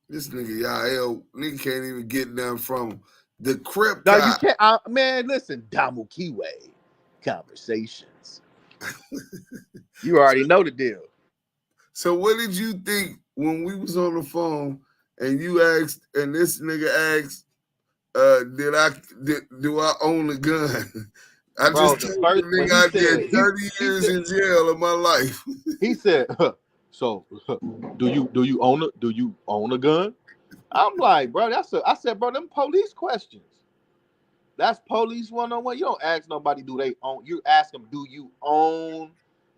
This nigga, Yael, nigga can't even get nothing from him. The Crip Cop. No, you can't. Man, listen, Damu and Kiwe Conversations. You already know the deal. So what did you think when we was on the phone and you asked, and this nigga asked, do I own a gun? I just told the nigga I did 30 years in jail of my life. He said, so do you own a gun? I'm like, bro, I said, bro, them police questions. That's police 101. You don't ask nobody, do they own? You ask them, do you own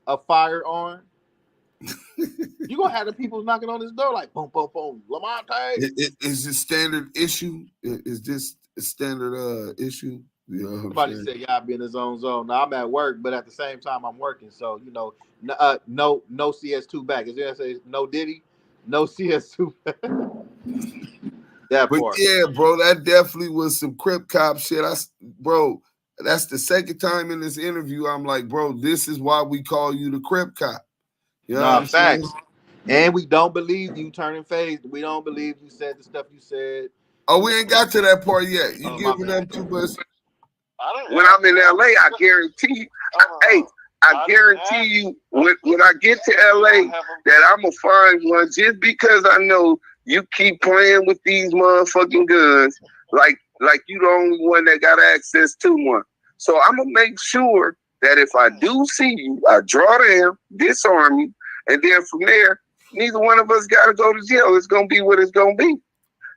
a firearm? You gonna have the people knocking on this door like boom, boom, boom. Lamonte. Is this standard issue? Is this a standard issue? You know Somebody said, y'all be in his own zone. Now I'm at work, but at the same time I'm working. So no CS2 back. Is there say no Diddy? No CS2 back. That but part. Yeah, bro, that definitely was some Crip Cop shit. Bro, that's the second time in this interview I'm like, bro, this is why we call you the Crip Cop. You know what I'm facts. saying? And we don't believe you turning phased. We don't believe you said the stuff you said. Oh, we ain't got to that part yet. You giving them too much. When I'm in LA, I guarantee you. I guarantee you when I get to LA that I'm gonna find one just because I know you keep playing with these motherfucking guns like you the only one that got access to one. So I'm gonna make sure that if I do see you, I draw down, disarm you, and then from there, neither one of us gotta go to jail. It's gonna be what it's gonna be.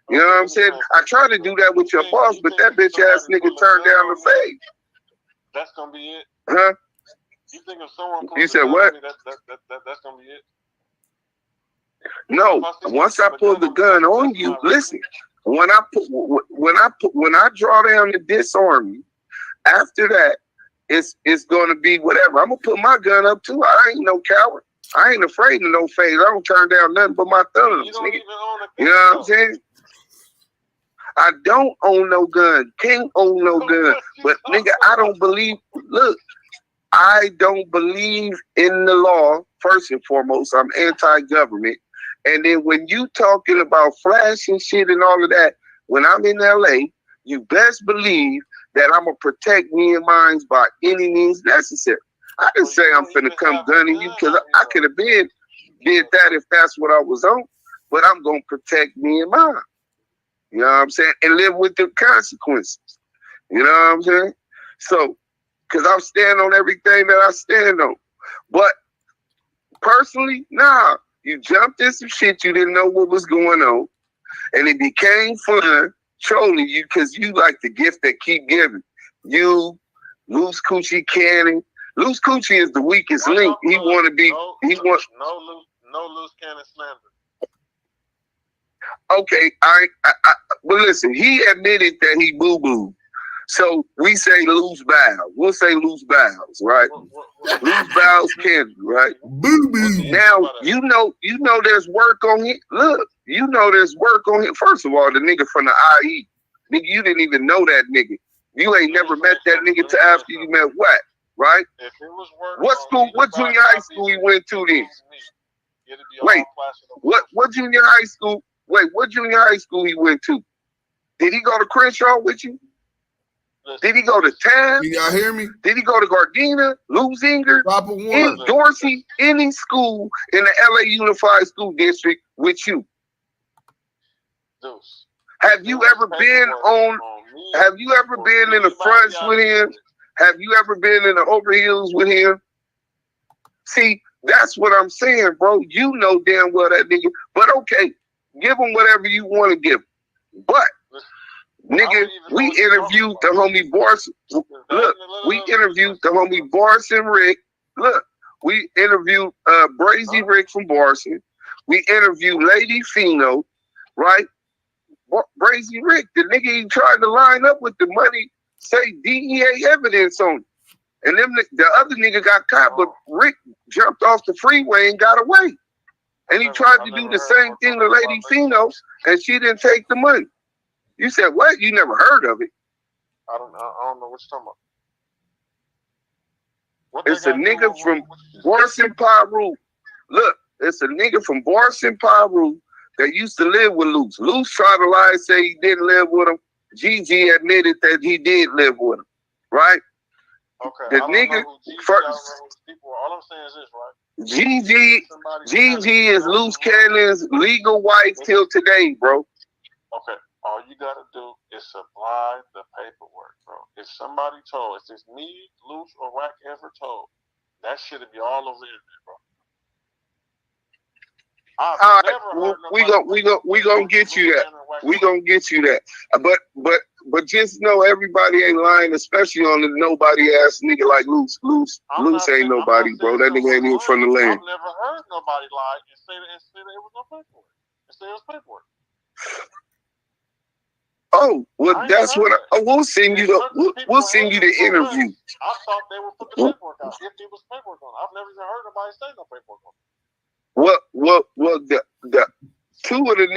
You know what I'm saying? I try to do that with your boss, but that bitch ass nigga turned down the fade. That's gonna be it. Huh? You think if someone You said what? That's gonna be it. No, once I pull the gun on you, listen. When I draw down and disarm you, after that, it's gonna be whatever. I'm gonna put my gun up too. I ain't no coward. I ain't afraid of no fade. I don't turn down nothing but my thumbs, nigga. You know what I'm saying? I don't own no gun. Can't own no gun. But nigga, I don't believe. Look, I don't believe in the law. First and foremost, I'm anti-government. And then when you talking about flashing shit and all of that, when I'm in LA, you best believe that I'm gonna protect me and mine by any means necessary. I didn't say I'm finna come gunning you because I could have been did that if that's what I was on. But I'm gonna protect me and mine. You know what I'm saying? And live with the consequences. You know what I'm saying? So, because I'm standing on everything that I stand on. But personally, nah, you jumped in some shit, you didn't know what was going on, and it became fun trolling you because you like the gift that keep giving. You, Loose Coochie Cannon. Loose Coochie is the weakest link. He want to be. No loose cannon slander. Okay, but listen, he admitted that he boo-booed. So we say loose bowels. We'll say loose bowels, right? Loose bowels candy, right? Boo-boo. Now, you know there's work on him. Look, you know there's work on him. First of all, the nigga from the IE. Nigga, you didn't even know that nigga. You ain't never met that nigga till after you met Wack, right? What school, what junior high school he went to then? Wait, what junior high school? Wait, what junior high school he went to? Did he go to Crenshaw with you? Did he go to Tam? Can y'all hear me? Did he go to Gardena, Lusinger, in Dorsey, any school in the LA Unified School District with you? Have you ever been on? Have you ever been in the fronts with him? Have you ever been in the overheels with him? See, that's what I'm saying, bro. You know damn well that nigga. But okay, give him whatever you want to give him. But nigga, we interviewed the homie Borson. Look, we interviewed the homie Borson Rick. Look, we interviewed Brazy Rick from Borson. We interviewed Lady Fino, right? Brazy Rick, the nigga he tried to line up with the money, say DEA evidence on it. And then the other nigga got caught, but Rick jumped off the freeway and got away. And he tried to do the same thing to Lady Fino, and she didn't take the money. You said what? You never heard of it? I don't know what you're talking about. It's a nigga from Borson Paru. Look, it's a nigga from Borson Paru that used to live with Luce. Luce tried to lie and say he didn't live with him. Gigi admitted that he did live with him, right? Okay. The nigga first. All I'm saying is this, right? Gigi is Loose Cannon's legal wife till today, bro. Okay. All you gotta do is supply the paperwork, bro. If somebody told, if it's me, Luce, or Wack ever told, that shit'll be all over the internet, bro. All right, we gonna get you that. We gonna get you that. But just know everybody ain't lying, especially on the nobody ass nigga like Luce. Luce ain't nobody, bro. That nigga ain't even from the land. I've never heard nobody lie and say that it was no paperwork. And say it was paperwork. Oh, well, that's what. We'll send you the. We'll send you the interview. I thought they would put the paperwork out. If there was paperwork on, I've never even heard nobody say no paperwork on. Well, the two of the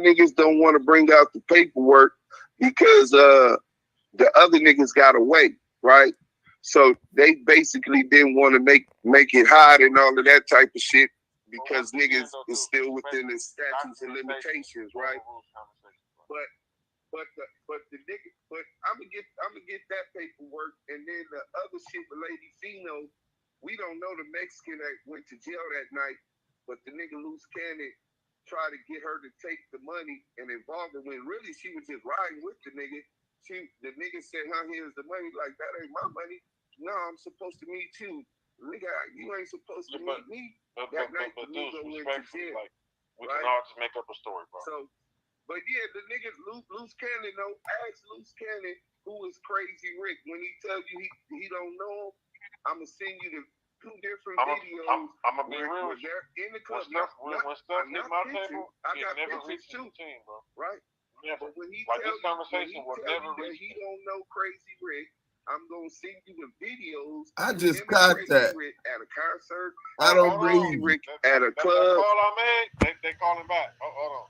niggas don't want to bring out the paperwork because the other niggas got away, right? So they basically didn't want to make it hot and all of that type of shit because niggas is still within the statutes and limitations, right? But I'm gonna get that paperwork, and then the other shit with Lady Fino, we don't know the Mexican that went to jail that night, but the nigga Loose Cannon tried to get her to take the money and involve her when really she was just riding with the nigga. The nigga said, here's the money, like that ain't my money. No, I'm supposed to meet you. Nigga, you ain't supposed to meet me. That night the nigga went to jail. Like, we can all just make up a story, bro. So, but yeah, the nigga Loose Cannon though, ask Loose Cannon who is Crazy Rick. When he tell you he don't know him, I'ma send you the two different videos. I'm gonna be real with you. In the club. When stuff hit my table, it never reached the team, bro. Right? Never. But when he like this conversation will never reach. He don't know Crazy Rick. I'm gonna send you the videos. I just got that. Rick at a concert. I don't believe Rick at a club. That's all I made. They calling back. Oh, hold on.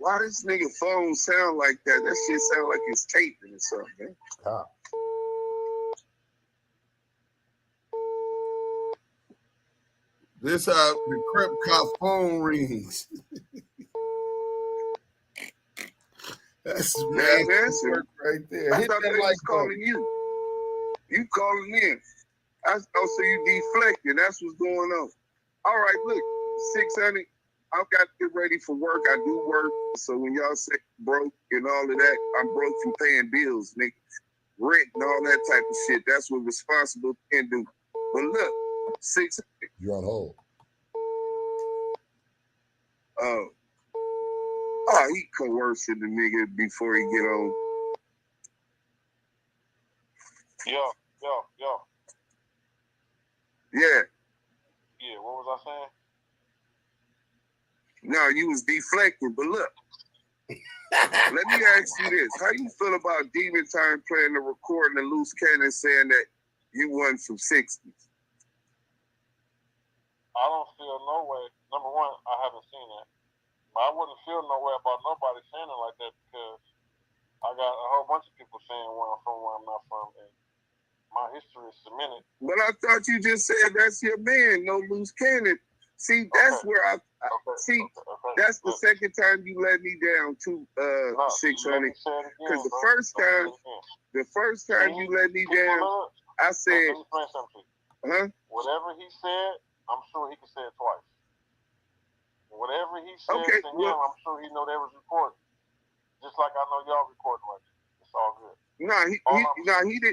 Why this nigga phone sound like that? That shit sound like it's taping or something. This how the Crip Cop phone rings. That's answer right there. I Hit thought that they like was calling you. You calling in. So you deflecting. That's what's going on. All right, look, 600. I've got to get ready for work. I do work. So when y'all say broke and all of that, I'm broke from paying bills, nigga. Rent and all that type of shit. That's what responsible can do. But look, 600. You're on hold. He coercing the nigga before he get on. Yo. Yeah. Yeah, what was I saying? No, you was deflecting, but look. Let me ask you this. How you feel about Demon Time playing the recording of Loose Cannon saying that you won from 60s? I don't feel no way. Number one, I haven't seen that. But I wouldn't feel no way about nobody saying it like that because I got a whole bunch of people saying where I'm from, where I'm not from, and my history is cemented. But I thought you just said that's your man, no Loose Cannon. See, that's where I see. That's the second time you let me down too, 600. Because the first time you let me down, I said, whatever he said, I'm sure he can say it twice. Whatever he said to him, I'm sure he know that was recorded. Just like I know y'all recording right now. It's all good.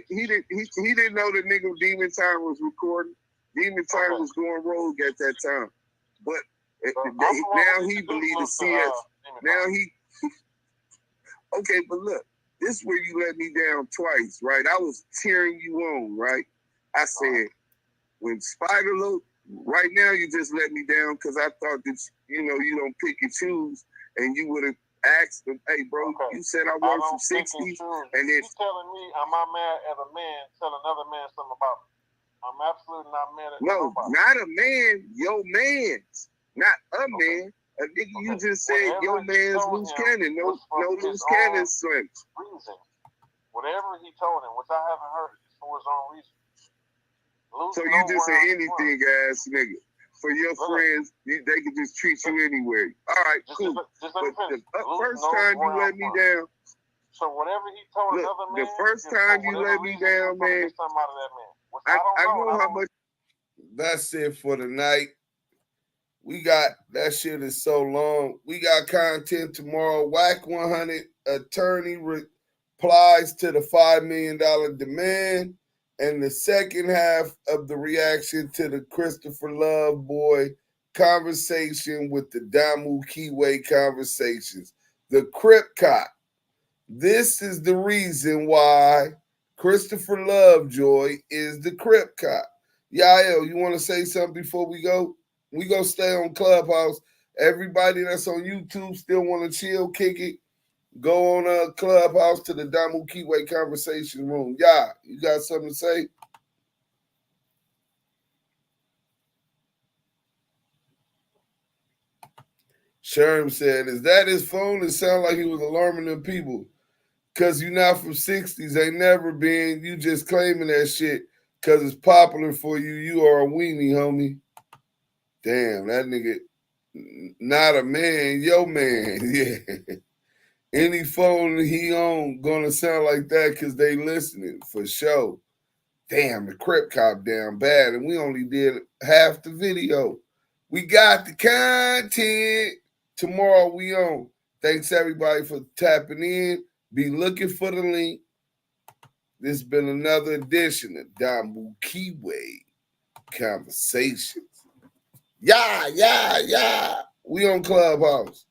He didn't know the nigga Demon Time was recording. Demon Time was going rogue at that time. But now he believes the CS. Now he okay, but look, this is where you let me down twice, right? I was cheering you on, right? I said, when Spider Look, right now you just let me down because I thought that you don't pick and choose, and you would have asked them, hey bro, you said I won from 60, and then he's telling me, am I mad at a man telling another man something about me? I'm absolutely not mad at nobody. Not a man, your man's, not a man. A nigga, you just said your man's Loose Cannon, no Loose Cannon swims. Whatever he told him, which I haven't heard, is for his own reason. So you just say anything, ass nigga. For your friends, they can just treat you anywhere. All right, cool. But the first time you let me down. So whatever he told another man, the first time you let me down, man. I know how much. That's it for tonight. We got that shit is so long. We got content tomorrow. Wack100 attorney replies to the $5 million demand, and the second half of the reaction to the Christopher Lovejoy conversation with the Damu and Kiwe Conversations. The Crip Cop. This is the reason why Christopher Lovejoy is the Crip Cop. Yael, you want to say something before we go? We gonna stay on Clubhouse. Everybody that's on YouTube still want to chill, kick it. Go on Clubhouse to the Damu and Kiwe Conversation room. Yeah, you got something to say? Sherm said, is that his phone? It sounded like he was alarming them people. Because you're not from 60s, ain't never been. You just claiming that shit because it's popular for you. You are a weenie, homie. Damn, that nigga, not a man, yo man. Yeah. Any phone he on gonna sound like that because they listening, for sure. Damn, the Crip Cop down bad, and we only did half the video. We got the content. Tomorrow we on. Thanks everybody for tapping in. Be looking for the link. This has been another edition of Damu and Kiwe Conversations. Yeah. We on Clubhouse.